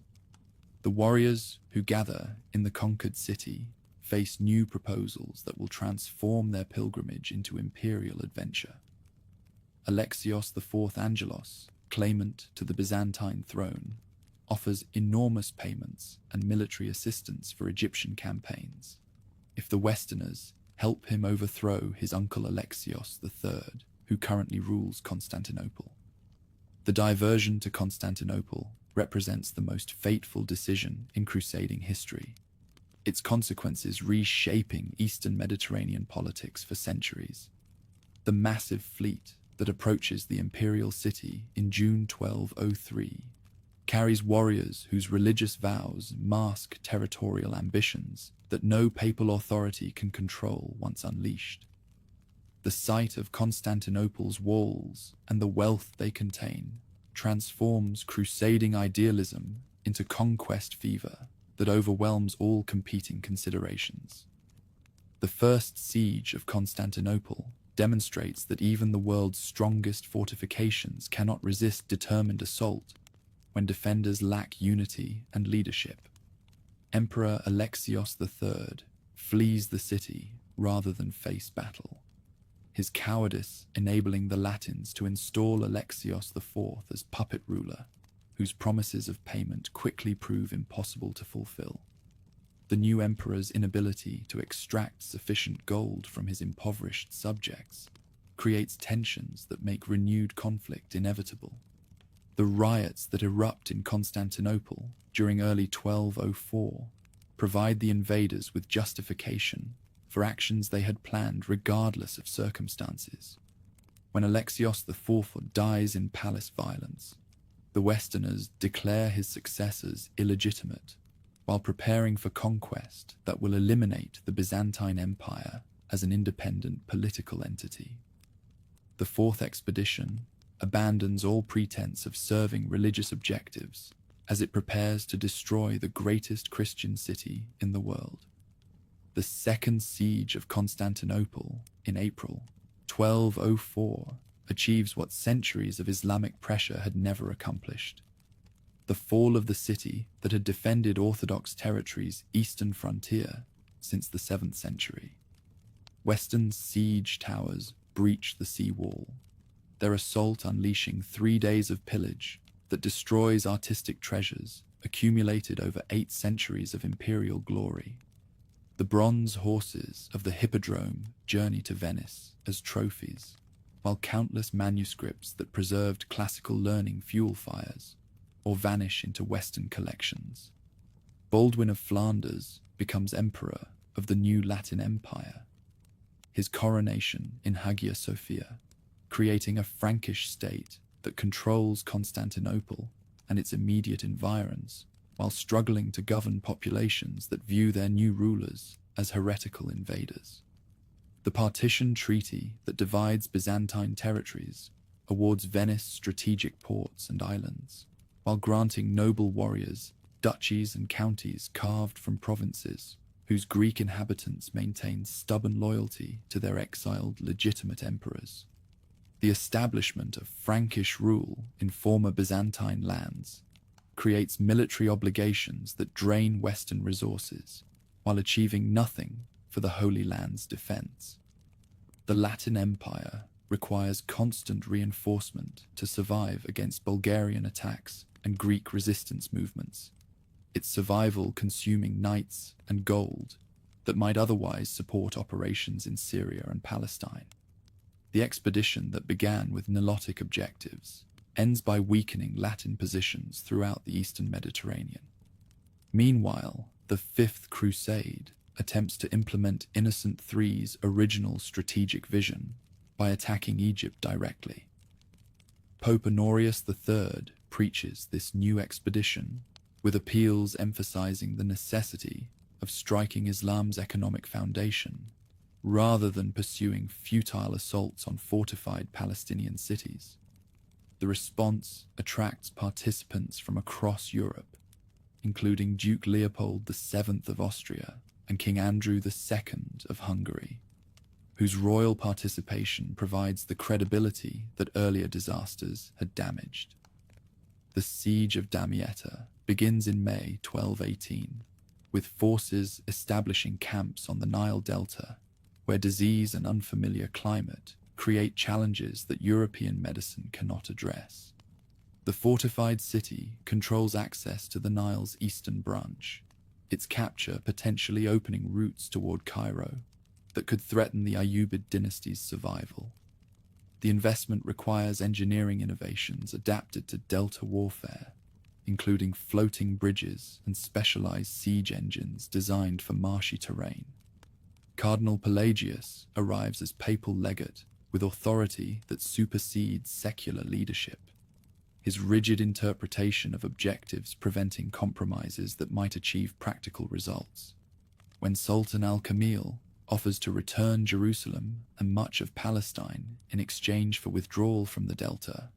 [SPEAKER 1] The warriors who gather in the conquered city face new proposals that will transform their pilgrimage into imperial adventure. Alexios IV Angelos, claimant to the Byzantine throne, offers enormous payments and military assistance for Egyptian campaigns if the Westerners help him overthrow his uncle Alexios III, who currently rules Constantinople. The diversion to Constantinople represents the most fateful decision in crusading history, its consequences reshaping Eastern Mediterranean politics for centuries. The massive fleet that approaches the imperial city in June 1203 carries warriors whose religious vows mask territorial ambitions that no papal authority can control once unleashed. The sight of Constantinople's walls and the wealth they contain transforms crusading idealism into conquest fever that overwhelms all competing considerations. The first siege of Constantinople demonstrates that even the world's strongest fortifications cannot resist determined assault when defenders lack unity and leadership. Emperor Alexios III flees the city rather than face battle, his cowardice enabling the Latins to install Alexios IV as puppet ruler, whose promises of payment quickly prove impossible to fulfill. The new emperor's inability to extract sufficient gold from his impoverished subjects creates tensions that make renewed conflict inevitable. The riots that erupt in Constantinople during early 1204 provide the invaders with justification for actions they had planned regardless of circumstances. When Alexios IV dies in palace violence, the Westerners declare his successors illegitimate, while preparing for conquest that will eliminate the Byzantine Empire as an independent political entity. The fourth expedition abandons all pretense of serving religious objectives as it prepares to destroy the greatest Christian city in the world. The Second Siege of Constantinople in April 1204 achieves what centuries of Islamic pressure had never accomplished: the fall of the city that had defended Orthodox territory's eastern frontier since the 7th century. Western siege towers breach the sea wall, their assault unleashing 3 days of pillage that destroys artistic treasures accumulated over 8 centuries of imperial glory. The bronze horses of the hippodrome journey to Venice as trophies, while countless manuscripts that preserved classical learning fuel fires or vanish into Western collections. Baldwin of Flanders becomes emperor of the new Latin Empire, his coronation in Hagia Sophia, creating a Frankish state that controls Constantinople and its immediate environs, while struggling to govern populations that view their new rulers as heretical invaders. The partition treaty that divides Byzantine territories awards Venice strategic ports and islands, while granting noble warriors duchies and counties carved from provinces whose Greek inhabitants maintained stubborn loyalty to their exiled legitimate emperors. The establishment of Frankish rule in former Byzantine lands creates military obligations that drain Western resources, while achieving nothing for the Holy Land's defense. The Latin Empire requires constant reinforcement to survive against Bulgarian attacks and Greek resistance movements, its survival consuming knights and gold that might otherwise support operations in Syria and Palestine. The expedition that began with Nilotic objectives ends by weakening Latin positions throughout the eastern Mediterranean. Meanwhile, the Fifth Crusade attempts to implement Innocent III's original strategic vision by attacking Egypt directly. Pope Honorius III preaches this new expedition with appeals emphasizing the necessity of striking Islam's economic foundation rather than pursuing futile assaults on fortified Palestinian cities. The response attracts participants from across Europe, including Duke Leopold VII of Austria and King Andrew II of Hungary, whose royal participation provides the credibility that earlier disasters had damaged. The Siege of Damietta begins in May 1218, with forces establishing camps on the Nile Delta, where disease and unfamiliar climate create challenges that European medicine cannot address. The fortified city controls access to the Nile's eastern branch, its capture potentially opening routes toward Cairo that could threaten the Ayyubid dynasty's survival. The investment requires engineering innovations adapted to delta warfare, including floating bridges and specialized siege engines designed for marshy terrain. Cardinal Pelagius arrives as papal legate with authority that supersedes secular leadership, his rigid interpretation of objectives preventing compromises that might achieve practical results. When Sultan al-Kamil offers to return Jerusalem and much of Palestine in exchange for withdrawal from the Delta,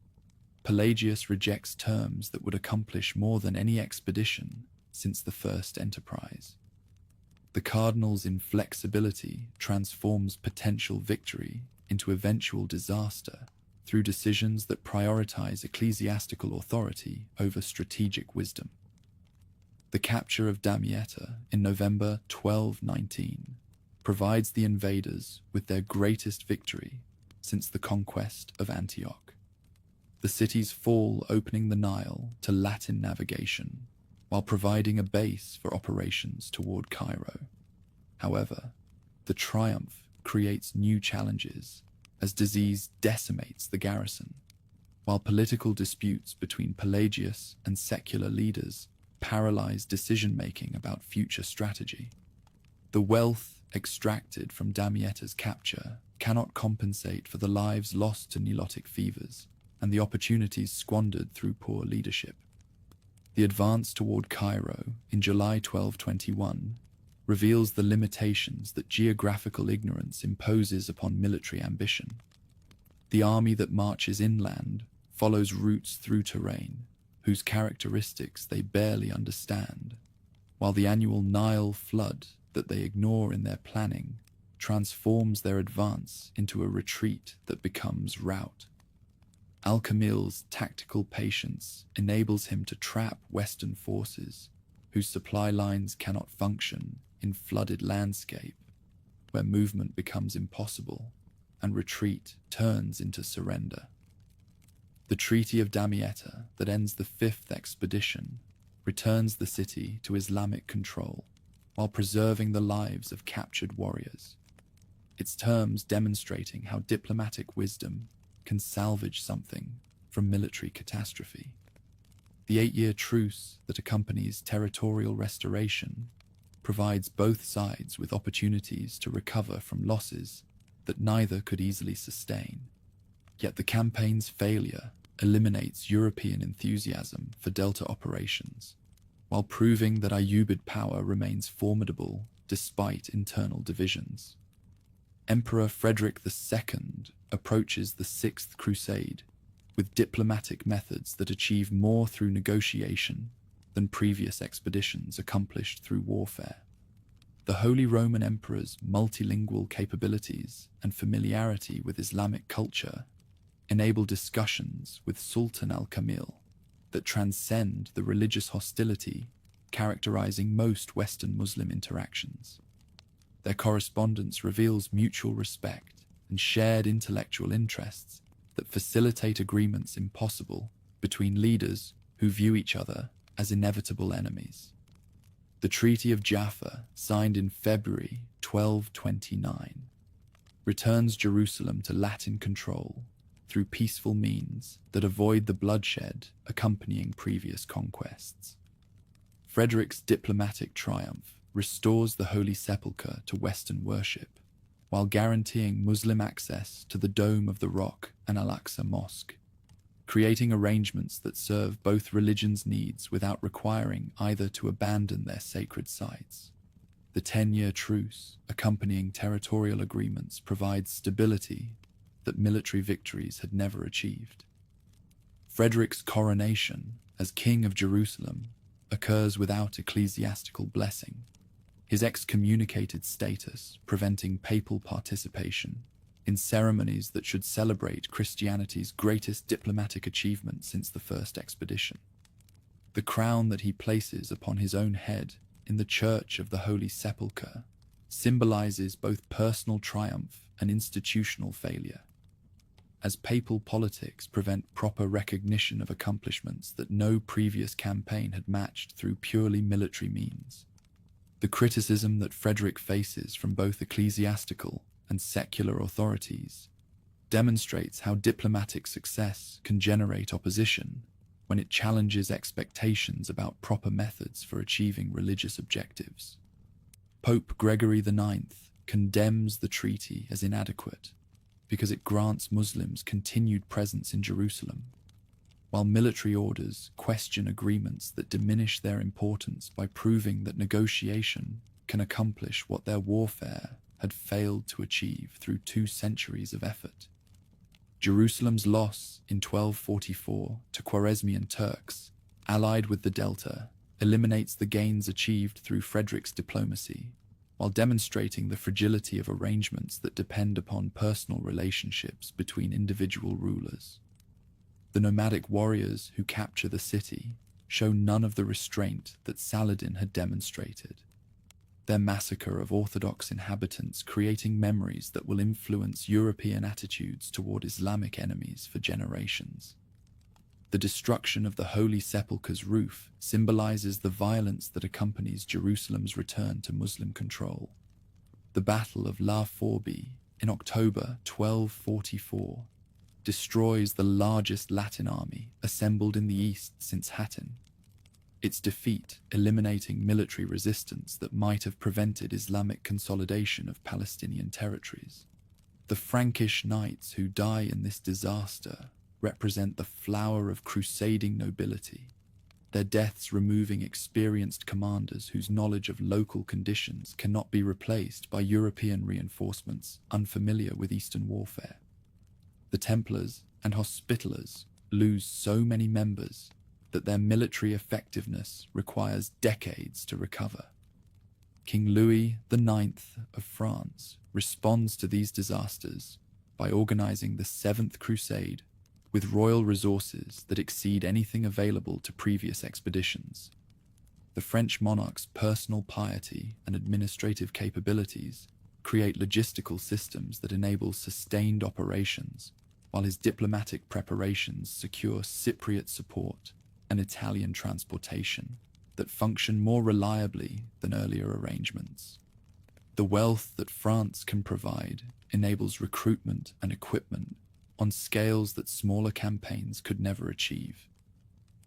[SPEAKER 1] Pelagius rejects terms that would accomplish more than any expedition since the first enterprise. The cardinal's inflexibility transforms potential victory into eventual disaster through decisions that prioritize ecclesiastical authority over strategic wisdom. The capture of Damietta in November 1219 provides the invaders with their greatest victory since the conquest of Antioch. The city's fall opening the Nile to Latin navigation, while providing a base for operations toward Cairo. However, the triumph creates new challenges as disease decimates the garrison, while political disputes between Pelagius and secular leaders paralyze decision-making about future strategy. The wealth extracted from Damietta's capture cannot compensate for the lives lost to Nilotic fevers and the opportunities squandered through poor leadership. The advance toward Cairo in July 1221 reveals the limitations that geographical ignorance imposes upon military ambition. The army that marches inland follows routes through terrain whose characteristics they barely understand, while the annual Nile flood that they ignore in their planning transforms their advance into a retreat that becomes rout. Al-Kamil's tactical patience enables him to trap Western forces whose supply lines cannot function in flooded landscape, where movement becomes impossible and retreat turns into surrender. The Treaty of Damietta that ends the fifth expedition returns the city to Islamic control while preserving the lives of captured warriors, its terms demonstrating how diplomatic wisdom can salvage something from military catastrophe. The 8-year truce that accompanies territorial restoration provides both sides with opportunities to recover from losses that neither could easily sustain. Yet the campaign's failure eliminates European enthusiasm for Delta operations, while proving that Ayyubid power remains formidable despite internal divisions. Emperor Frederick II approaches the Sixth Crusade with diplomatic methods that achieve more through negotiation than previous expeditions accomplished through warfare. The Holy Roman Emperor's multilingual capabilities and familiarity with Islamic culture enable discussions with Sultan al-Kamil that transcend the religious hostility characterizing most Western Muslim interactions. Their correspondence reveals mutual respect and shared intellectual interests that facilitate agreements impossible between leaders who view each other as inevitable enemies. The Treaty of Jaffa, signed in February 1229, returns Jerusalem to Latin control through peaceful means that avoid the bloodshed accompanying previous conquests. Frederick's diplomatic triumph restores the Holy Sepulchre to Western worship, while guaranteeing Muslim access to the Dome of the Rock and Al-Aqsa Mosque, creating arrangements that serve both religions' needs without requiring either to abandon their sacred sites. The 10-year truce accompanying territorial agreements provides stability that military victories had never achieved. Frederick's coronation as King of Jerusalem occurs without ecclesiastical blessing, his excommunicated status preventing papal participation in ceremonies that should celebrate Christianity's greatest diplomatic achievement since the first expedition. The crown that he places upon his own head in the Church of the Holy Sepulchre symbolizes both personal triumph and institutional failure, as papal politics prevent proper recognition of accomplishments that no previous campaign had matched through purely military means. The criticism that Frederick faces from both ecclesiastical and secular authorities demonstrates how diplomatic success can generate opposition when it challenges expectations about proper methods for achieving religious objectives. Pope Gregory IX condemns the treaty as inadequate because it grants Muslims continued presence in Jerusalem, while military orders question agreements that diminish their importance by proving that negotiation can accomplish what their warfare had failed to achieve through 2 centuries of effort. Jerusalem's loss in 1244 to Khwarezmian Turks, allied with the Delta, eliminates the gains achieved through Frederick's diplomacy, while demonstrating the fragility of arrangements that depend upon personal relationships between individual rulers. The nomadic warriors who capture the city show none of the restraint that Saladin had demonstrated, their massacre of Orthodox inhabitants creating memories that will influence European attitudes toward Islamic enemies for generations. The destruction of the Holy Sepulchre's roof symbolizes the violence that accompanies Jerusalem's return to Muslim control. The Battle of La Fourby in October 1244 destroys the largest Latin army assembled in the east since Hattin, its defeat eliminating military resistance that might have prevented Islamic consolidation of Palestinian territories. The Frankish knights who die in this disaster represent the flower of crusading nobility, their deaths removing experienced commanders whose knowledge of local conditions cannot be replaced by European reinforcements unfamiliar with Eastern warfare. The Templars and Hospitallers lose so many members that their military effectiveness requires decades to recover. King Louis IX of France responds to these disasters by organizing the Seventh Crusade with royal resources that exceed anything available to previous expeditions. The French monarch's personal piety and administrative capabilities create logistical systems that enable sustained operations, while his diplomatic preparations secure Cypriot support and Italian transportation that function more reliably than earlier arrangements. The wealth that France can provide enables recruitment and equipment on scales that smaller campaigns could never achieve.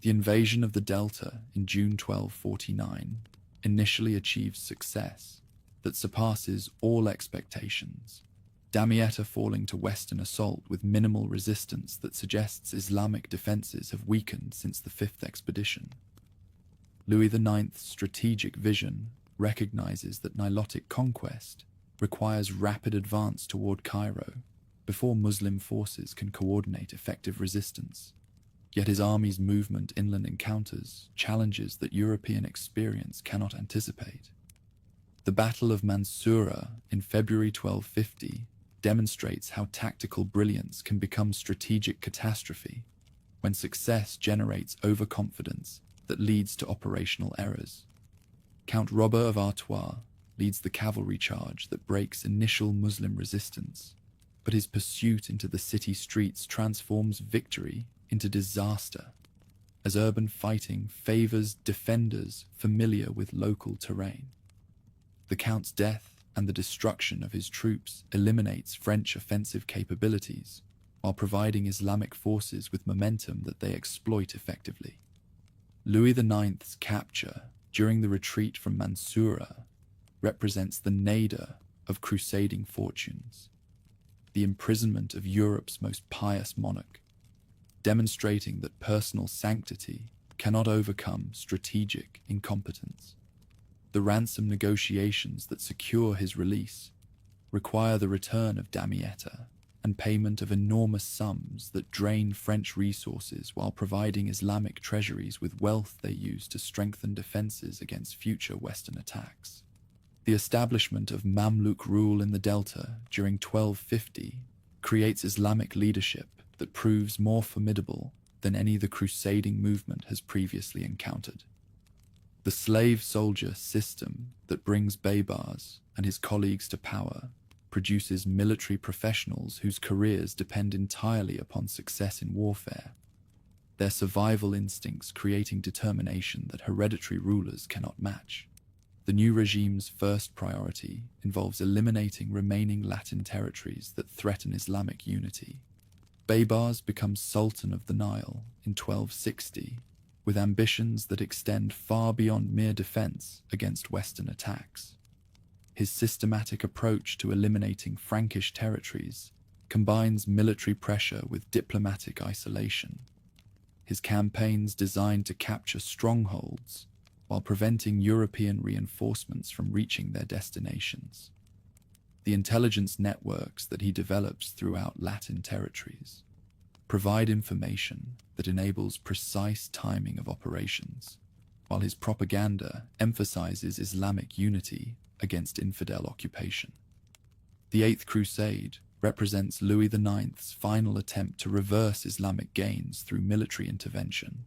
[SPEAKER 1] The invasion of the Delta in June 1249 initially achieves success that surpasses all expectations, Damietta falling to Western assault with minimal resistance that suggests Islamic defenses have weakened since the Fifth Expedition. Louis IX's strategic vision recognizes that Nilotic conquest requires rapid advance toward Cairo before Muslim forces can coordinate effective resistance. Yet his army's movement inland encounters challenges that European experience cannot anticipate. The Battle of Mansoura in February 1250 demonstrates how tactical brilliance can become strategic catastrophe when success generates overconfidence that leads to operational errors. Count Robert of Artois leads the cavalry charge that breaks initial Muslim resistance, but his pursuit into the city streets transforms victory into disaster, as urban fighting favors defenders familiar with local terrain. The Count's death and the destruction of his troops eliminates French offensive capabilities, while providing Islamic forces with momentum that they exploit effectively. Louis IX's capture during the retreat from Mansoura represents the nadir of crusading fortunes, the imprisonment of Europe's most pious monarch, demonstrating that personal sanctity cannot overcome strategic incompetence. The ransom negotiations that secure his release require the return of Damietta and payment of enormous sums that drain French resources while providing Islamic treasuries with wealth they use to strengthen defenses against future Western attacks. The establishment of Mamluk rule in the Delta during 1250 creates Islamic leadership that proves more formidable than any the crusading movement has previously encountered. The slave soldier system that brings Baybars and his colleagues to power produces military professionals whose careers depend entirely upon success in warfare, their survival instincts creating determination that hereditary rulers cannot match. The new regime's first priority involves eliminating remaining Latin territories that threaten Islamic unity. Baybars becomes Sultan of the Nile in 1260, with ambitions that extend far beyond mere defense against Western attacks. His systematic approach to eliminating Frankish territories combines military pressure with diplomatic isolation. His campaigns designed to capture strongholds while preventing European reinforcements from reaching their destinations. The intelligence networks that he develops throughout Latin territories provide information that enables precise timing of operations, while his propaganda emphasizes Islamic unity against infidel occupation. The Eighth Crusade represents Louis IX's final attempt to reverse Islamic gains through military intervention.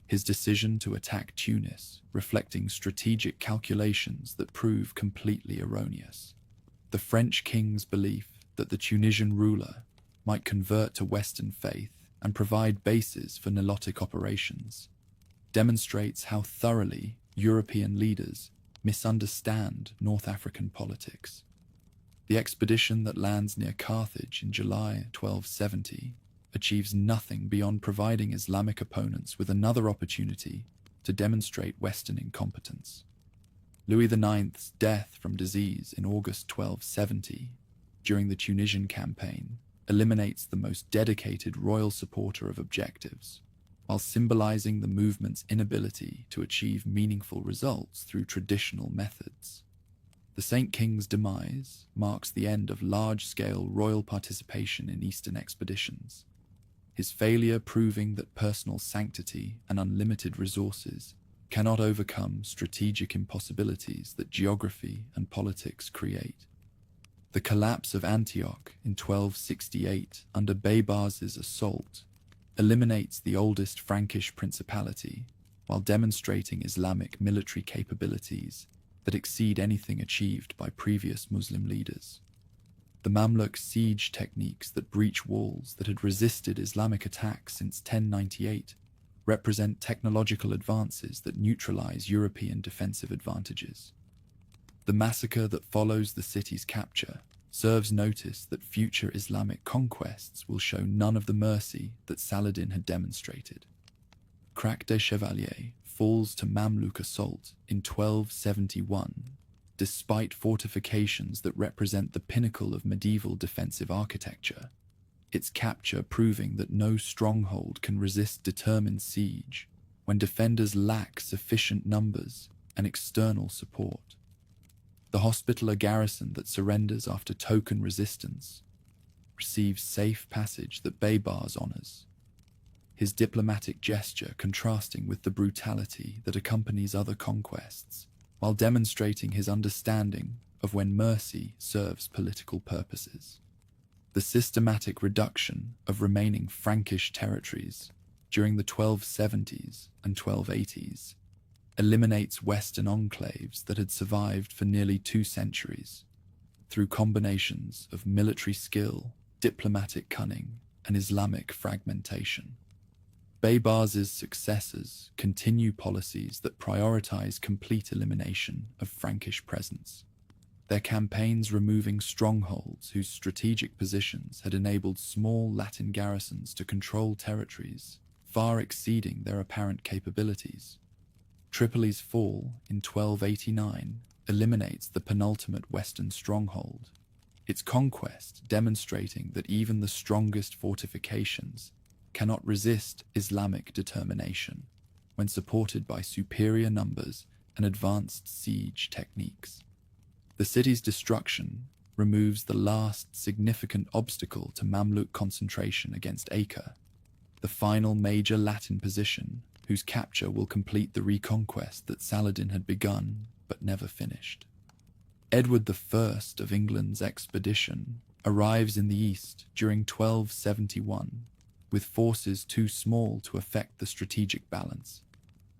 [SPEAKER 1] His decision to attack Tunis reflecting strategic calculations that prove completely erroneous. The French king's belief that the Tunisian ruler might convert to Western faith and provide bases for Nilotic operations demonstrates how thoroughly European leaders misunderstand North African politics. The expedition that lands near Carthage in July 1270 achieves nothing beyond providing Islamic opponents with another opportunity to demonstrate Western incompetence. Louis IX's death from disease in August 1270 during the Tunisian campaign eliminates the most dedicated royal supporter of objectives, while symbolizing the movement's inability to achieve meaningful results through traditional methods. The Saint King's demise marks the end of large-scale royal participation in Eastern expeditions, his failure proving that personal sanctity and unlimited resources cannot overcome strategic impossibilities that geography and politics create. The collapse of Antioch in 1268 under Baybars' assault eliminates the oldest Frankish principality while demonstrating Islamic military capabilities that exceed anything achieved by previous Muslim leaders. The Mamluk siege techniques that breach walls that had resisted Islamic attacks since 1098 represent technological advances that neutralize European defensive advantages. The massacre that follows the city's capture serves notice that future Islamic conquests will show none of the mercy that Saladin had demonstrated. Crac des Chevaliers falls to Mamluk assault in 1271, despite fortifications that represent the pinnacle of medieval defensive architecture, its capture proving that no stronghold can resist determined siege when defenders lack sufficient numbers and external support. The hospitaller garrison that surrenders after token resistance receives safe passage that Baybars honors, his diplomatic gesture contrasting with the brutality that accompanies other conquests, while demonstrating his understanding of when mercy serves political purposes. The systematic reduction of remaining Frankish territories during the 1270s and 1280s eliminates Western enclaves that had survived for nearly 2 centuries through combinations of military skill, diplomatic cunning, and Islamic fragmentation. Baybars' successors continue policies that prioritize complete elimination of Frankish presence, their campaigns removing strongholds whose strategic positions had enabled small Latin garrisons to control territories far exceeding their apparent capabilities. Tripoli's fall in 1289 eliminates the penultimate Western stronghold, its conquest demonstrating that even the strongest fortifications cannot resist Islamic determination when supported by superior numbers and advanced siege techniques. The city's destruction removes the last significant obstacle to Mamluk concentration against Acre, the final major Latin position whose capture will complete the reconquest that Saladin had begun but never finished. Edward I of England's expedition arrives in the east during 1271 with forces too small to affect the strategic balance.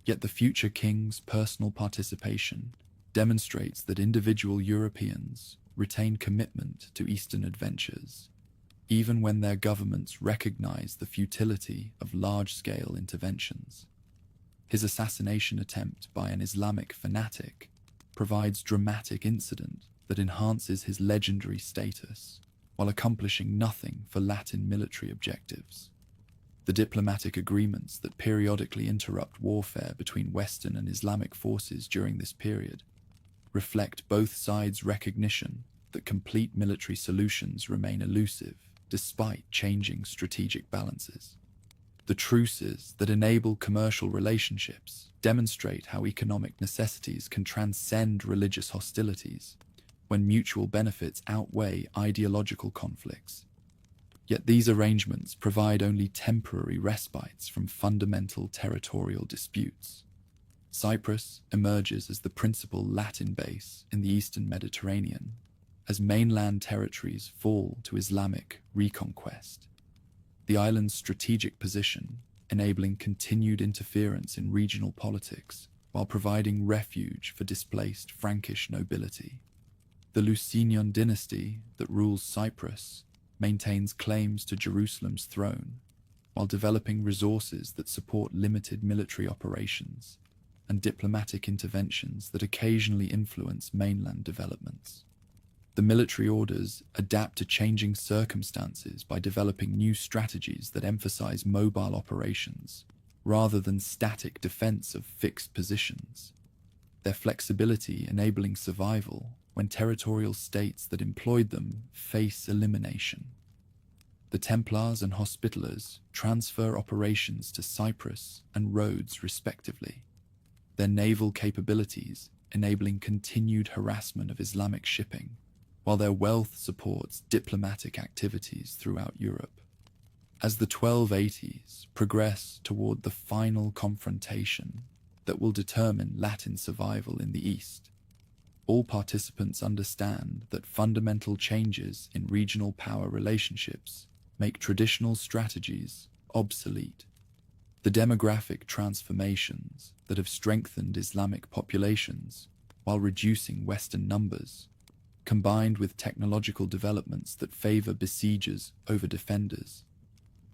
[SPEAKER 1] Yet the future king's personal participation demonstrates that individual Europeans retain commitment to Eastern adventures, even when their governments recognize the futility of large-scale interventions. His assassination attempt by an Islamic fanatic provides dramatic incident that enhances his legendary status while accomplishing nothing for Latin military objectives. The diplomatic agreements that periodically interrupt warfare between Western and Islamic forces during this period reflect both sides' recognition that complete military solutions remain elusive despite changing strategic balances. The truces that enable commercial relationships demonstrate how economic necessities can transcend religious hostilities when mutual benefits outweigh ideological conflicts. Yet these arrangements provide only temporary respites from fundamental territorial disputes. Cyprus emerges as the principal Latin base in the eastern Mediterranean, as mainland territories fall to Islamic reconquest. The island's strategic position, enabling continued interference in regional politics while providing refuge for displaced Frankish nobility. The Lusinian dynasty that rules Cyprus maintains claims to Jerusalem's throne, while developing resources that support limited military operations and diplomatic interventions that occasionally influence mainland developments. The military orders adapt to changing circumstances by developing new strategies that emphasize mobile operations rather than static defense of fixed positions, their flexibility enabling survival when territorial states that employed them face elimination. The Templars and Hospitallers transfer operations to Cyprus and Rhodes respectively, their naval capabilities enabling continued harassment of Islamic shipping, while their wealth supports diplomatic activities throughout Europe. As the 1280s progress toward the final confrontation that will determine Latin survival in the East, all participants understand that fundamental changes in regional power relationships make traditional strategies obsolete. The demographic transformations that have strengthened Islamic populations while reducing Western numbers, combined with technological developments that favor besiegers over defenders,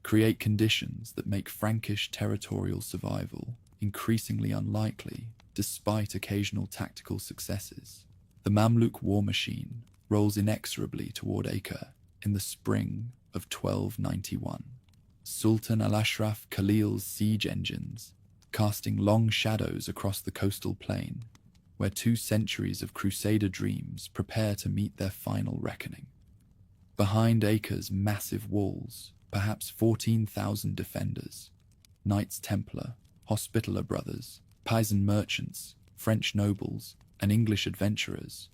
[SPEAKER 1] create conditions that make Frankish territorial survival increasingly unlikely despite occasional tactical successes. The Mamluk war machine rolls inexorably toward Acre in the spring of 1291. Sultan al-Ashraf Khalil's siege engines casting long shadows across the coastal plain, where 2 centuries of Crusader dreams prepare to meet their final reckoning. Behind Acre's massive walls, perhaps 14,000 defenders, Knights Templar, Hospitaller brothers, Pisan merchants, French nobles, and English adventurers,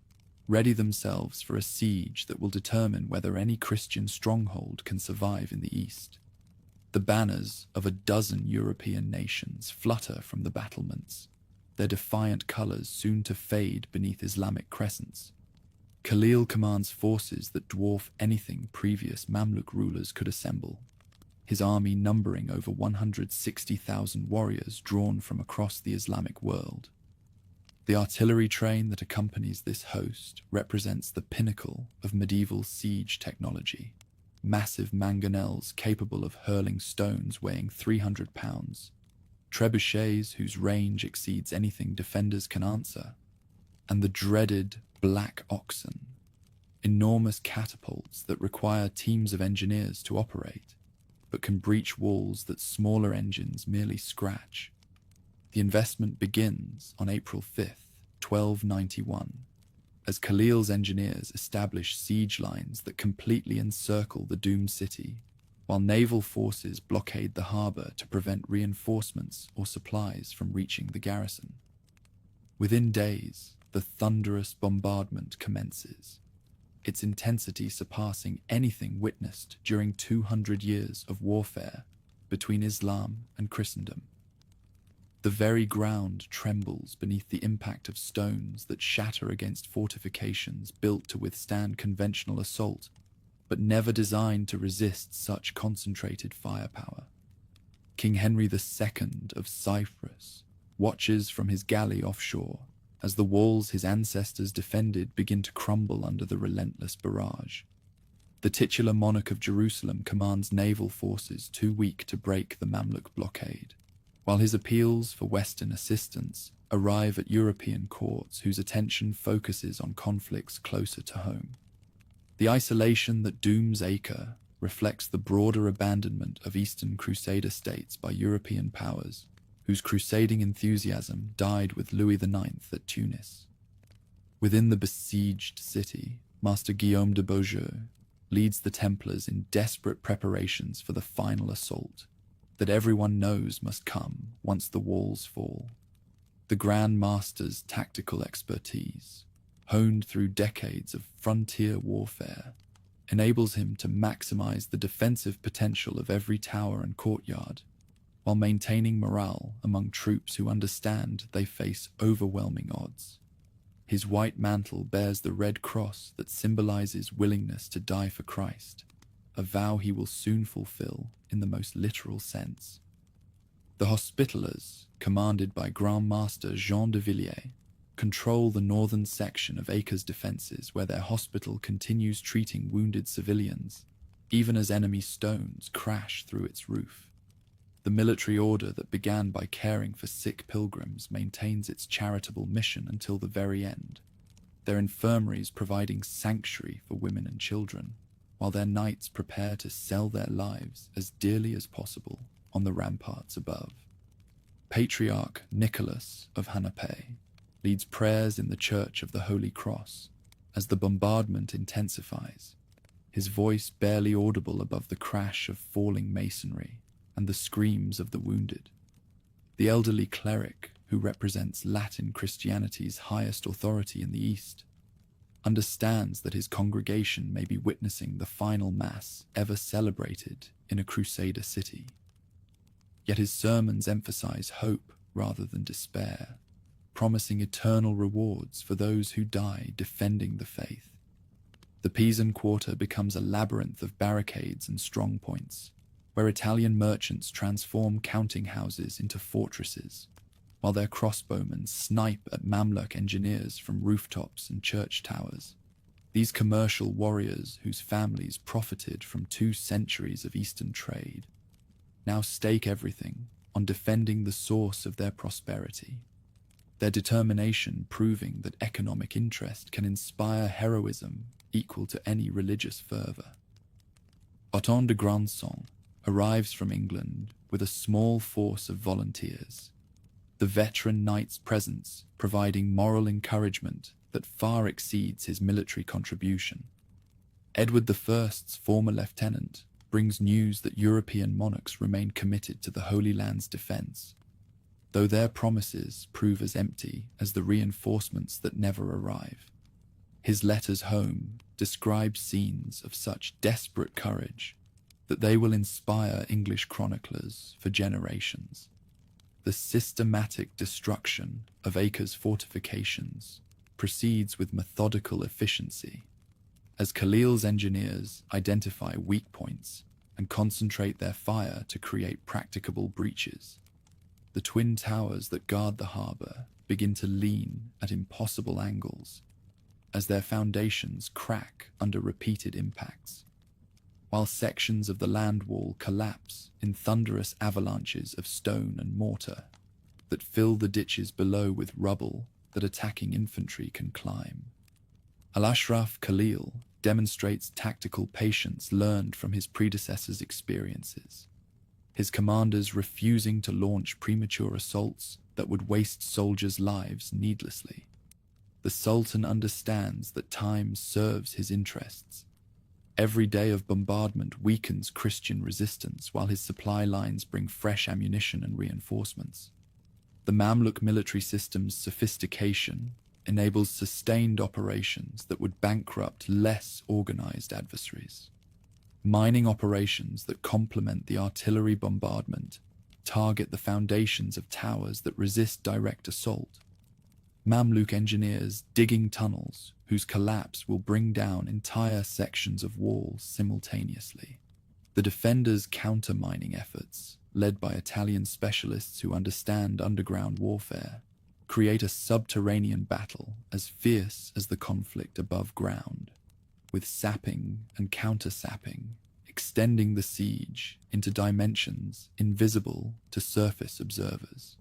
[SPEAKER 1] ready themselves for a siege that will determine whether any Christian stronghold can survive in the East. The banners of a dozen European nations flutter from the battlements, their defiant colors soon to fade beneath Islamic crescents. Khalil commands forces that dwarf anything previous Mamluk rulers could assemble, his army numbering over 160,000 warriors drawn from across the Islamic world. The artillery train that accompanies this host represents the pinnacle of medieval siege technology. Massive mangonels capable of hurling stones weighing 300 pounds, trebuchets whose range exceeds anything defenders can answer, and the dreaded black oxen, enormous catapults that require teams of engineers to operate, but can breach walls that smaller engines merely scratch. The investment begins on April 5th, 1291, as Khalil's engineers establish siege lines that completely encircle the doomed city, while naval forces blockade the harbor to prevent reinforcements or supplies from reaching the garrison. Within days, the thunderous bombardment commences, its intensity surpassing anything witnessed during 200 years of warfare between Islam and Christendom. The very ground trembles beneath the impact of stones that shatter against fortifications built to withstand conventional assault, but never designed to resist such concentrated firepower. King Henry II of Cyprus watches from his galley offshore as the walls his ancestors defended begin to crumble under the relentless barrage. The titular monarch of Jerusalem commands naval forces too weak to break the Mamluk blockade, while his appeals for Western assistance arrive at European courts whose attention focuses on conflicts closer to home. The isolation that dooms Acre reflects the broader abandonment of Eastern Crusader states by European powers, whose crusading enthusiasm died with Louis IX at Tunis. Within the besieged city, Master Guillaume de Beaujeu leads the Templars in desperate preparations for the final assault that everyone knows must come once the walls fall. The Grand Master's tactical expertise, honed through decades of frontier warfare, enables him to maximize the defensive potential of every tower and courtyard, while maintaining morale among troops who understand they face overwhelming odds. His white mantle bears the red cross that symbolizes willingness to die for Christ, a vow he will soon fulfill in the most literal sense. The Hospitallers, commanded by Grand Master Jean de Villiers, control the northern section of Acre's defenses, where their hospital continues treating wounded civilians, even as enemy stones crash through its roof. The military order that began by caring for sick pilgrims maintains its charitable mission until the very end, their infirmaries providing sanctuary for women and children, while their knights prepare to sell their lives as dearly as possible on the ramparts above. Patriarch Nicholas of Hanape leads prayers in the Church of the Holy Cross as the bombardment intensifies, his voice barely audible above the crash of falling masonry and the screams of the wounded. The elderly cleric, who represents Latin Christianity's highest authority in the East, understands that his congregation may be witnessing the final Mass ever celebrated in a Crusader city. Yet his sermons emphasize hope rather than despair, promising eternal rewards for those who die defending the faith. The Pisan Quarter becomes a labyrinth of barricades and strongpoints, where Italian merchants transform counting houses into fortresses, while their crossbowmen snipe at Mamluk engineers from rooftops and church towers. These commercial warriors, whose families profited from 2 centuries of Eastern trade, now stake everything on defending the source of their prosperity, their determination proving that economic interest can inspire heroism equal to any religious fervor. Othon de Grandson arrives from England with a small force of volunteers, the veteran knight's presence providing moral encouragement that far exceeds his military contribution. Edward I's former lieutenant brings news that European monarchs remain committed to the Holy Land's defense, though their promises prove as empty as the reinforcements that never arrive. His letters home describe scenes of such desperate courage that they will inspire English chroniclers for generations. The systematic destruction of Acre's fortifications proceeds with methodical efficiency, as Khalil's engineers identify weak points and concentrate their fire to create practicable breaches. The twin towers that guard the harbour begin to lean at impossible angles as their foundations crack under repeated impacts, while sections of the land wall collapse in thunderous avalanches of stone and mortar that fill the ditches below with rubble that attacking infantry can climb. Al-Ashraf Khalil demonstrates tactical patience learned from his predecessors' experiences, his commanders refusing to launch premature assaults that would waste soldiers' lives needlessly. The Sultan understands that time serves his interests. Every day of bombardment weakens Christian resistance while his supply lines bring fresh ammunition and reinforcements. The Mamluk military system's sophistication enables sustained operations that would bankrupt less organized adversaries. Mining operations that complement the artillery bombardment target the foundations of towers that resist direct assault. Mamluk engineers digging tunnels whose collapse will bring down entire sections of walls simultaneously. The defenders' counter-mining efforts, led by Italian specialists who understand underground warfare, create a subterranean battle as fierce as the conflict above ground, with sapping and counter-sapping extending the siege into dimensions invisible to surface observers.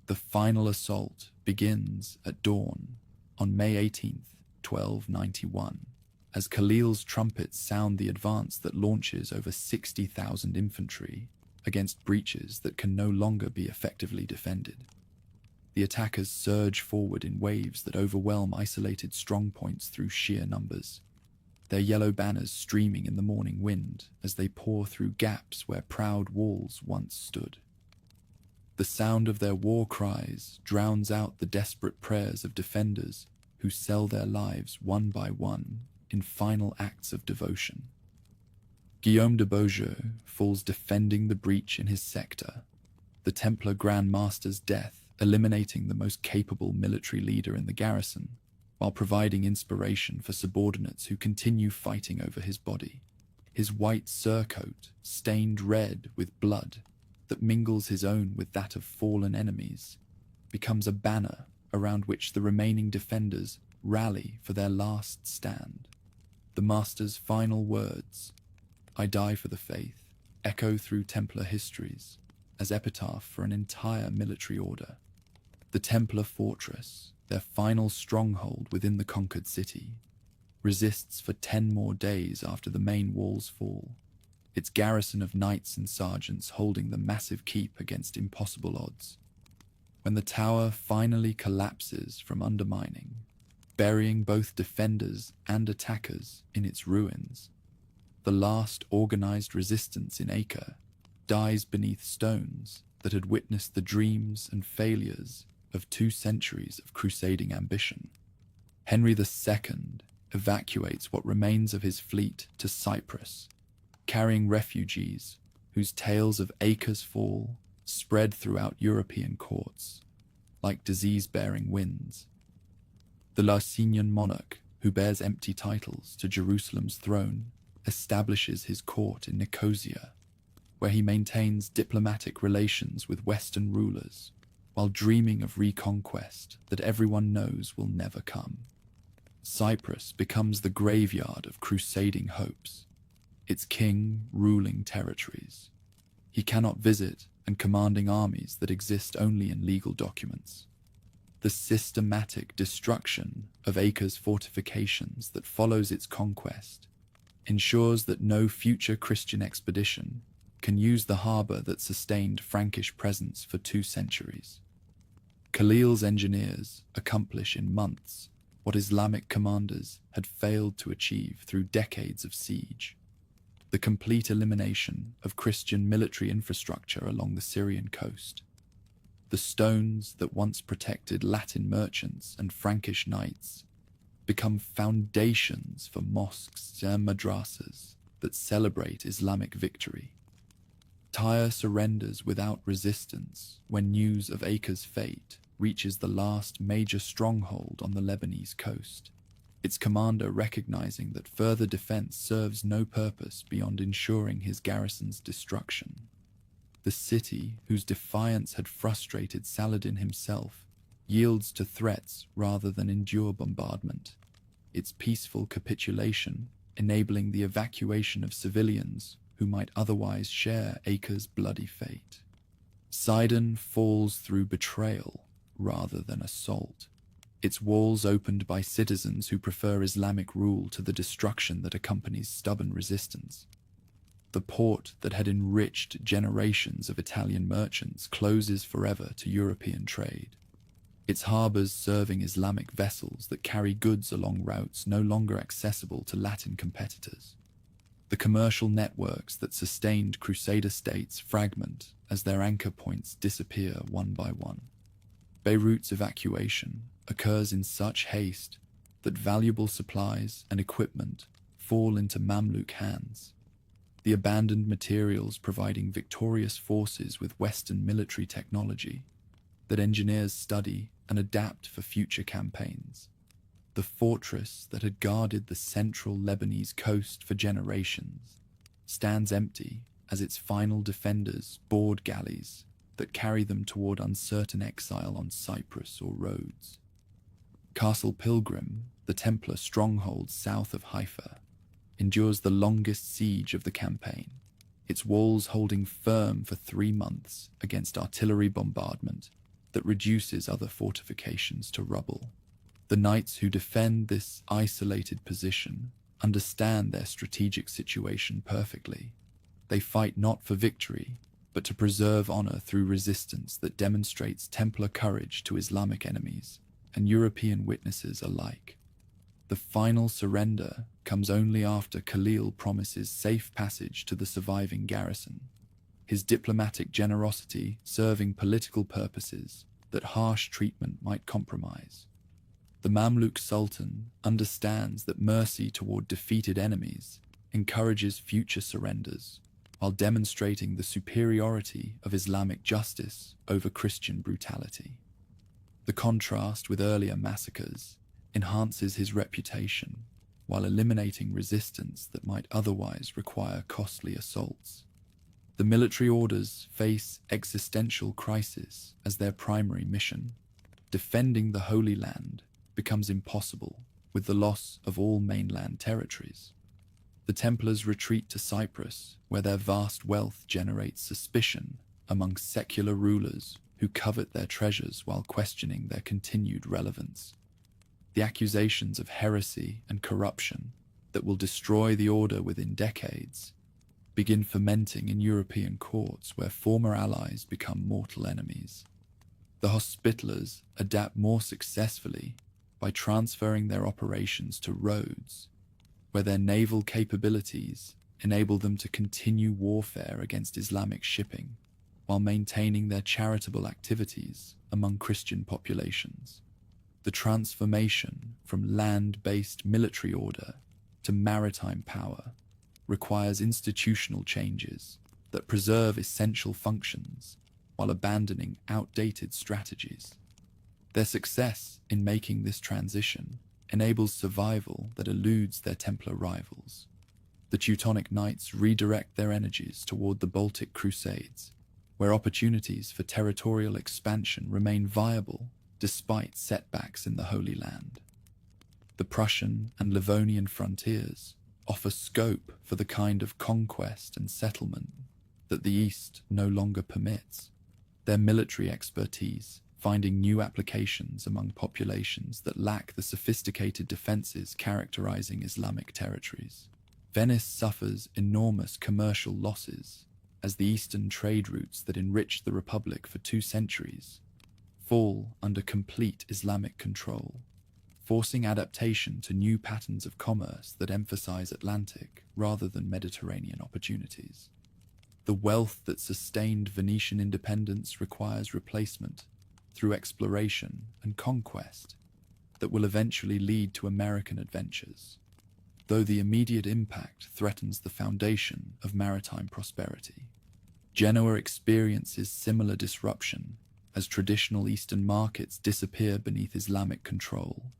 [SPEAKER 1] The final assault begins at dawn on May 18th, 1291, as Khalil's trumpets sound the advance that launches over 60,000 infantry against breaches that can no longer be effectively defended. The attackers surge forward in waves that overwhelm isolated strongpoints through sheer numbers, their yellow banners streaming in the morning wind as they pour through gaps where proud walls once stood. The sound of their war cries drowns out the desperate prayers of defenders who sell their lives one by one in final acts of devotion. Guillaume de Beaujeu falls defending the breach in his sector, the Templar Grand Master's death eliminating the most capable military leader in the garrison, while providing inspiration for subordinates who continue fighting over his body. His white surcoat, stained red with blood, that mingles his own with that of fallen enemies, becomes a banner around which the remaining defenders rally for their last stand. The Master's final words, "I die for the faith," echo through Templar histories as epitaph for an entire military order. The Templar fortress, their final stronghold within the conquered city, resists for 10 more days after the main walls fall, its garrison of knights and sergeants holding the massive keep against impossible odds. When the tower finally collapses from undermining, burying both defenders and attackers in its ruins. The last organized resistance in Acre dies beneath stones that had witnessed the dreams and failures of 2 centuries of crusading ambition. Henry II evacuates what remains of his fleet to Cyprus, carrying refugees whose tales of Acre's fall spread throughout European courts like disease-bearing winds. The Licinian monarch, who bears empty titles to Jerusalem's throne, establishes his court in Nicosia, where he maintains diplomatic relations with Western rulers, while dreaming of reconquest that everyone knows will never come. Cyprus becomes the graveyard of crusading hopes, its king ruling territories. He cannot visit and commanding armies that exist only in legal documents. The systematic destruction of Acre's fortifications that follows its conquest ensures that no future Christian expedition can use the harbour that sustained Frankish presence for 2 centuries. Khalil's engineers accomplish in months what Islamic commanders had failed to achieve through decades of siege: the complete elimination of Christian military infrastructure along the Syrian coast. The stones that once protected Latin merchants and Frankish knights become foundations for mosques and madrasas that celebrate Islamic victory. Tyre surrenders without resistance when news of Acre's fate reaches the last major stronghold on the Lebanese coast, its commander recognizing that further defense serves no purpose beyond ensuring his garrison's destruction. The city, whose defiance had frustrated Saladin himself, yields to threats rather than endure bombardment, its peaceful capitulation enabling the evacuation of civilians who might otherwise share Acre's bloody fate. Sidon falls through betrayal rather than assault, its walls opened by citizens who prefer Islamic rule to the destruction that accompanies stubborn resistance. The port that had enriched generations of Italian merchants closes forever to European trade, its harbours serving Islamic vessels that carry goods along routes no longer accessible to Latin competitors. The commercial networks that sustained Crusader states fragment as their anchor points disappear one by one. Beirut's evacuation occurs in such haste that valuable supplies and equipment fall into Mamluk hands, the abandoned materials providing victorious forces with Western military technology that engineers study and adapt for future campaigns. The fortress that had guarded the central Lebanese coast for generations stands empty as its final defenders board galleys that carry them toward uncertain exile on Cyprus or Rhodes. Castle Pilgrim, the Templar stronghold south of Haifa, endures the longest siege of the campaign, its walls holding firm for 3 months against artillery bombardment that reduces other fortifications to rubble. The knights who defend this isolated position understand their strategic situation perfectly. They fight not for victory, but to preserve honor through resistance that demonstrates Templar courage to Islamic enemies and European witnesses alike. The final surrender comes only after Khalil promises safe passage to the surviving garrison, his diplomatic generosity serving political purposes that harsh treatment might compromise. The Mamluk Sultan understands that mercy toward defeated enemies encourages future surrenders, while demonstrating the superiority of Islamic justice over Christian brutality. The contrast with earlier massacres enhances his reputation, while eliminating resistance that might otherwise require costly assaults. The military orders face existential crisis as their primary mission. Defending the Holy Land becomes impossible with the loss of all mainland territories. The Templars retreat to Cyprus, where their vast wealth generates suspicion among secular rulers who covet their treasures while questioning their continued relevance. The accusations of heresy and corruption that will destroy the order within decades begin fermenting in European courts where former allies become mortal enemies. The Hospitallers adapt more successfully by transferring their operations to Rhodes, where their naval capabilities enable them to continue warfare against Islamic shipping while maintaining their charitable activities among Christian populations. The transformation from land-based military order to maritime power requires institutional changes that preserve essential functions while abandoning outdated strategies. Their success in making this transition enables survival that eludes their Templar rivals. The Teutonic Knights redirect their energies toward the Baltic Crusades, where opportunities for territorial expansion remain viable despite setbacks in the Holy Land. The Prussian and Livonian frontiers offer scope for the kind of conquest and settlement that the East no longer permits, their military expertise finding new applications among populations that lack the sophisticated defenses characterizing Islamic territories. Venice suffers enormous commercial losses as the eastern trade routes that enriched the Republic for 2 centuries fall under complete Islamic control, forcing adaptation to new patterns of commerce that emphasize Atlantic rather than Mediterranean opportunities. The wealth that sustained Venetian independence requires replacement through exploration and conquest that will eventually lead to American adventures, though the immediate impact threatens the foundation of maritime prosperity. Genoa experiences similar disruption as traditional Eastern markets disappear beneath Islamic control,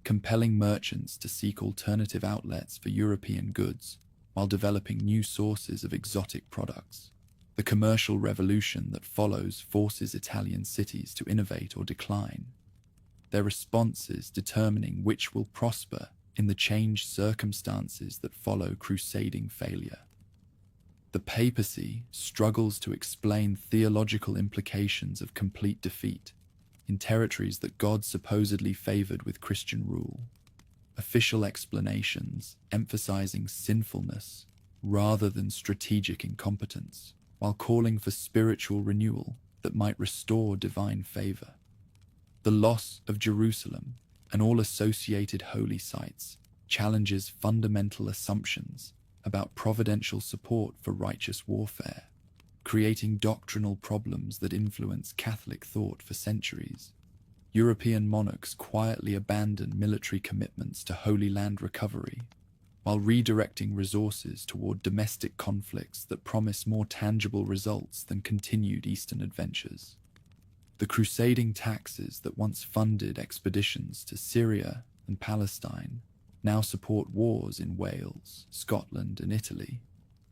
[SPEAKER 1] compelling merchants to seek alternative outlets for European goods while developing new sources of exotic products. The commercial revolution that follows forces Italian cities to innovate or decline, their responses determining which will prosper in the changed circumstances that follow crusading failure. The papacy struggles to explain theological implications of complete defeat in territories that God supposedly favored with Christian rule. Official explanations emphasizing sinfulness rather than strategic incompetence, while calling for spiritual renewal that might restore divine favor. The loss of Jerusalem and all associated holy sites challenges fundamental assumptions about providential support for righteous warfare, creating doctrinal problems that influence Catholic thought for centuries. European monarchs quietly abandon military commitments to Holy Land recovery, while redirecting resources toward domestic conflicts that promise more tangible results than continued Eastern adventures. The crusading taxes that once funded expeditions to Syria and Palestine now support wars in Wales, Scotland, and Italy,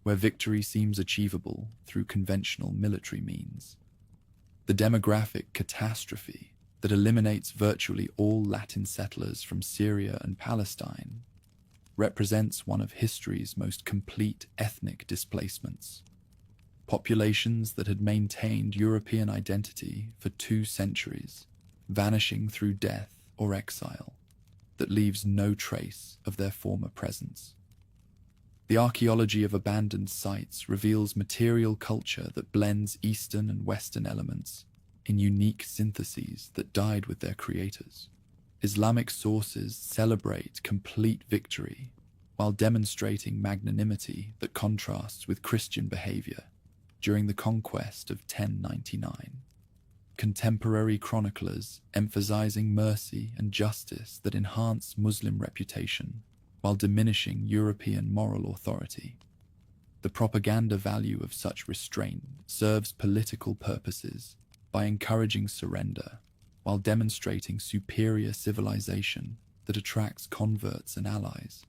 [SPEAKER 1] where victory seems achievable through conventional military means. The demographic catastrophe that eliminates virtually all Latin settlers from Syria and Palestine represents one of history's most complete ethnic displacements. Populations that had maintained European identity for 2 centuries, vanishing through death or exile, that leaves no trace of their former presence. The archaeology of abandoned sites reveals material culture that blends Eastern and Western elements in unique syntheses that died with their creators. Islamic sources celebrate complete victory while demonstrating magnanimity that contrasts with Christian behavior during the conquest of 1099. Contemporary chroniclers emphasizing mercy and justice that enhance Muslim reputation while diminishing European moral authority. The propaganda value of such restraint serves political purposes by encouraging surrender while demonstrating superior civilization that attracts converts and allies.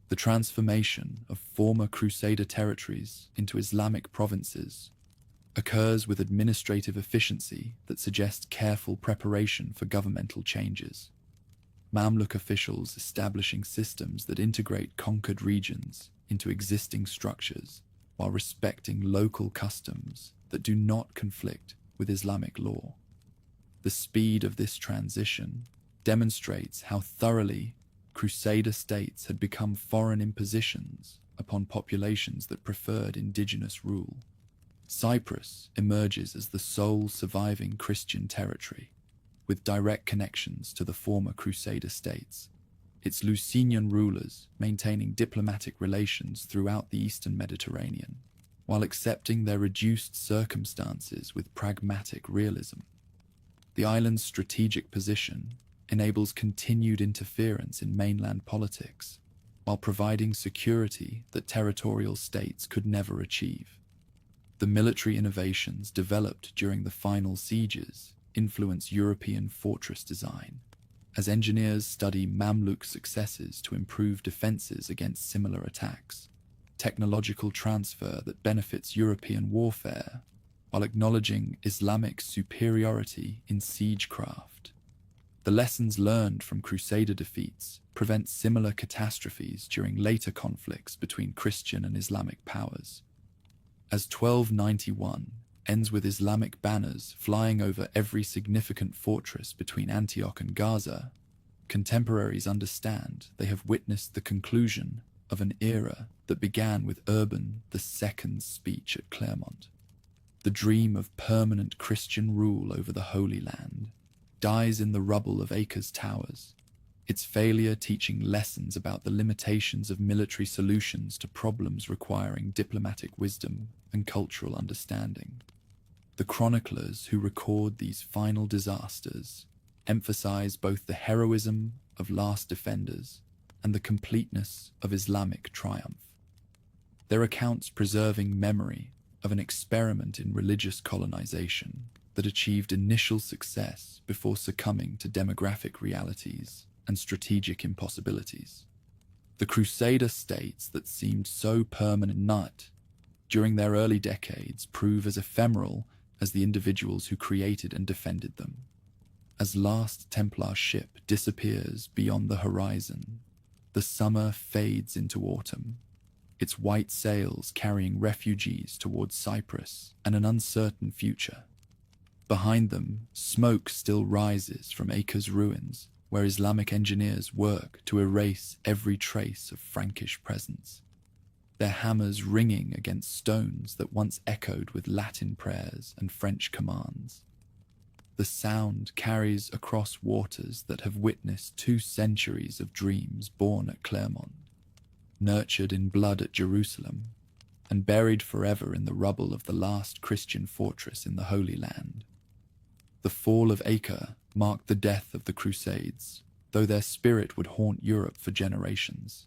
[SPEAKER 1] The transformation of former Crusader territories into Islamic provinces occurs with administrative efficiency that suggests careful preparation for governmental changes. Mamluk officials establishing systems that integrate conquered regions into existing structures while respecting local customs that do not conflict with Islamic law. The speed of this transition demonstrates how thoroughly Crusader states had become foreign impositions upon populations that preferred indigenous rule. Cyprus emerges as the sole surviving Christian territory, with direct connections to the former Crusader states. Its Lusinian rulers maintaining diplomatic relations throughout the eastern Mediterranean, while accepting their reduced circumstances with pragmatic realism. The island's strategic position enables continued interference in mainland politics, while providing security that territorial states could never achieve. The military innovations developed during the final sieges influence European fortress design, as engineers study Mamluk successes to improve defenses against similar attacks. Technological transfer that benefits European warfare, while acknowledging Islamic superiority in siegecraft. The lessons learned from Crusader defeats prevent similar catastrophes during later conflicts between Christian and Islamic powers. As 1291 ends with Islamic banners flying over every significant fortress between Antioch and Gaza, contemporaries understand they have witnessed the conclusion of an era that began with Urban II's speech at Clermont. The dream of permanent Christian rule over the Holy Land dies in the rubble of Acre's towers, its failure teaching lessons about the limitations of military solutions to problems requiring diplomatic wisdom and cultural understanding. The chroniclers who record these final disasters emphasize both the heroism of last defenders and the completeness of Islamic triumph. Their accounts preserving memory of an experiment in religious colonization that achieved initial success before succumbing to demographic realities and strategic impossibilities. The Crusader states that seemed so permanent during their early decades prove as ephemeral as the individuals who created and defended them. As last Templar ship disappears beyond the horizon, the summer fades into autumn, its white sails carrying refugees towards Cyprus and an uncertain future. Behind them, smoke still rises from Acre's ruins, where Islamic engineers work to erase every trace of Frankish presence, their hammers ringing against stones that once echoed with Latin prayers and French commands. The sound carries across waters that have witnessed 2 centuries of dreams born at Clermont, nurtured in blood at Jerusalem, and buried forever in the rubble of the last Christian fortress in the Holy Land. The fall of Acre marked the death of the Crusades, though their spirit would haunt Europe for generations.